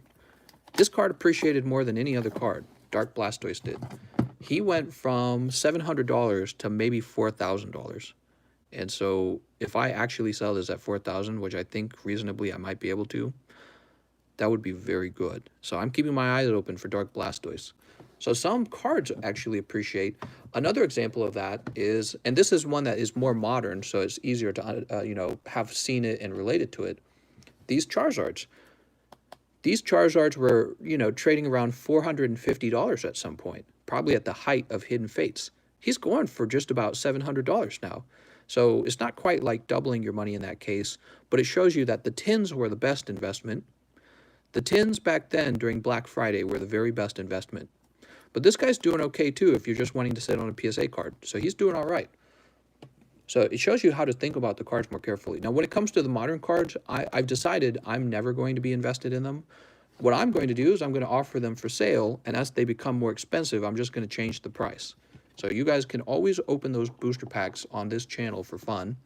This card appreciated more than any other card. Dark Blastoise did. He went from $700 to maybe $4,000. And so if I actually sell this at $4,000, which I think reasonably I might be able to, that would be very good. So I'm keeping my eyes open for Dark Blastoise. So some cards actually appreciate. Another example of that is, and this is one that is more modern, so it's easier to you know, have seen it and related to it. These Charizards. These Charizards were, you know, trading around $450 at some point, probably at the height of Hidden Fates. He's going for just about $700 now. So it's not quite like doubling your money in that case, but it shows you that the tins were the best investment. The tins back then during Black Friday were the very best investment. But this guy's doing okay too if you're just wanting to sit on a PSA card. So he's doing all right. So it shows you how to think about the cards more carefully. Now, when it comes to the modern cards, I've decided I'm never going to be invested in them. What I'm going to do is I'm going to offer them for sale, and as they become more expensive, I'm just going to change the price. So you guys can always open those booster packs on this channel for fun.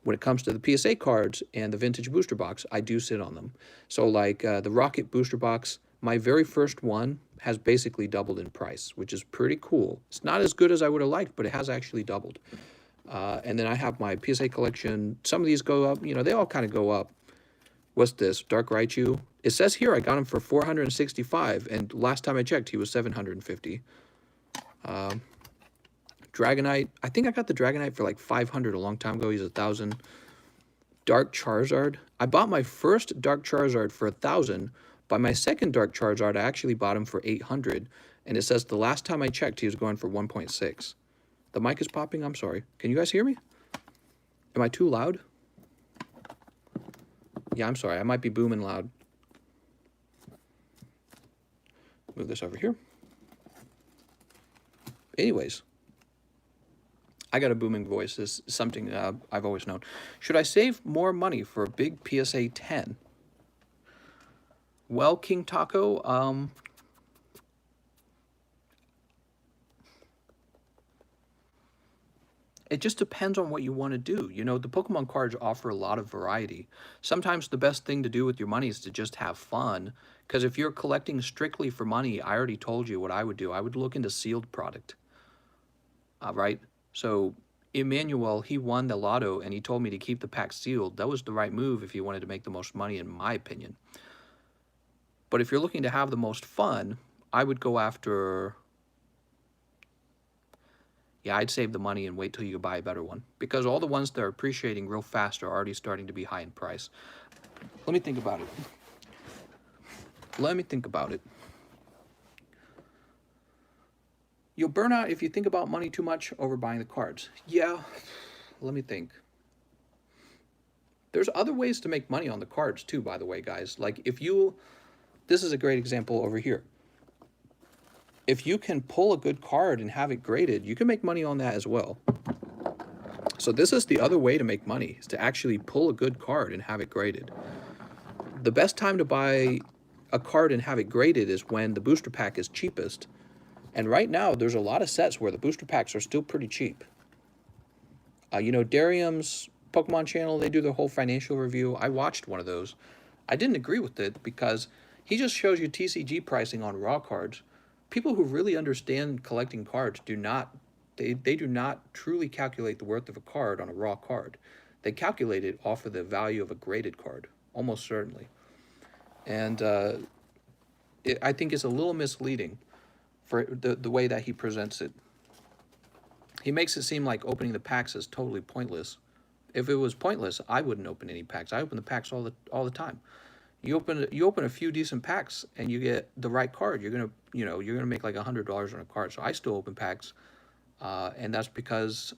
When it comes to the PSA cards and the vintage booster box, I do sit on them. So like the Rocket booster box, my very first one has basically doubled in price, which is pretty cool. It's not as good as I would have liked, but it has actually doubled. And then I have my PSA collection. Some of these go up, you know, they all kind of go up. What's this? Dark Raichu. It says here I got him for 465, and last time I checked, he was 750. Dragonite. I think I got the Dragonite for like 500 a long time ago. He's 1,000. Dark Charizard. I bought my first Dark Charizard for 1,000. By my second Dark Charizard, I actually bought him for 800. And it says the last time I checked, he was going for 1.6. The mic is popping. I'm sorry. Can you guys hear me? Am I too loud? Yeah, I'm sorry. I might be booming loud. Move this over here. Anyways, I got a booming voice. This is something I've always known. Should I save more money for a big PSA 10? Well, King Taco, it just depends on what you want to do. You know, the Pokemon cards offer a lot of variety. Sometimes the best thing to do with your money is to just have fun. Because if you're collecting strictly for money, I already told you what I would do. I would look into sealed product. Right? So Emmanuel, he won the lotto and he told me to keep the pack sealed. That was the right move if he wanted to make the most money, in my opinion. But if you're looking to have the most fun, I would go after... Yeah, I'd save the money and wait till you buy a better one. Because all the ones that are appreciating real fast are already starting to be high in price. Let me think about it. Let me think about it. You'll burn out if you think about money too much over buying the cards. Yeah, let me think. There's other ways to make money on the cards too, by the way, guys. Like if you... This is a great example over here. If you can pull a good card and have it graded, you can make money on that as well. So this is the other way to make money, is to actually pull a good card and have it graded. The best time to buy a card and have it graded is when the booster pack is cheapest. And right now, there's a lot of sets where the booster packs are still pretty cheap. You know, Darium's Pokemon channel, they do their whole financial review. I watched one of those. I didn't agree with it because he just shows you TCG pricing on raw cards. People who really understand collecting cards do not, they do not truly calculate the worth of a card on a raw card. They calculate it off of the value of a graded card, almost certainly. And I think it's a little misleading for the way that he presents it. He makes it seem like opening the packs is totally pointless. If it was pointless, I wouldn't open any packs. I open the packs all the time. You open a few decent packs and you get the right card, you're gonna make like $100 on a card. So I still open packs, and that's because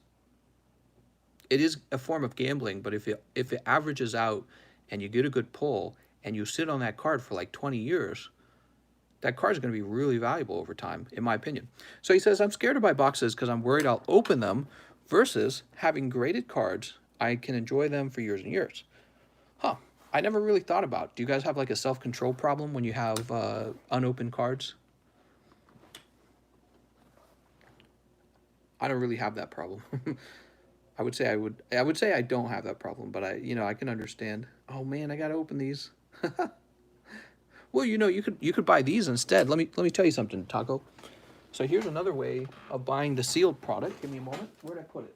it is a form of gambling. But if it averages out and you get a good pull and you sit on that card for like 20 years, that card is going to be really valuable over time, in my opinion. So he says, I'm scared to buy boxes because I'm worried I'll open them, versus having graded cards, I can enjoy them for years and years. Huh. I never really thought about. Do you guys have like a self-control problem when you have unopened cards? I don't really have that problem. I would say I don't have that problem, but I can understand. Oh man, I got to open these. Well, you could buy these instead. Let me tell you something, Taco. So here's another way of buying the sealed product. Give me a moment. Where'd I put it?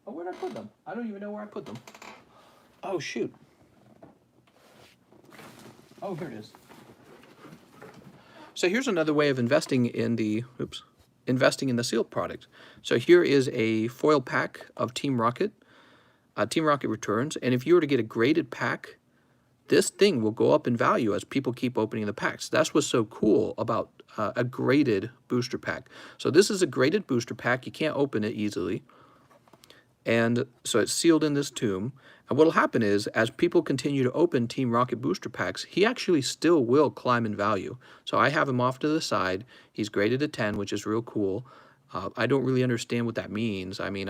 Oh, where'd I put them? I don't even know where I put them. Oh, shoot. Oh, here it is. So here's another way of investing in the sealed product. So here is a foil pack of Team Rocket. Team Rocket returns. And if you were to get a graded pack, this thing will go up in value as people keep opening the packs. That's what's so cool about a graded booster pack. So this is a graded booster pack. You can't open it easily. And so it's sealed in this tomb. And what will happen is, as people continue to open Team Rocket booster packs, he actually still will climb in value. So I have him off to the side. He's graded a 10, which is real cool. I don't really understand what that means. I mean,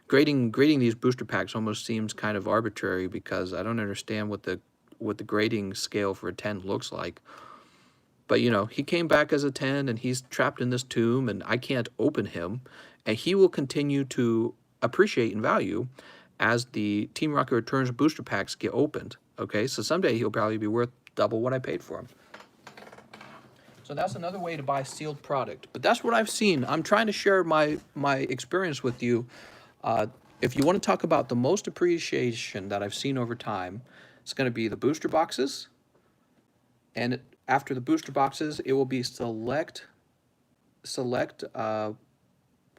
grading these booster packs almost seems kind of arbitrary because I don't understand what the grading scale for a 10 looks like. But you know, he came back as a 10 and he's trapped in this tomb and I can't open him, and he will continue to appreciate in value as the Team Rocket Returns booster packs get opened. Okay, so someday he'll probably be worth double what I paid for him. So that's another way to buy sealed product. But that's what I've seen. I'm trying to share my experience with you. If you want to talk about the most appreciation that I've seen over time, it's going to be the booster boxes. And after the booster boxes, it will be select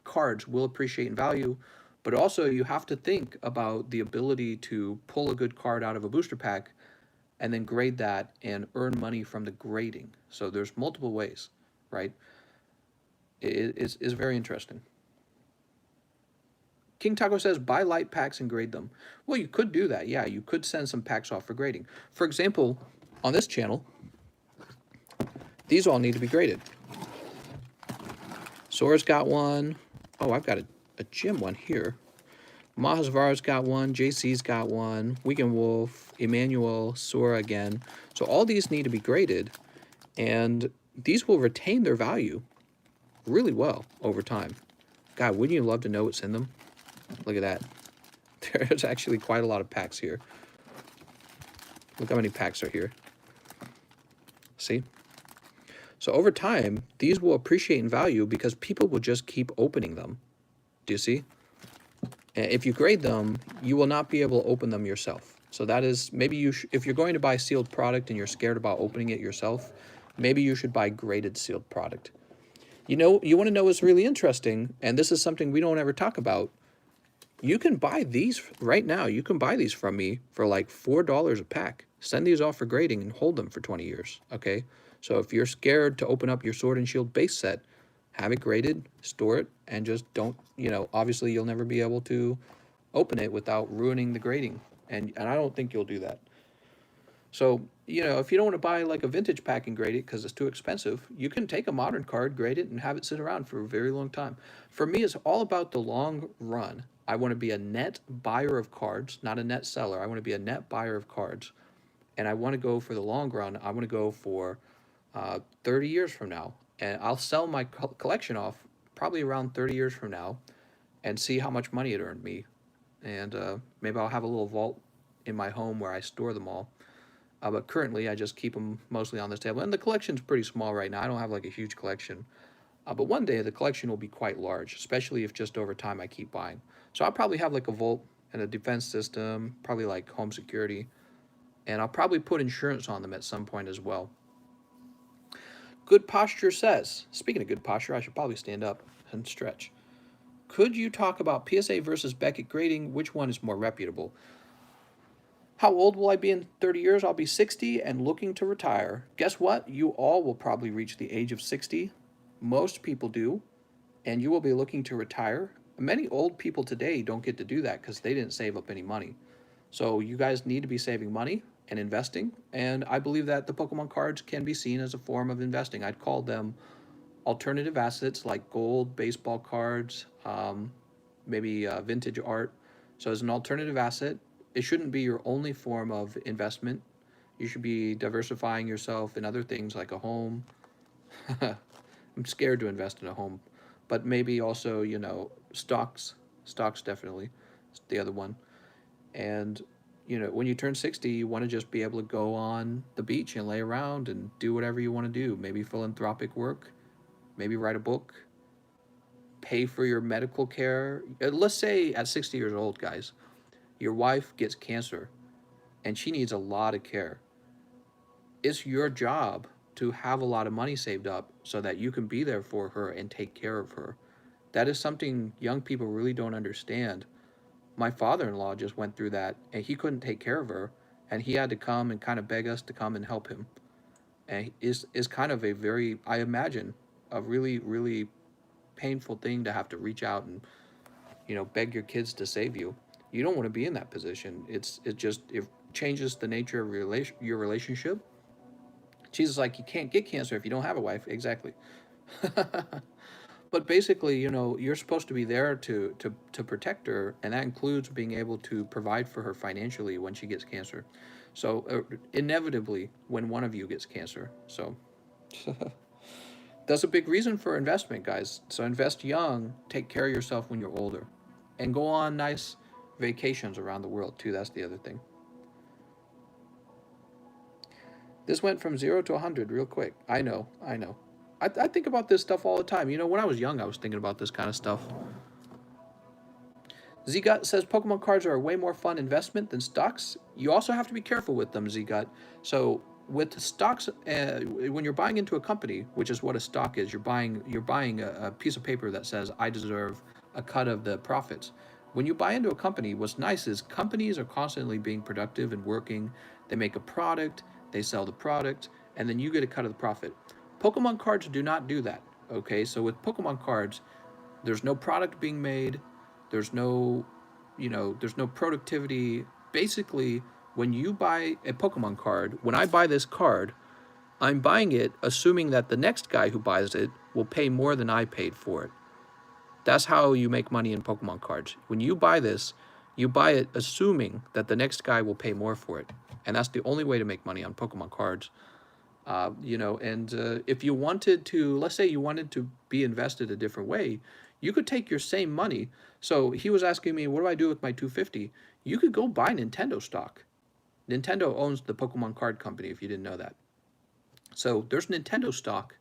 cards will appreciate in value. But also you have to think about the ability to pull a good card out of a booster pack and then grade that and earn money from the grading. So there's multiple ways, right? It's very interesting. King Taco says, buy light packs and grade them. Well, you could do that. Yeah, you could send some packs off for grading. For example, on this channel, these all need to be graded. Sora's got one. Oh, I've got a gym one here. Mahasvara's got one. JC's got one. Weekend Wolf, Emmanuel, Sora again. So all these need to be graded, and these will retain their value really well over time. God, wouldn't you love to know what's in them? Look at that. There's actually quite a lot of packs here. Look how many packs are here. See? So over time, these will appreciate in value because people will just keep opening them. Do you see? And if you grade them, you will not be able to open them yourself. So that is, maybe you if you're going to buy sealed product and you're scared about opening it yourself, maybe you should buy graded sealed product. You know, you want to know what's really interesting, and this is something we don't ever talk about. You can buy these right now. You can buy these from me for like $4 a pack. Send these off for grading and hold them for 20 years, okay? So if you're scared to open up your Sword and Shield base set, have it graded, store it, and just don't, you know, obviously you'll never be able to open it without ruining the grading. And I don't think you'll do that. So, you know, if you don't want to buy like a vintage pack and grade it because it's too expensive, you can take a modern card, grade it, and have it sit around for a very long time. For me, it's all about the long run. I want to be a net buyer of cards, not a net seller. I want to be a net buyer of cards. And I want to go for the long run. I want to go for 30 years from now. And I'll sell my collection off probably around 30 years from now and see how much money it earned me. And maybe I'll have a little vault in my home where I store them all. But currently, I just keep them mostly on this table. And the collection's pretty small right now. I don't have like a huge collection. But one day, the collection will be quite large, especially if just over time I keep buying. So I'll probably have like a vault and a defense system, probably like home security. And I'll probably put insurance on them at some point as well. Good Posture says, speaking of good posture, I should probably stand up and stretch. Could you talk about PSA versus Beckett grading? Which one is more reputable? How old will I be in 30 years? I'll be 60 and looking to retire. Guess what? You all will probably reach the age of 60. Most people do. And you will be looking to retire. Many old people today don't get to do that because they didn't save up any money. So you guys need to be saving money and investing. And I believe that the Pokemon cards can be seen as a form of investing. I'd call them alternative assets like gold, baseball cards, maybe vintage art. So as an alternative asset, it shouldn't be your only form of investment. You should be diversifying yourself in other things like a home. I'm scared to invest in a home, but maybe also, you know, stocks. Stocks definitely is the other one. And, you know, when you turn 60, you want to just be able to go on the beach and lay around and do whatever you want to do. Maybe philanthropic work, maybe write a book, pay for your medical care. Let's say at 60 years old, guys, your wife gets cancer and she needs a lot of care. It's your job to have a lot of money saved up so that you can be there for her and take care of her. That is something young people really don't understand. My father-in-law just went through that and he couldn't take care of her and he had to come and kind of beg us to come and help him. And is kind of a very, I imagine, a really, really painful thing to have to reach out and, you know, beg your kids to save you. You don't want to be in that position. It changes the nature of your relationship. Jesus, like, you can't get cancer if you don't have a wife. Exactly. But basically, you know, you're supposed to be there to protect her, and that includes being able to provide for her financially when she gets cancer. So inevitably, when one of you gets cancer, so that's a big reason for investment, guys. So invest young, take care of yourself when you're older, and go on nice vacations around the world too. That's the other thing. This went from 0 to 100 real quick. I know, I know. I think about this stuff all the time. You know, when I was young, I was thinking about this kind of stuff. Zgut says Pokemon cards are a way more fun investment than stocks. You also have to be careful with them, Zgut. So with stocks, when you're buying into a company, which is what a stock is, you're buying a piece of paper that says I deserve a cut of the profits. When you buy into a company, what's nice is companies are constantly being productive and working. They make a product, they sell the product, and then you get a cut of the profit. Pokemon cards do not do that. Okay, so with Pokemon cards, there's no product being made. There's no, there's no productivity. Basically, when you buy a Pokemon card, when I buy this card, I'm buying it assuming that the next guy who buys it will pay more than I paid for it. That's how you make money in Pokemon cards. When you buy this, you buy it assuming that the next guy will pay more for it. And that's the only way to make money on Pokemon cards. And if you wanted to, let's say you wanted to be invested a different way, you could take your same money. So he was asking me, what do I do with my 250? You could go buy Nintendo stock. Nintendo owns the Pokemon card company, if you didn't know that. So there's Nintendo stock.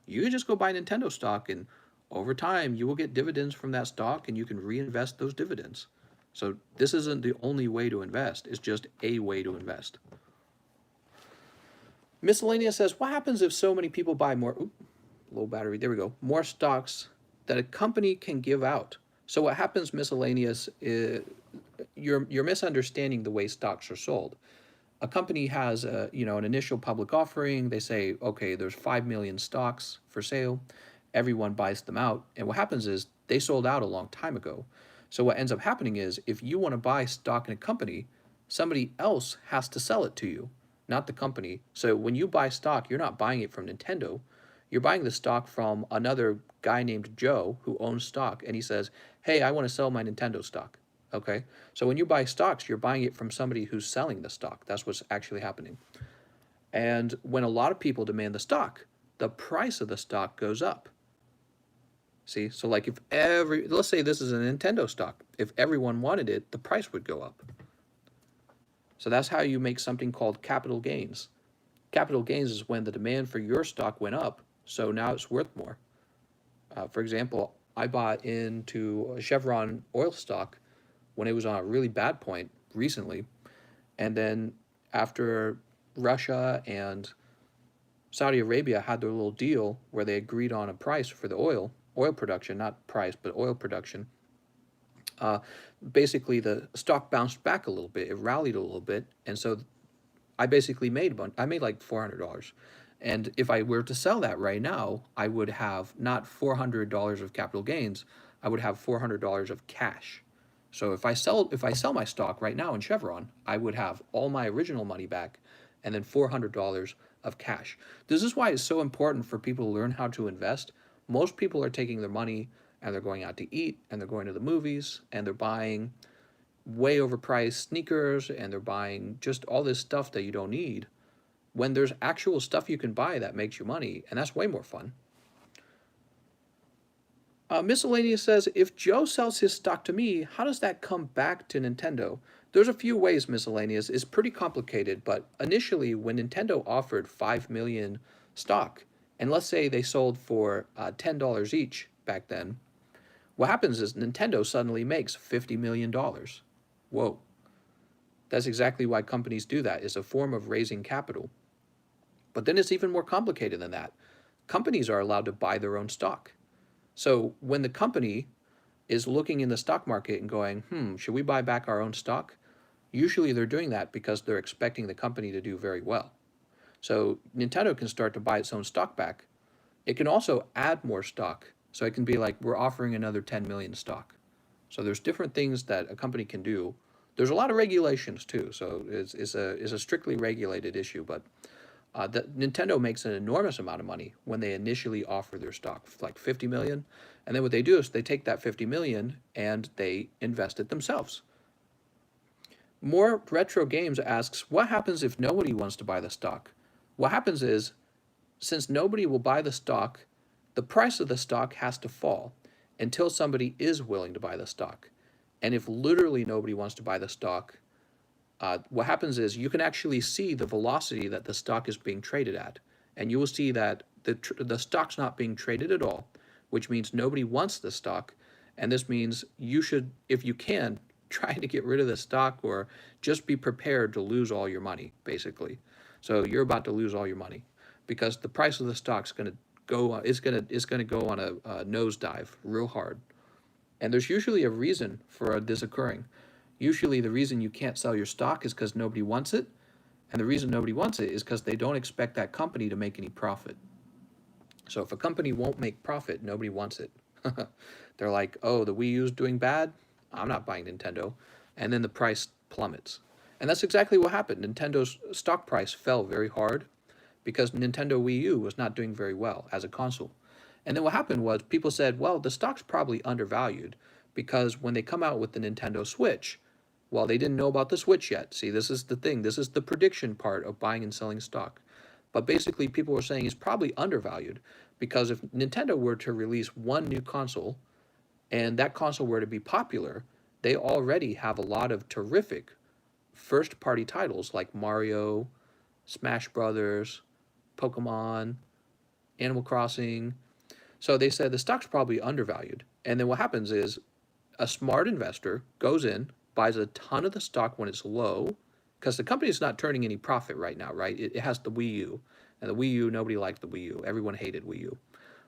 You could just go buy Nintendo stock, and over time, you will get dividends from that stock, and you can reinvest those dividends. So this isn't the only way to invest, it's just a way to invest. Miscellaneous says, what happens if so many people buy more, low battery, there we go, more stocks that a company can give out? So what happens, Miscellaneous, is you're misunderstanding the way stocks are sold. A company has an initial public offering. They say, okay, there's 5 million stocks for sale. Everyone buys them out. And what happens is they sold out a long time ago. So what ends up happening is if you want to buy stock in a company, somebody else has to sell it to you, not the company. So when you buy stock, you're not buying it from Nintendo. You're buying the stock from another guy named Joe who owns stock, and he says, hey, I want to sell my Nintendo stock. Okay, so when you buy stocks, you're buying it from somebody who's selling the stock. That's what's actually happening. And when a lot of people demand the stock, the price of the stock goes up. See, so like let's say this is a Nintendo stock. If everyone wanted it, the price would go up. So that's how you make something called capital gains. Capital gains is when the demand for your stock went up, so now it's worth more. For example, I bought into Chevron oil stock when it was on a really bad point recently. And then after Russia and Saudi Arabia had their little deal where they agreed on a price for the oil production, not price, but oil production, basically the stock bounced back a little bit. It rallied a little bit. And so I basically I made like $400. And if I were to sell that right now, I would have not $400 of capital gains, I would have $400 of cash. So if I sell my stock right now in Chevron, I would have all my original money back and then $400 of cash. This is why it's so important for people to learn how to invest. Most people are taking their money and they're going out to eat and they're going to the movies and they're buying way overpriced sneakers and they're buying just all this stuff that you don't need when there's actual stuff you can buy that makes you money, and that's way more fun. Miscellaneous says, if Joe sells his stock to me, how does that come back to Nintendo? There's a few ways, Miscellaneous. It's pretty complicated, but initially when Nintendo offered 5 million stock, and let's say they sold for $10 each back then, what happens is Nintendo suddenly makes $50 million. Whoa. That's exactly why companies do that. It's a form of raising capital. But then it's even more complicated than that. Companies are allowed to buy their own stock. So when the company is looking in the stock market and going, should we buy back our own stock? Usually they're doing that because they're expecting the company to do very well. So Nintendo can start to buy its own stock back. It can also add more stock. So it can be like, we're offering another 10 million stock. So there's different things that a company can do. There's a lot of regulations too. So it's a strictly regulated issue, but That Nintendo makes an enormous amount of money when they initially offer their stock, like 50 million, and then what they do is they take that 50 million and they invest it themselves. More Retro Games asks, what happens if nobody wants to buy the stock? What happens is, since nobody will buy the stock, the price of the stock has to fall until somebody is willing to buy the stock. And if literally nobody wants to buy the stock, what happens is you can actually see the velocity that the stock is being traded at. And you will see that the stock's not being traded at all, which means nobody wants the stock. And this means you should, if you can, try to get rid of the stock or just be prepared to lose all your money, basically. So you're about to lose all your money because the price of the stock's going to go, is going to go on a nosedive real hard. And there's usually a reason for this occurring. Usually the reason you can't sell your stock is because nobody wants it. And the reason nobody wants it is because they don't expect that company to make any profit. So if a company won't make profit, nobody wants it. They're like, oh, the Wii U's doing bad? I'm not buying Nintendo. And then the price plummets. And that's exactly what happened. Nintendo's stock price fell very hard because Nintendo Wii U was not doing very well as a console. And then what happened was people said, well, the stock's probably undervalued because when they come out with the Nintendo Switch, well, they didn't know about the Switch yet. See, this is the thing. This is the prediction part of buying and selling stock. But basically, people were saying it's probably undervalued because if Nintendo were to release one new console and that console were to be popular, they already have a lot of terrific first-party titles like Mario, Smash Brothers, Pokemon, Animal Crossing. So they said the stock's probably undervalued. And then what happens is a smart investor goes in, buys a ton of the stock when it's low, because the company is not turning any profit right now, right? It has the Wii U. And the Wii U, nobody liked the Wii U. Everyone hated Wii U.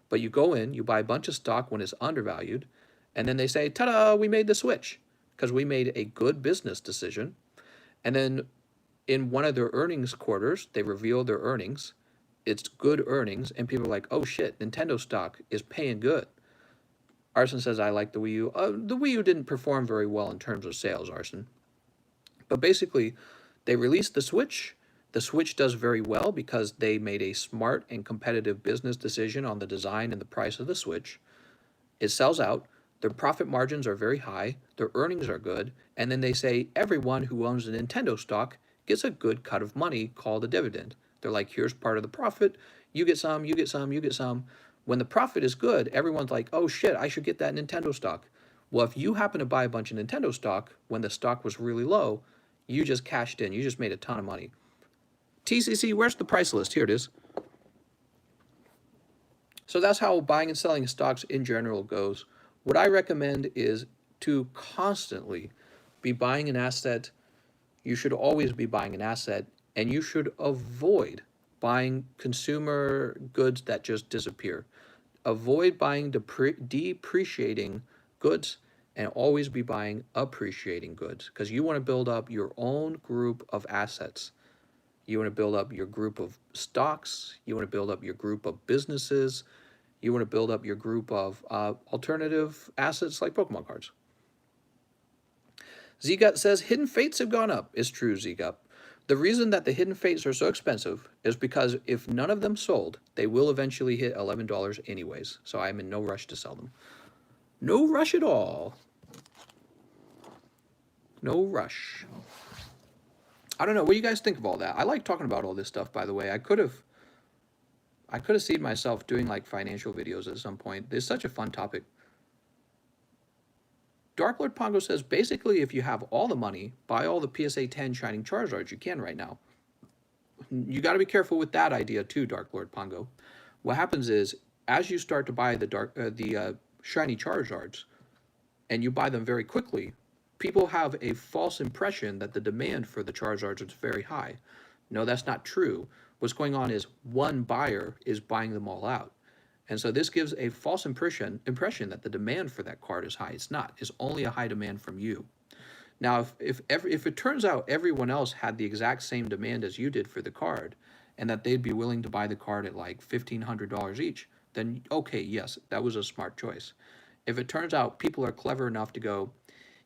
But you go in, you buy a bunch of stock when it's undervalued, and then they say, ta-da, we made the switch, because we made a good business decision. And then in one of their earnings quarters, they reveal their earnings. It's good earnings, and people are like, oh shit, Nintendo stock is paying good. Arson says, I like the Wii U. The Wii U didn't perform very well in terms of sales, Arson. But basically, they released the Switch. The Switch does very well because they made a smart and competitive business decision on the design and the price of the Switch. It sells out. Their profit margins are very high. Their earnings are good. And then they say everyone who owns a Nintendo stock gets a good cut of money called a dividend. They're like, here's part of the profit. You get some, you get some, you get some. When the profit is good, everyone's like, oh shit, I should get that Nintendo stock. Well, if you happen to buy a bunch of Nintendo stock when the stock was really low, you just cashed in. You just made a ton of money. TCC, where's the price list? Here it is. So that's how buying and selling stocks in general goes. What I recommend is to constantly be buying an asset. You should always be buying an asset, and you should avoid buying consumer goods that just disappear. Avoid buying depreciating goods and always be buying appreciating goods because you want to build up your own group of assets. You want to build up your group of stocks. You want to build up your group of businesses. You want to build up your group of alternative assets like Pokemon cards. Zgut says Hidden Fates have gone up. It's true, Zgut. The reason that the Hidden Fates are so expensive is because if none of them sold, they will eventually hit $11 anyways. So I'm in no rush to sell them. No rush at all. No rush. I don't know. What do you guys think of all that? I like talking about all this stuff, by the way. I could have seen myself doing like financial videos at some point. It's such a fun topic. Dark Lord Pongo says, basically, if you have all the money, buy all the PSA 10 Shining Charizards you can right now. You got to be careful with that idea too, Dark Lord Pongo. What happens is, as you start to buy the Shiny Charizards, and you buy them very quickly, people have a false impression that the demand for the Charizards is very high. No, that's not true. What's going on is one buyer is buying them all out. And so this gives a false impression that the demand for that card is high. It's not. It's only a high demand from you. Now, if it turns out everyone else had the exact same demand as you did for the card, and that they'd be willing to buy the card at like $1,500 each, then okay, yes, that was a smart choice. If it turns out people are clever enough to go,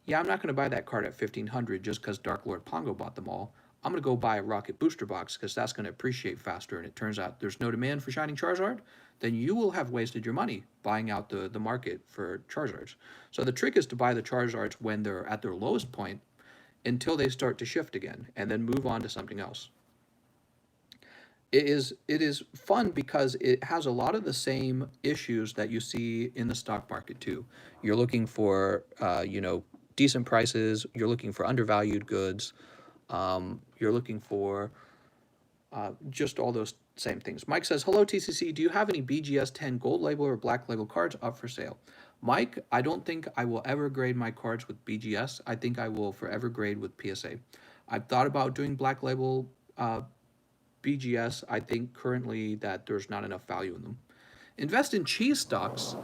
yeah, I'm not going to buy that card at $1,500 just because Dark Lord Pongo bought them all. I'm going to go buy a Rocket Booster Box because that's going to appreciate faster, and it turns out there's no demand for Shining Charizard, then you will have wasted your money buying out the market for Charizards. So the trick is to buy the Charizards when they're at their lowest point until they start to shift again, and then move on to something else. It is fun because it has a lot of the same issues that you see in the stock market too. You're looking for decent prices. You're looking for undervalued goods. You're looking for just all those same things. Mike says, "Hello TCC. Do you have any BGS 10 gold label or black label cards up for sale?" Mike, I don't think I will ever grade my cards with BGS. I think I will forever grade with PSA. I've thought about doing black label BGS. I think currently that there's not enough value in them. Invest in cheese stocks.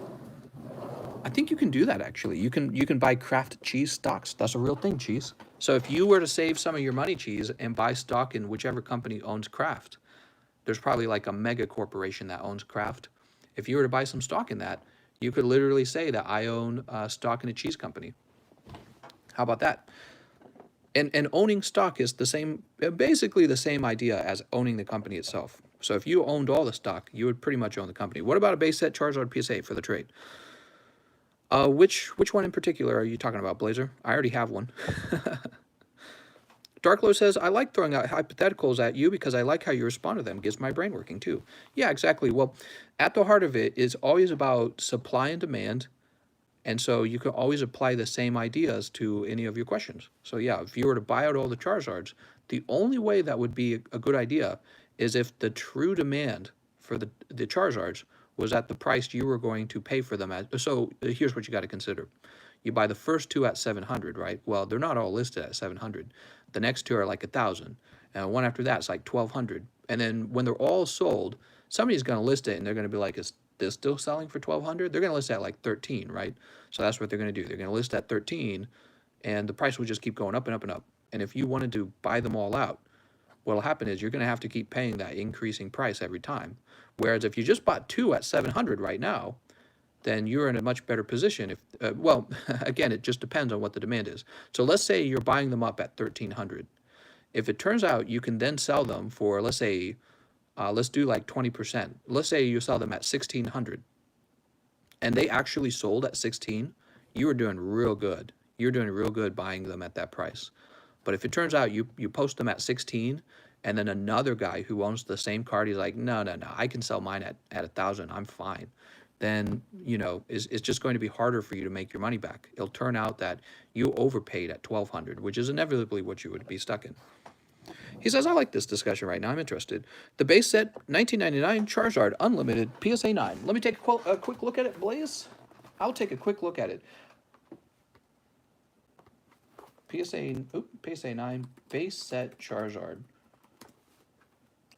I think you can do that actually. You can buy craft cheese stocks. That's a real thing, cheese. So if you were to save some of your money, cheese, and buy stock in whichever company owns Kraft, there's probably like a mega corporation that owns Kraft. If you were to buy some stock in that, you could literally say that I own stock in a cheese company. How about that? And owning stock is the same, basically the same idea as owning the company itself. So if you owned all the stock, you would pretty much own the company. What about a base set Charizard PSA for the trade? Which one in particular are you talking about, Blazer? I already have one. Darklow says, "I like throwing out hypotheticals at you because I like how you respond to them. Gets my brain working too." Yeah, exactly. Well, at the heart of it is always about supply and demand. And so you can always apply the same ideas to any of your questions. So yeah, if you were to buy out all the Charizards, the only way that would be a good idea is if the true demand for the Charizards was at the price you were going to pay for them at. So here's what you got to consider. You buy the first two at 700, right? Well, they're not all listed at 700. The next two are like 1,000. And one after that's like 1,200. And then when they're all sold, somebody's going to list it and they're going to be like, "Is this still selling for 1,200? They're going to list it at like 13, right? So that's what they're going to do. They're going to list at 13 and the price will just keep going up and up and up. And if you wanted to buy them all out, what'll happen is you're going to have to keep paying that increasing price every time. Whereas if you just bought two at 700 right now, then you're in a much better position. If well, again, it just depends on what the demand is. So let's say you're buying them up at 1,300. If it turns out you can then sell them for, let's say, let's do like 20%. Let's say you sell them at 1,600, and they actually sold at 16. You were doing real good. You're doing real good buying them at that price. But if it turns out you post them at 16, and then another guy who owns the same card, he's like, no, I can sell mine at 1,000. I'm fine. Then, it's just going to be harder for you to make your money back. It'll turn out that you overpaid at 1,200, which is inevitably what you would be stuck in. He says, "I like this discussion right now. I'm interested. The base set, 1999 Charizard Unlimited PSA 9. Let me take a quick look at it, Blaze. I'll take a quick look at it. PSA 9 base set Charizard.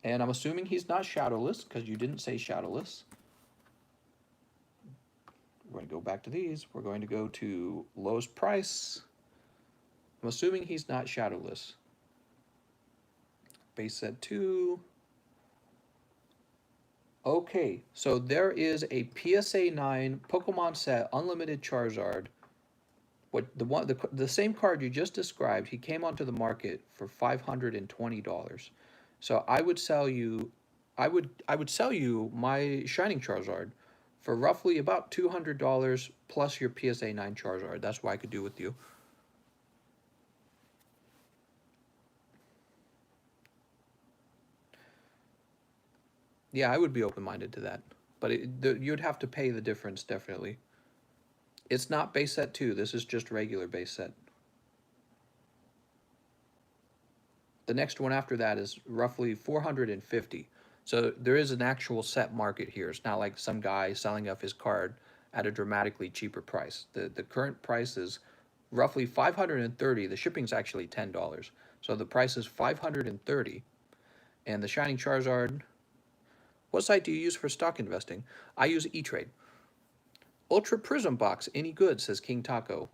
And I'm assuming he's not shadowless because you didn't say shadowless. We're going to go back to these. We're going to go to lowest price. I'm assuming he's not shadowless. Base set 2. Okay, so there is a PSA 9 Pokemon set Unlimited Charizard. The same card you just described, he came onto the market for $520. So I would sell you my Shining Charizard for roughly about $200 plus your PSA 9 Charizard. That's what I could do with you. Yeah, I would be open-minded to that. But you'd have to pay the difference, definitely. It's not base set 2. This is just regular base set. The next one after that is roughly 450. So there is an actual set market here. It's not like some guy selling off his card at a dramatically cheaper price. The current price is roughly 530. The shipping's actually $10. So the price is 530. And the Shining Charizard, what site do you use for stock investing? I use E-Trade. Ultra Prism Box, any good, says King Taco.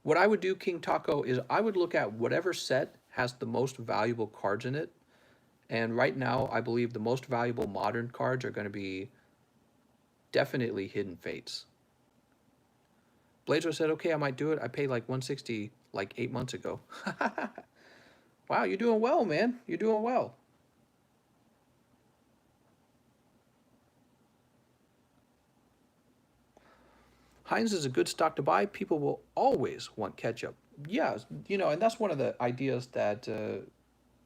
What I would do, King Taco, is I would look at whatever set has the most valuable cards in it. And right now, I believe the most valuable modern cards are going to be definitely Hidden Fates. Blazer said, "Okay, I might do it. I paid like $160 like 8 months ago. Wow, you're doing well, man. You're doing well. Heinz is a good stock to buy. People will always want ketchup. Yeah, and that's one of the ideas that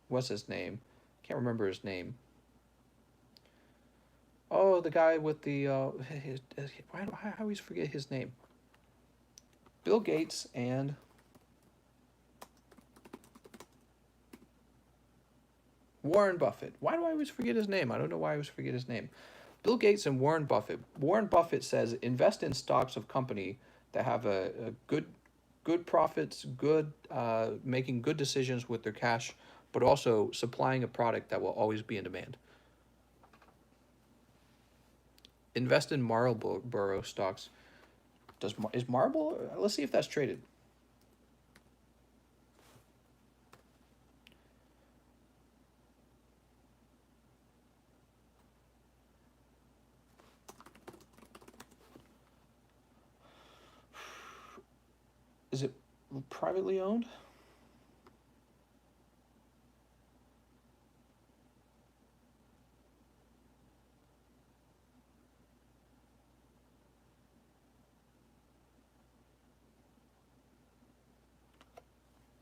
what's his name? Can't remember his name. Oh, the guy with the why do I always forget his name? Bill Gates and Warren Buffett. Why do I always forget his name? I don't know why I always forget his name. Bill Gates and Warren Buffett. Warren Buffett says invest in stocks of company that have a good profits, good making good decisions with their cash, but also supplying a product that will always be in demand. Invest in Marlboro stocks. Is Marlboro? Let's see if that's traded. Is it privately owned?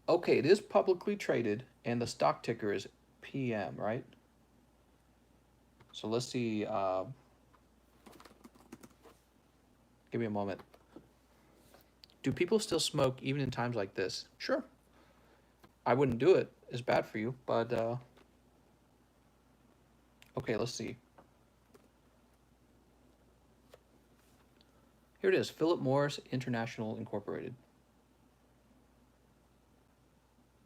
Okay, it is publicly traded, and the stock ticker is PM, right? So let's see. Give me a moment. Do people still smoke even in times like this? Sure. I wouldn't do it. It's bad for you, but okay, let's see. Here it is, Philip Morris International Incorporated.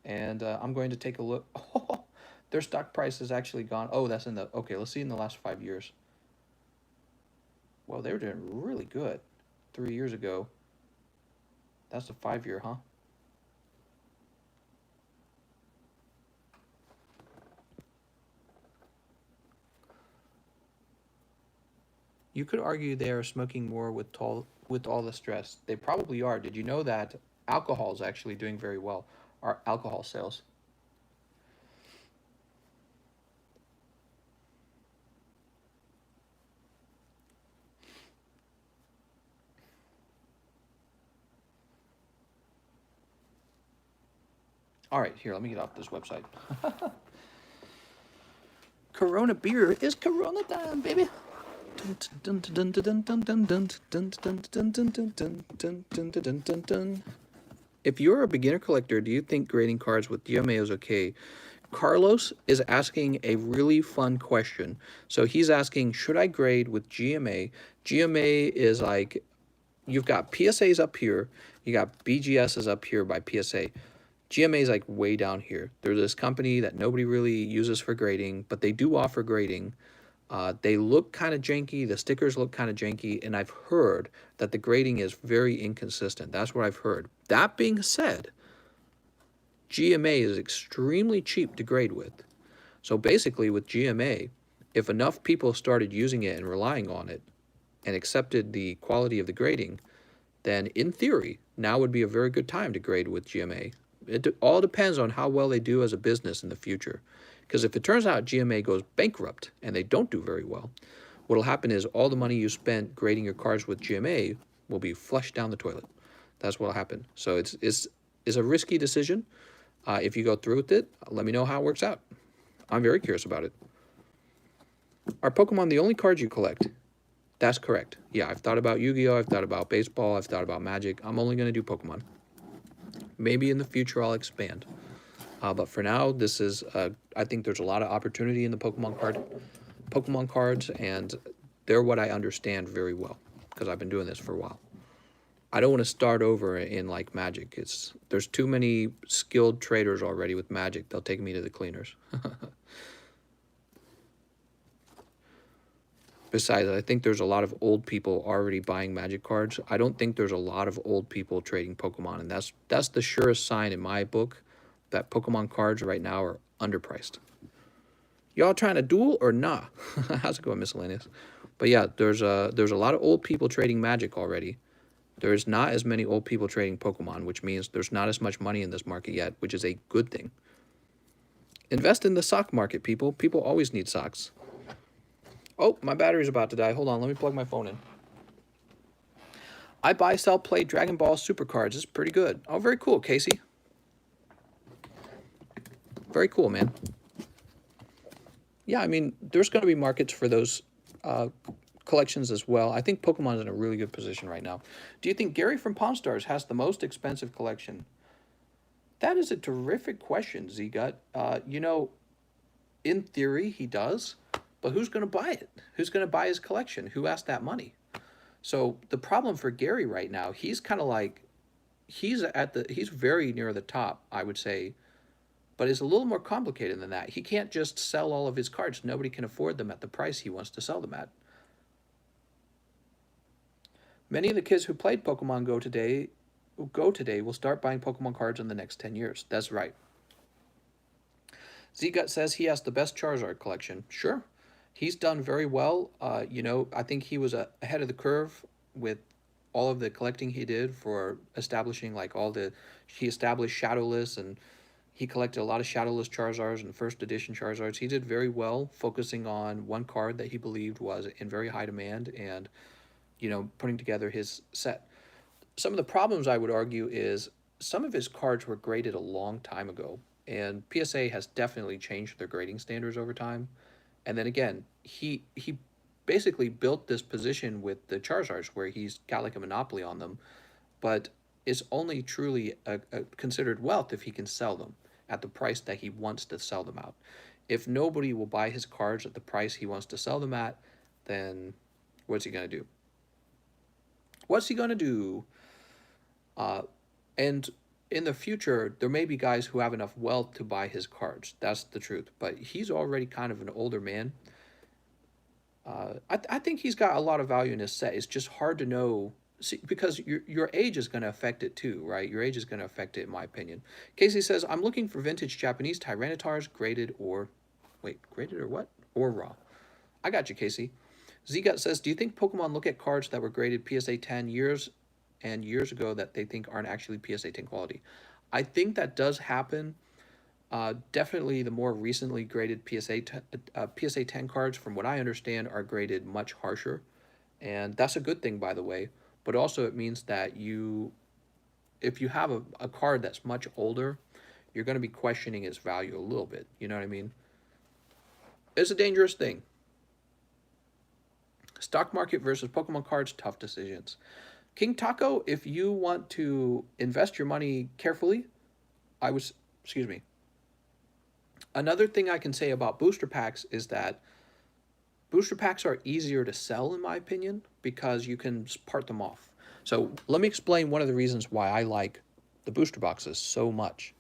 And I'm going to take a look. Oh, their stock price has actually gone. Oh, that's in the, okay, let's see in the last 5 years. Well, they were doing really good 3 years ago. That's the 5 year, huh? You could argue they are smoking more with all the stress. They probably are. Did you know that alcohol is actually doing very well? Our alcohol sales. All right, here, let me get off this website. Corona beer is Corona time, baby. If you're a beginner collector, do you think grading cards with GMA is okay? Carlos is asking a really fun question. So he's asking, should I grade with GMA? GMA is like, you've got PSAs up here, you got BGSs up here by PSA. GMA is like way down here. There's this company that nobody really uses for grading, but they do offer grading. They look kind of janky. The stickers look kind of janky. And I've heard that the grading is very inconsistent. That's what I've heard. That being said, GMA is extremely cheap to grade with. So basically with GMA, if enough people started using it and relying on it and accepted the quality of the grading, then in theory, now would be a very good time to grade with GMA. It all depends on how well they do as a business in the future. Because if it turns out GMA goes bankrupt and they don't do very well, what will happen is all the money you spent grading your cards with GMA will be flushed down the toilet. That's what will happen. So it's a risky decision. If you go through with it, let me know how it works out. I'm very curious about it. Are Pokemon the only cards you collect? That's correct. Yeah, I've thought about Yu-Gi-Oh! I've thought about baseball. I've thought about Magic. I'm only going to do Pokemon. Maybe in the future I'll expand. But for now, this is, I think there's a lot of opportunity in the Pokemon cards, and they're what I understand very well, because I've been doing this for a while. I don't want to start over in like Magic. There's too many skilled traders already with Magic. They'll take me to the cleaners. Besides, I think there's a lot of old people already buying Magic cards. I don't think there's a lot of old people trading Pokemon, and that's the surest sign in my book that Pokemon cards right now are underpriced. Y'all trying to duel or nah? How's it going, miscellaneous? But yeah, there's a lot of old people trading Magic already. There's not as many old people trading Pokemon, which means there's not as much money in this market yet, which is a good thing. Invest in the sock market, people. People always need socks. Oh, my battery's about to die. Hold on, let me plug my phone in. I buy, sell, play Dragon Ball Super cards. It's pretty good. Oh, very cool, Casey. Very cool, man. Yeah, I mean, there's going to be markets for those collections as well. I think Pokemon's in a really good position right now. Do you think Gary from Pawn Stars has the most expensive collection? That is a terrific question, Z-Gut. You know, in theory, he does, but who's going to buy it? Who's going to buy his collection? Who has that money? So the problem for Gary right now, he's kind of like, he's very near the top, I would say, but it's a little more complicated than that. He can't just sell all of his cards. Nobody can afford them at the price he wants to sell them at. Many of the kids who played Pokemon Go today will start buying Pokemon cards in the next 10 years. That's right. Z-Gut says he has the best Charizard collection. Sure. He's done very well. You know, I think he was ahead of the curve with all of the collecting he did for establishing like he established Shadowless, and he collected a lot of Shadowless Charizards and first edition Charizards. He did very well focusing on one card that he believed was in very high demand and, you know, putting together his set. Some of the problems, I would argue, is some of his cards were graded a long time ago, and PSA has definitely changed their grading standards over time. And then again, he basically built this position with the Charizards where he's got like a monopoly on them, but it's only truly considered wealth if he can sell them at the price that he wants to sell them out. If nobody will buy his cards at the price he wants to sell them at, then what's he going to do? What's he going to do? And in the future, there may be guys who have enough wealth to buy his cards. That's the truth. But he's already kind of an older man. I think he's got a lot of value in his set. It's just hard to know, because your age is going to affect it too, right? Your age is going to affect it, in my opinion. Casey says, I'm looking for vintage Japanese Tyrannitars, graded or what? Or raw. I got you, Casey. Z-Gut says, do you think Pokemon look at cards that were graded PSA 10 years ago that they think aren't actually PSA 10 quality? I think that does happen. Definitely the more recently graded PSA 10 cards, from what I understand, are graded much harsher. And that's a good thing, by the way. But also it means that if you have a card that's much older, you're going to be questioning its value a little bit. You know what I mean? It's a dangerous thing. Stock market versus Pokemon cards, tough decisions. King Taco, if you want to invest your money carefully, excuse me. Another thing I can say about booster packs is that booster packs are easier to sell, in my opinion, because you can part them off. So let me explain one of the reasons why I like the booster boxes so much.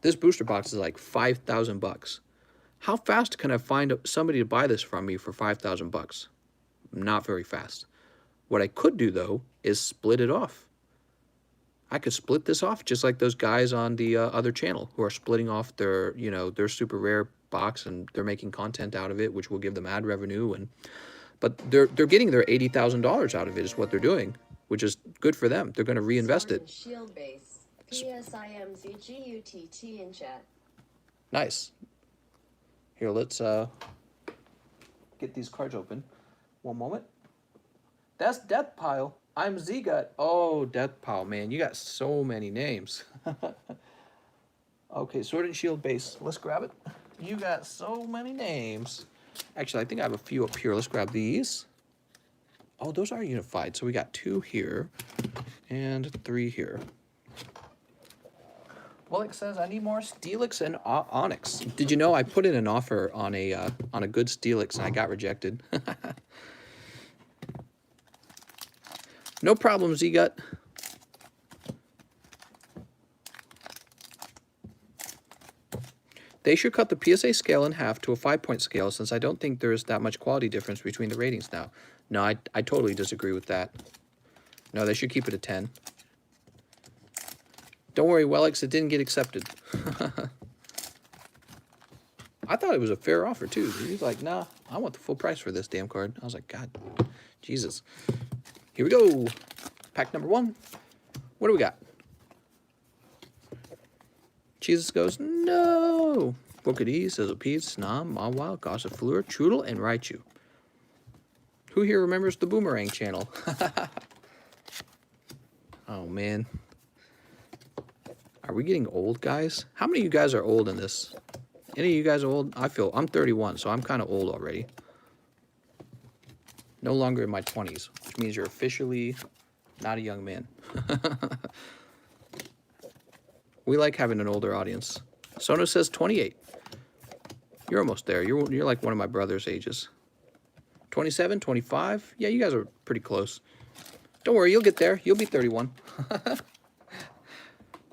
This booster box is like $5,000. How fast can I find somebody to buy this from me for $5,000? Not very fast. What I could do, though, is split it off. I could split this off just like those guys on the other channel who are splitting off their super rare box, and they're making content out of it, which will give them ad revenue. But they're getting their $80,000 out of it is what they're doing, which is good for them. They're going to reinvest it. Shield base. PSIMZGUTT in chat. Nice. Here, let's get these cards open. One moment. That's Death Pile. I'm Z-Gut. Oh, Death Pile, man. You got so many names. Okay, Sword and Shield base. Let's grab it. You got so many names. Actually, I think I have a few up here. Let's grab these. Oh, those are unified. So we got 2 here and 3 here. Well, it says I need more Steelix and Onyx. Did you know I put in an offer on a good Steelix and I got rejected? No problem, Z-Gut. They should cut the PSA scale in half to a 5-point scale, since I don't think there is that much quality difference between the ratings now. No, I totally disagree with that. No, they should keep it at 10. Don't worry, Wellix, it didn't get accepted. I thought it was a fair offer, too. He was like, nah, I want the full price for this damn card. I was like, God, Jesus. Here we go. Pack number 1. What do we got? Jesus goes, no. Bookadee, Sizzlepede, Snom, Mawile, Gossifleur, Trudel, and Raichu. Who here remembers the Boomerang channel? Oh, man. Are we getting old, guys? How many of you guys are old in this? Any of you guys are old? I'm 31, so I'm kind of old already. No longer in my 20s, which means you're officially not a young man. We like having an older audience. Sono says 28. You're almost there. You're like one of my brother's ages. 27, 25? Yeah, you guys are pretty close. Don't worry, you'll get there. You'll be 31.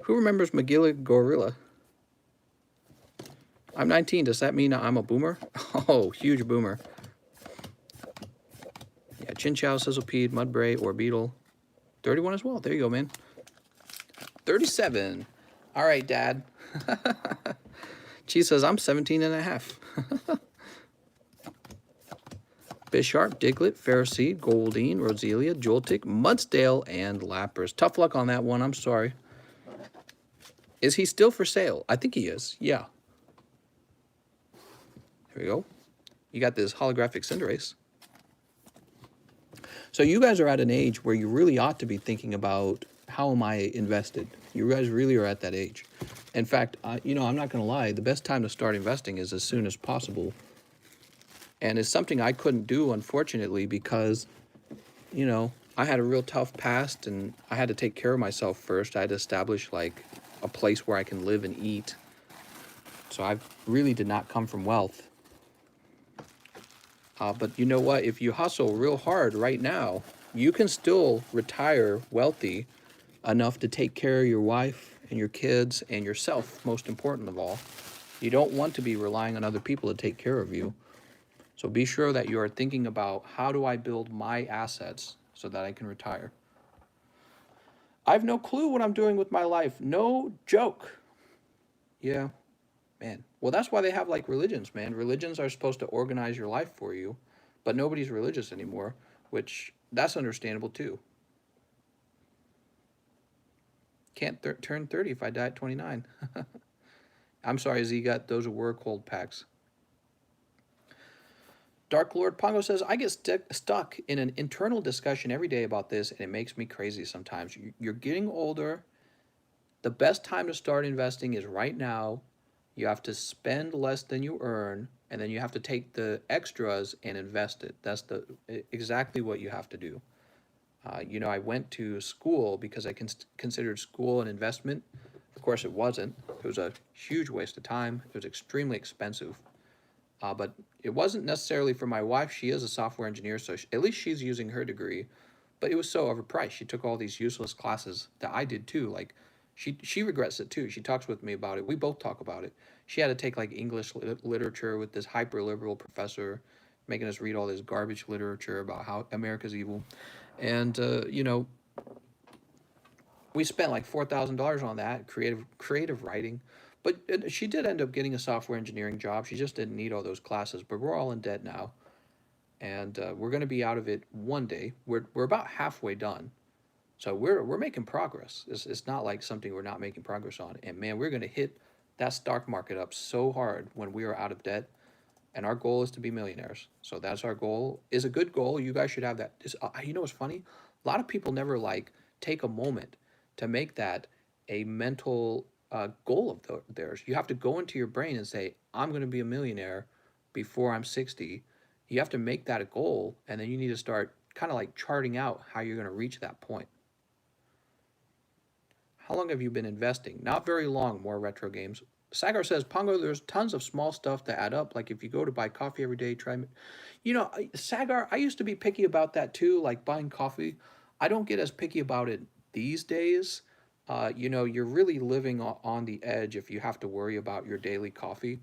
Who remembers Magilla Gorilla? I'm 19. Does that mean I'm a boomer? Oh, huge boomer. Yeah, Chinchou, Sizzlepede, Mudbray, Orbeetle. 31 as well. There you go, man. 37. All right, Dad. She says, I'm 17 and a half. Bisharp, Diglett, Ferroseed, Goldeen, Roselia, Joltik, Mudsdale, and Lapras. Tough luck on that one. I'm sorry. Is he still for sale? I think he is. Yeah. There we go. You got this holographic Cinderace. So you guys are at an age where you really ought to be thinking about, how am I invested? You guys really are at that age. In fact, you know, I'm not going to lie. The best time to start investing is as soon as possible. And it's something I couldn't do, unfortunately, because, you know, I had a real tough past and I had to take care of myself first. I had to establish, like, a place where I can live and eat. So I really did not come from wealth. But you know what? If you hustle real hard right now, you can still retire wealthy enough to take care of your wife and your kids and yourself, most important of all. You don't want to be relying on other people to take care of you. So be sure that you are thinking about, how do I build my assets so that I can retire? I have no clue what I'm doing with my life. No joke. Yeah, man. Well, that's why they have, like, religions, man. Religions are supposed to organize your life for you, but nobody's religious anymore, which, that's understandable too. Can't turn 30 if I die at 29. I'm sorry, Z, those were cold packs. Dark Lord Pongo says, I get stuck in an internal discussion every day about this, and it makes me crazy sometimes. You're getting older. The best time to start investing is right now. You have to spend less than you earn, and then you have to take the extras and invest it. That's exactly what you have to do. You know, I went to school because I considered school an investment. Of course, it wasn't. It was a huge waste of time. It was extremely expensive. But it wasn't necessarily for my wife. She is a software engineer, so at least she's using her degree. But it was so overpriced. She took all these useless classes that I did too. Like, she regrets it too. She talks with me about it. We both talk about it. She had to take, like, English literature with this hyper liberal professor, making us read all this garbage literature about how America's evil. And you know, we spent like $4,000 on that creative writing. But she did end up getting a software engineering job. She just didn't need all those classes. But we're all in debt now, and we're going to be out of it one day. We're about halfway done, so we're making progress. It's not like something we're not making progress on. And man, we're going to hit that stock market up so hard when we are out of debt. And our goal is to be millionaires. So that's our goal. Is a good goal. You guys should have that. You know what's funny? A lot of people never, like, take a moment to make that a mental goal of theirs. You have to go into your brain and say, I'm going to be a millionaire before I'm 60. You have to make that a goal, and then you need to start kind of like charting out how you're going to reach that point. How long have you been investing? Not very long. More retro games. Sagar says, Pongo, there's tons of small stuff to add up. Like, if you go to buy coffee every day, try... You know, Sagar, I used to be picky about that too, like buying coffee. I don't get as picky about it these days. You know, you're really living on the edge if you have to worry about your daily coffee.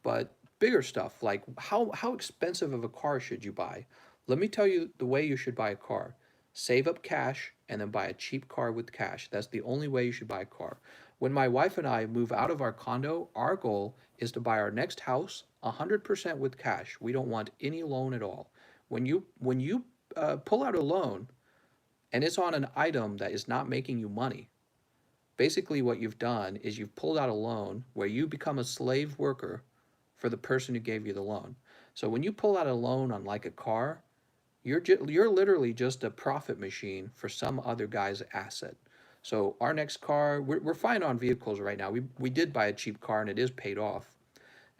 But bigger stuff, like how expensive of a car should you buy? Let me tell you the way you should buy a car. Save up cash and then buy a cheap car with cash. That's the only way you should buy a car. When my wife and I move out of our condo, our goal is to buy our next house 100% with cash. We don't want any loan at all. When you pull out a loan and it's on an item that is not making you money. Basically, what you've done is you've pulled out a loan where you become a slave worker for the person who gave you the loan. So when you pull out a loan on like a car, you're literally just a profit machine for some other guy's asset. So our next car, we're fine on vehicles right now. We did buy a cheap car and it is paid off.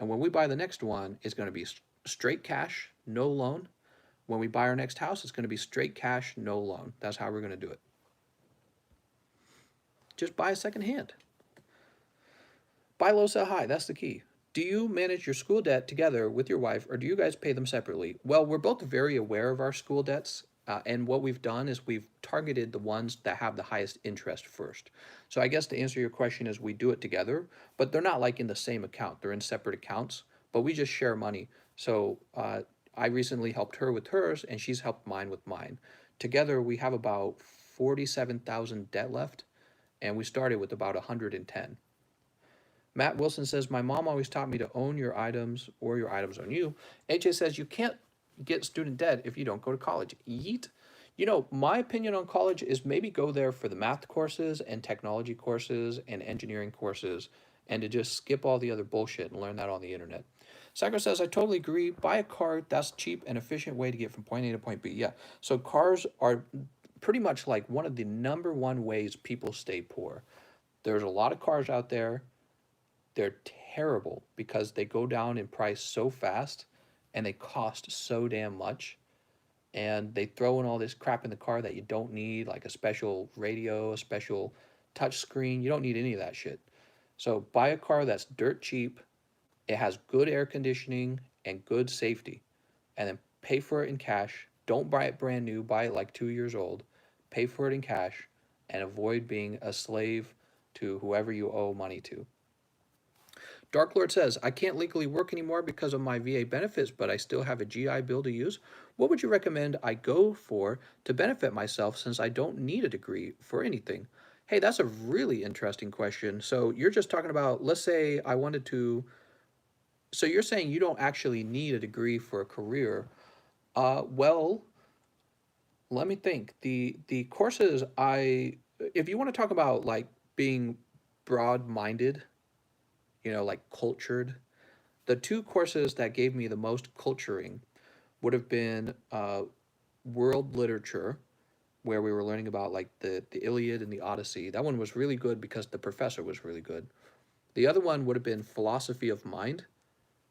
And when we buy the next one, it's going to be straight cash, no loan. When we buy our next house, it's going to be straight cash, no loan. That's how we're going to do it. Just buy a second hand. Buy low, sell high. That's the key. Do you manage your school debt together with your wife, or do you guys pay them separately? Well, we're both very aware of our school debts, and what we've done is we've targeted the ones that have the highest interest first. So I guess to answer your question is we do it together, but they're not like in the same account. They're in separate accounts, but we just share money. So I recently helped her with hers, and she's helped mine with mine. Together, we have about 47,000 debt left, and we started with about 110. Matt Wilson says, my mom always taught me to own your items or your items own you. AJ says, you can't get student debt if you don't go to college. Yeet. You know, my opinion on college is maybe go there for the math courses and technology courses and engineering courses and to just skip all the other bullshit and learn that on the internet. Sacro says, I totally agree. Buy a car. That's cheap and efficient way to get from point A to point B. Yeah. So cars are pretty much like one of the number one ways people stay poor. There's a lot of cars out there. They're terrible because they go down in price so fast and they cost so damn much. And they throw in all this crap in the car that you don't need, like a special radio, a special touch screen. You don't need any of that shit. So buy a car that's dirt cheap. It has good air conditioning and good safety. And then pay for it in cash. Don't buy it brand new. Buy it like 2 years old. Pay for it in cash and avoid being a slave to whoever you owe money to. Dark Lord says, I can't legally work anymore because of my VA benefits, but I still have a GI Bill to use. What would you recommend I go for to benefit myself since I don't need a degree for anything? Hey, that's a really interesting question. So you're just talking about, let's say I wanted to, so you're saying you don't actually need a degree for a career. Well, let me think. The courses if you want to talk about like being broad-minded, you know, like cultured. The two courses that gave me the most culturing would have been world literature, where we were learning about like the Iliad and the Odyssey. That one was really good because the professor was really good. The other one would have been philosophy of mind,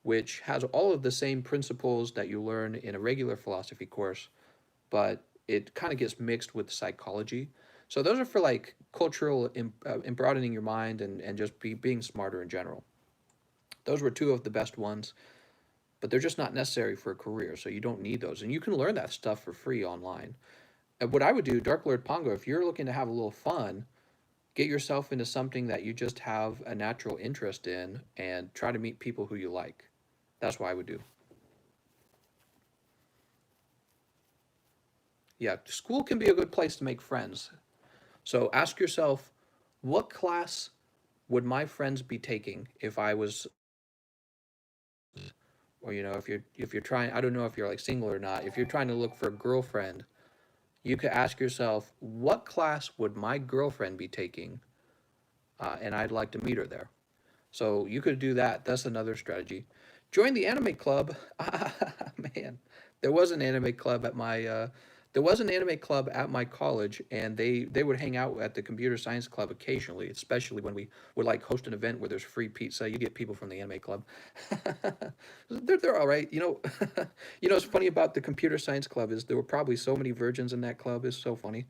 which has all of the same principles that you learn in a regular philosophy course, but it kind of gets mixed with psychology. So those are for like cultural and broadening your mind and just being smarter in general. Those were two of the best ones, but they're just not necessary for a career, so you don't need those. And you can learn that stuff for free online. And what I would do, Dark Lord Pongo, if you're looking to have a little fun, get yourself into something that you just have a natural interest in and try to meet people who you like. That's what I would do. Yeah, school can be a good place to make friends. So ask yourself, what class would my friends be taking if I was, or you know, if you're trying, I don't know if you're like single or not, if you're trying to look for a girlfriend, you could ask yourself, what class would my girlfriend be taking? And I'd like to meet her there. So you could do that. That's another strategy. Join the anime club. Man, there was an anime club at my there was an anime club at my college, and they would hang out at the computer science club occasionally, especially when we would like host an event where there's free pizza. You get people from the anime club. They're all right. You know, you know what's funny about the computer science club is there were probably so many virgins in that club. It's so funny.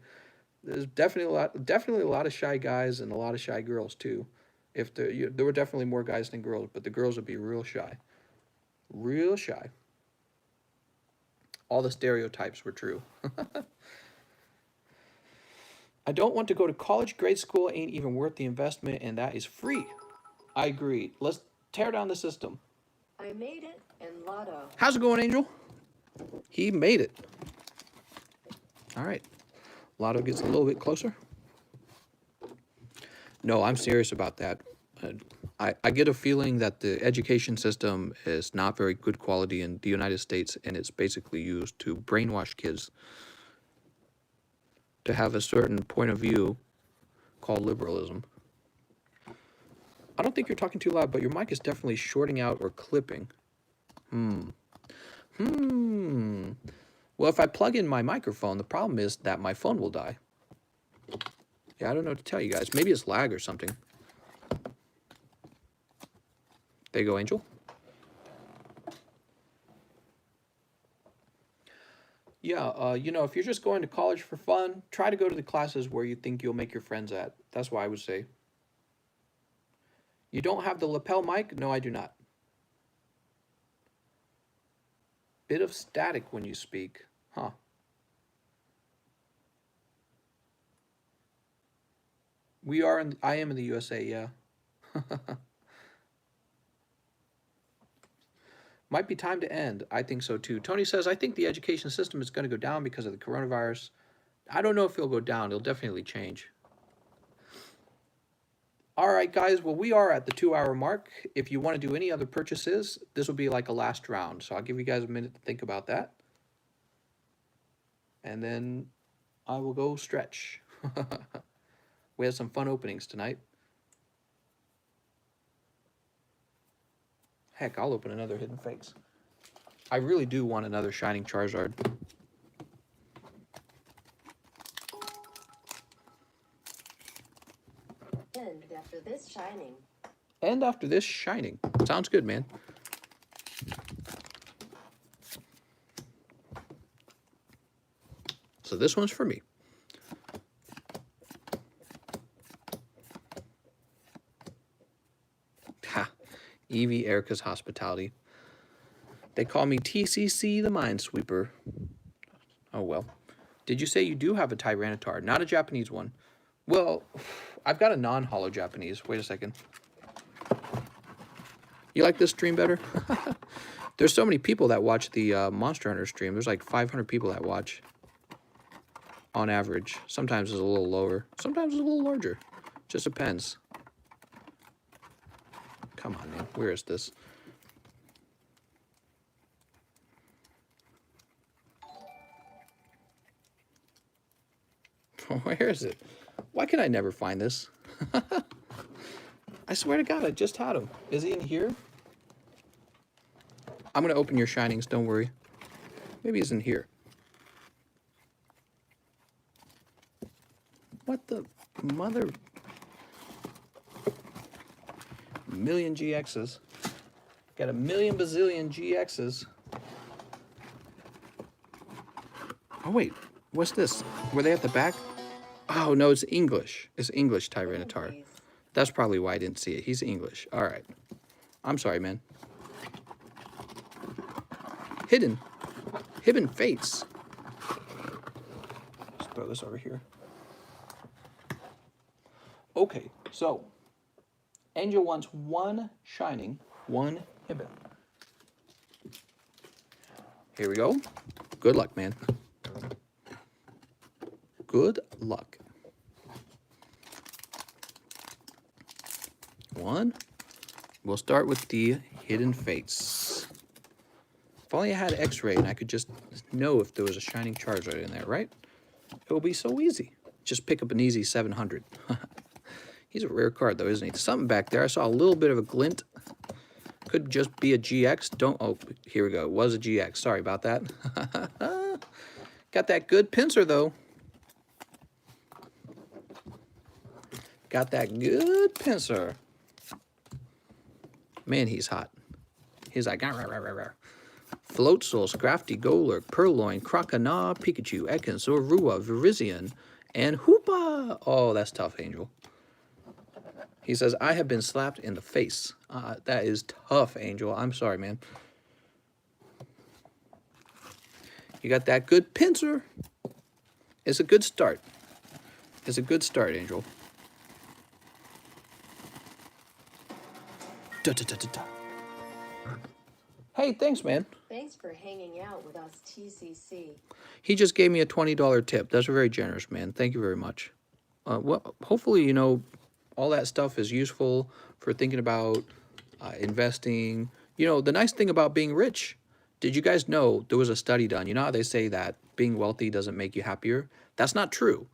There's definitely a lot of shy guys and a lot of shy girls too. If there were definitely more guys than girls, but the girls would be real shy, real shy. All the stereotypes were true. I don't want to go to college. Grade school ain't even worth the investment, and that is free. I agree. Let's tear down the system. I made it in Lotto. How's it going, Angel? He made it. All right. Lotto gets a little bit closer. No, I'm serious about that. I get a feeling that the education system is not very good quality in the United States, and it's basically used to brainwash kids. to have a certain point of view called liberalism. I don't think you're talking too loud, but your mic is definitely shorting out or clipping. Well, if I plug in my microphone, the problem is that my phone will die. Yeah, I don't know what to tell you guys. Maybe it's lag or something. There you go, Angel. Yeah, you know, if you're just going to college for fun, try to go to the classes where you think you'll make your friends at. That's what I would say. You don't have the lapel mic? No, I do not. Bit of static when you speak. Huh. I am in the USA, yeah. Might be time to end. I think so too. Tony says, I think the education system is going to go down because of the coronavirus. I don't know if it'll go down. It'll definitely change. All right, guys. Well, we are at the 2-hour mark. If you want to do any other purchases, this will be like a last round. So I'll give you guys a minute to think about that. And then I will go stretch. We have some fun openings tonight. Heck, I'll open another Hidden Fates. I really do want another Shining Charizard. And after this shining. And after this, Shining. Sounds good, man. So this one's for me. Ha. Evie Erica's Hospitality. They call me TCC the Minesweeper. Oh, well. Did you say you do have a Tyranitar? Not a Japanese one. Well, I've got a non-holo Japanese. Wait a second. You like this stream better? There's so many people that watch the Monster Hunter stream. There's like 500 people that watch. On average. Sometimes it's a little lower. Sometimes it's a little larger. Just depends. Come on, man. Where is this? Where is it? Why can I never find this? I swear to God, I just had him. Is he in here? I'm going to open your Shinings, don't worry. Maybe he's in here. What the mother... Million GXs. Got a million bazillion GXs. Oh, wait. What's this? Were they at the back? Oh, no, it's English. It's English Tyranitar. That's probably why I didn't see it. He's English. All right. I'm sorry, man. Hidden Fates. Let's throw this over here. Okay, so Angel wants one Shining, one Hibben. Here we go. Good luck, man. Good luck. One. We'll start with the Hidden Fates. If only I had X-Ray and I could just know if there was a Shining Charizard in there, right? It will be so easy. Just pick up an easy 700. He's a rare card, though, isn't he? Something back there. I saw a little bit of a glint. Could just be a GX. Don't... Oh, here we go. It was a GX. Sorry about that. Got that good pincer, though. Got that good pincer. Man, he's hot. He's like... Rah, rah, rah, rah. Floatzel, Scrafty, Golurk, Purloin, Croconaw, Pikachu, Ekans, Zorua, Virizion, and Hoopa. Oh, that's tough, Angel. He says, I have been slapped in the face. That is tough, Angel. I'm sorry, man. You got that good pincer. It's a good start. It's a good start, Angel. Da, da, da, da, da. Hey, thanks, man. Thanks for hanging out with us, TCC. He just gave me a $20 tip. That's very generous, man. Thank you very much. Well, hopefully, you know, all that stuff is useful for thinking about investing. You know, the nice thing about being rich, did you guys know there was a study done? You know how they say that being wealthy doesn't make you happier? That's not true.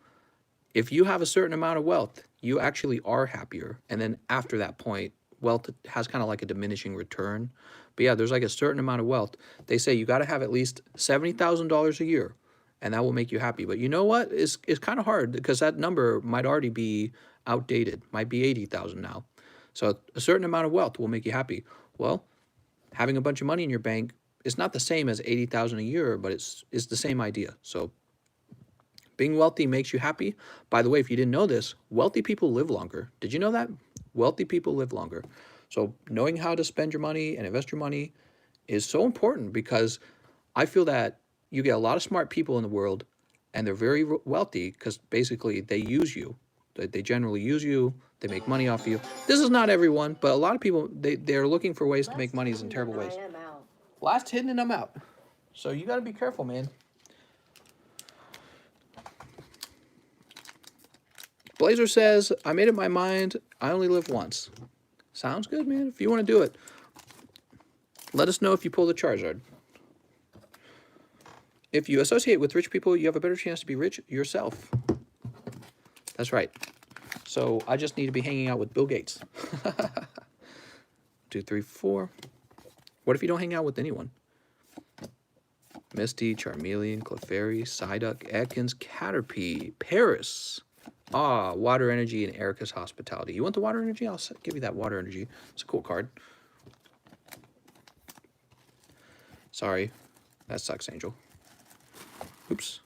if you have a certain amount of wealth, you actually are happier. And then after that point, wealth has kind of like a diminishing return. But yeah, there's like a certain amount of wealth. They say you got to have at least $70,000 a year, and that will make you happy. But you know what? It's kind of hard because that number might already be outdated, might be 80,000 now. So a certain amount of wealth will make you happy. Well, having a bunch of money in your bank is not the same as 80,000 a year, but it's the same idea. So being wealthy makes you happy. By the way, if you didn't know this, wealthy people live longer. Did you know that? Wealthy people live longer. So knowing how to spend your money and invest your money is so important because I feel that you get a lot of smart people in the world and they're very wealthy because basically they use you. They generally use you. They make money off you. This is not everyone, but a lot of people, they're looking for ways to make money in terrible ways. I am out. Last hidden and I'm out. So you got to be careful, man. Blazer says, I made up my mind. I only live once. Sounds good, man. If you want to do it, let us know if you pull the Charizard. If you associate with rich people, you have a better chance to be rich yourself. That's right. So I just need to be hanging out with Bill Gates. 2, 3, 4. What if you don't hang out with anyone? Misty, Charmeleon, Clefairy, Psyduck, Ekans, Caterpie, Paris. Ah, Water Energy and Erica's Hospitality. You want the Water Energy? I'll give you that Water Energy. It's a cool card. Sorry. That sucks, Angel. Oops.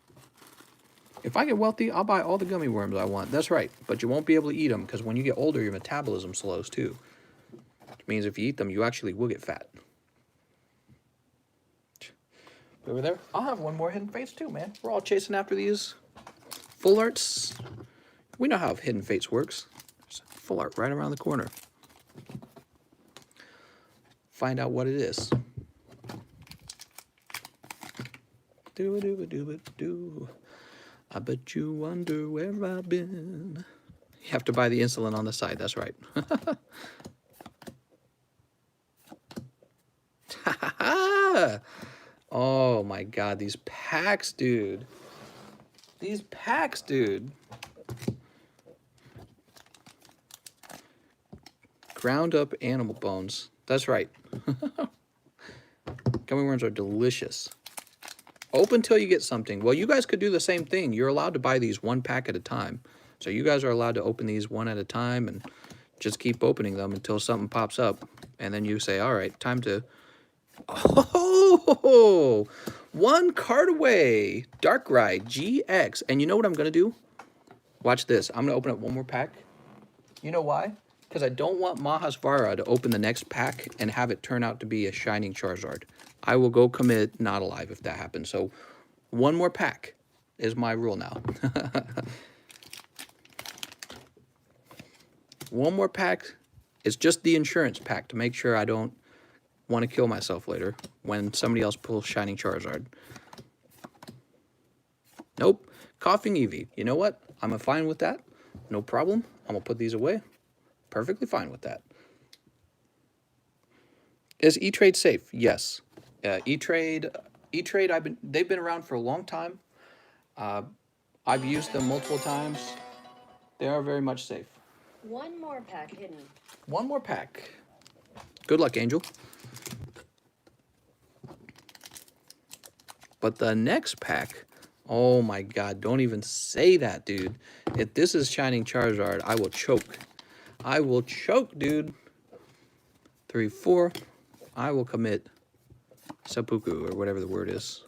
If I get wealthy, I'll buy all the gummy worms I want. That's right. But you won't be able to eat them because when you get older, your metabolism slows too. Which means if you eat them, you actually will get fat. Over there. I'll have one more Hidden Fates too, man. We're all chasing after these full arts. We know how Hidden Fates works. There's full art right around the corner. Find out what it is. Do. I bet you wonder where I've been. You have to buy the insulin on the side. That's right. Oh my God, these packs, dude. These packs, dude. Ground up animal bones. That's right. Gummy worms are delicious. Open till you get something. Well, you guys could do the same thing. You're allowed to buy these one pack at a time. So you guys are allowed to open these one at a time and just keep opening them until something pops up. And then you say, all right, time to... Oh, one card away. Darkrai GX. And you know what I'm going to do? Watch this. I'm going to open up one more pack. You know why? Because I don't want Mahasvara to open the next pack and have it turn out to be a Shining Charizard. I will go commit not alive if that happens. So one more pack is my rule now. One more pack is just the insurance pack to make sure I don't want to kill myself later when somebody else pulls Shining Charizard. Nope. Coughing Eevee. You know what? I'm fine with that. No problem. I'm going to put these away. Perfectly fine with that. Is E-Trade safe? Yes. E-Trade, they've been around for a long time. I've used them multiple times. They are very much safe. One more pack hidden. One more pack. Good luck, Angel. But the next pack, oh my God, don't even say that, dude. If this is Shining Charizard, I will choke. I will choke, dude. 3, 4. I will commit seppuku, or whatever the word is.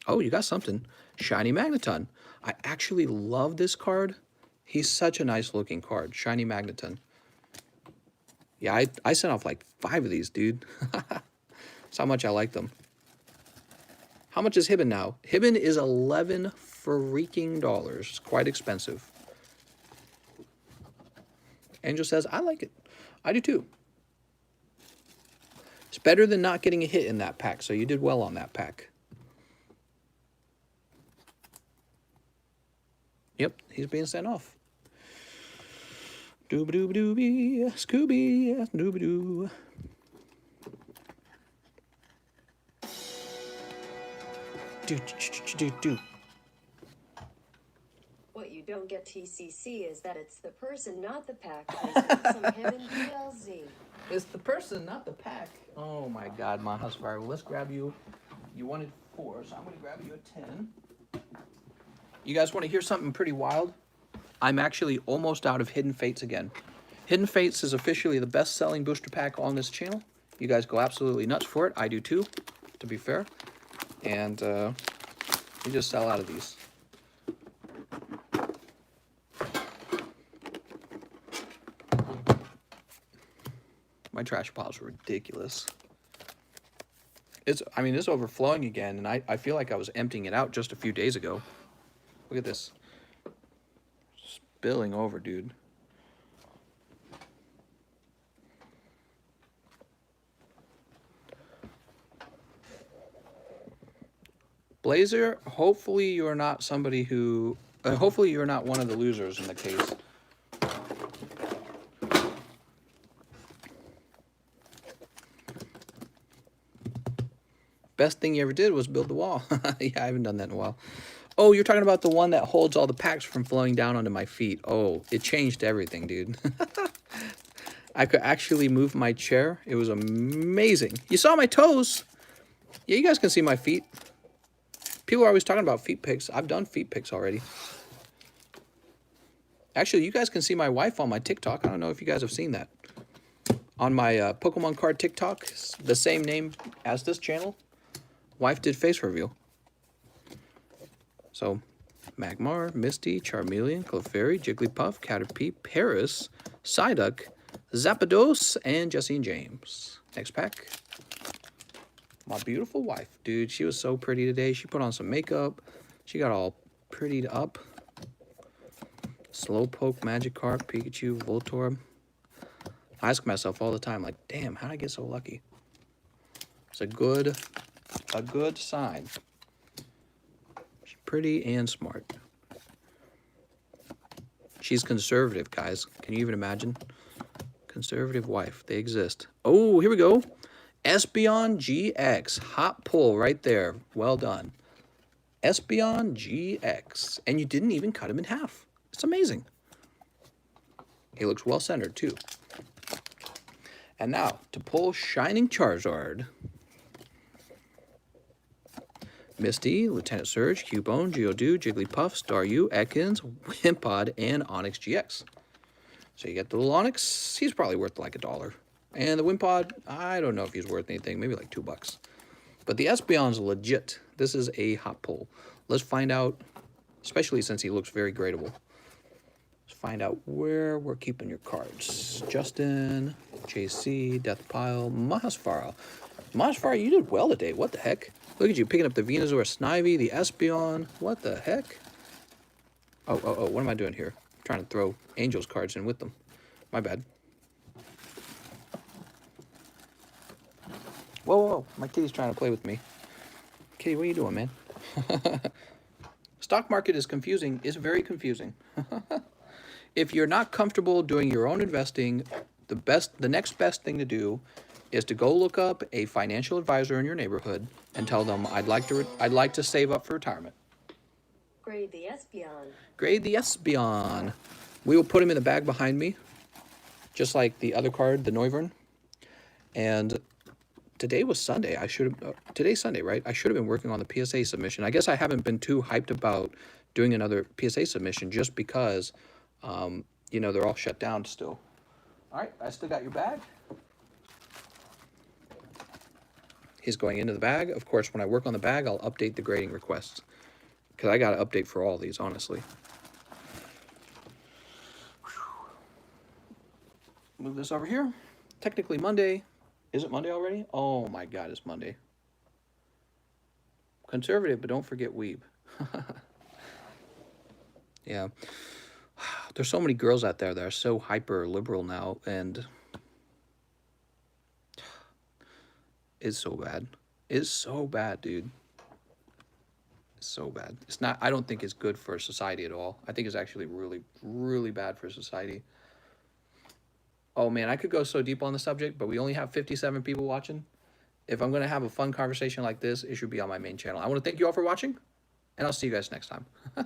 Oh, you got something. Shiny Magneton. I actually love this card. He's such a nice looking card. Shiny Magneton. Yeah, I sent off like 5 of these, dude. That's how much I like them. How much is Hibben now? Hibben is $11 freaking dollars. It's quite expensive. Angel says, I like it. I do too. It's better than not getting a hit in that pack, so you did well on that pack. Yep, he's being sent off. Dooba-dooba-doobie, Scooby, dooba-doo. Do. don't get TCC is that it's the person, not the pack. Some heaven PLZ. It's the person, not the pack. Oh my God, my house fire. Well, let's grab you. You wanted 4, so I'm going to grab you a 10. You guys want to hear something pretty wild? I'm actually almost out of Hidden Fates again. Hidden Fates is officially the best-selling booster pack on this channel. You guys go absolutely nuts for it. I do too, to be fair. And we just sell out of these. My trash pile's ridiculous. I mean, it's overflowing again, and I feel like I was emptying it out just a few days ago. Look at this. Spilling over, dude. Blazer, hopefully you're not somebody who... hopefully you're not one of the losers in the case. Best thing you ever did was build the wall. Yeah, I haven't done that in a while. Oh, you're talking about the one that holds all the packs from flowing down onto my feet. Oh, it changed everything, dude. I could actually move my chair. It was amazing. You saw my toes. Yeah, you guys can see my feet. People are always talking about feet pics. I've done feet pics already. Actually, you guys can see my wife on my TikTok. I don't know if you guys have seen that. On my Pokemon card TikTok, the same name as this channel. Wife did face reveal. So, Magmar, Misty, Charmeleon, Clefairy, Jigglypuff, Caterpie, Paris, Psyduck, Zapdos, and Jesse and James. Next pack. My beautiful wife. Dude, she was so pretty today. She put on some makeup. She got all prettied up. Slowpoke, Magikarp, Pikachu, Voltorb. I ask myself all the time, like, damn, how did I get so lucky? It's a good sign. She's pretty and smart. She's conservative, guys. Can you even imagine? Conservative wife. They exist. Oh, here we go. Espeon GX. Hot pull right there. Well done. Espeon GX. And you didn't even cut him in half. It's amazing. He looks well centered, too. And now, to pull Shining Charizard. Misty, Lieutenant Surge, Cubone, Geodude, Jigglypuff, Staryu, Ekans, Wimpod, and Onix GX. So you get the little Onix. He's probably worth like $1. And the Wimpod, I don't know if he's worth anything. Maybe like $2. But the Espeon's legit. This is a hot pull. Let's find out, especially since he looks very gradable. Let's find out where we're keeping your cards. Justin, JC, Death Pile, Mahasfara. Mahasfara, you did well today. What the heck? Look at you picking up the Venusaur Snivy, the Espeon. What the heck? Oh, what am I doing here? I'm trying to throw Angels cards in with them. My bad. Whoa. My kitty's trying to play with me. Kitty, what are you doing, man? Stock market is confusing. It's very confusing. If you're not comfortable doing your own investing, the next best thing to do is to go look up a financial advisor in your neighborhood and tell them, I'd like to save up for retirement. Grade the Espeon. Grade the Espeon. We will put him in the bag behind me, just like the other card, the Noivern. And today was Sunday. Today's Sunday, right? I should have been working on the PSA submission. I guess I haven't been too hyped about doing another PSA submission just because, you know, they're all shut down still. All right, I still got your bag. He's going into the bag. Of course, when I work on the bag, I'll update the grading requests. Because I got to update for all these, honestly. Move this over here. Technically Monday. Is it Monday already? Oh my God, it's Monday. Conservative, but don't forget weeb. Yeah. There's so many girls out there that are so hyper liberal now, and it's so bad. It's so bad, dude. It's so bad. It's not, I don't think it's good for society at all. I think it's actually really, really bad for society. Oh man, I could go so deep on the subject, but we only have 57 people watching. If I'm going to have a fun conversation like this, it should be on my main channel. I want to thank you all for watching, and I'll see you guys next time.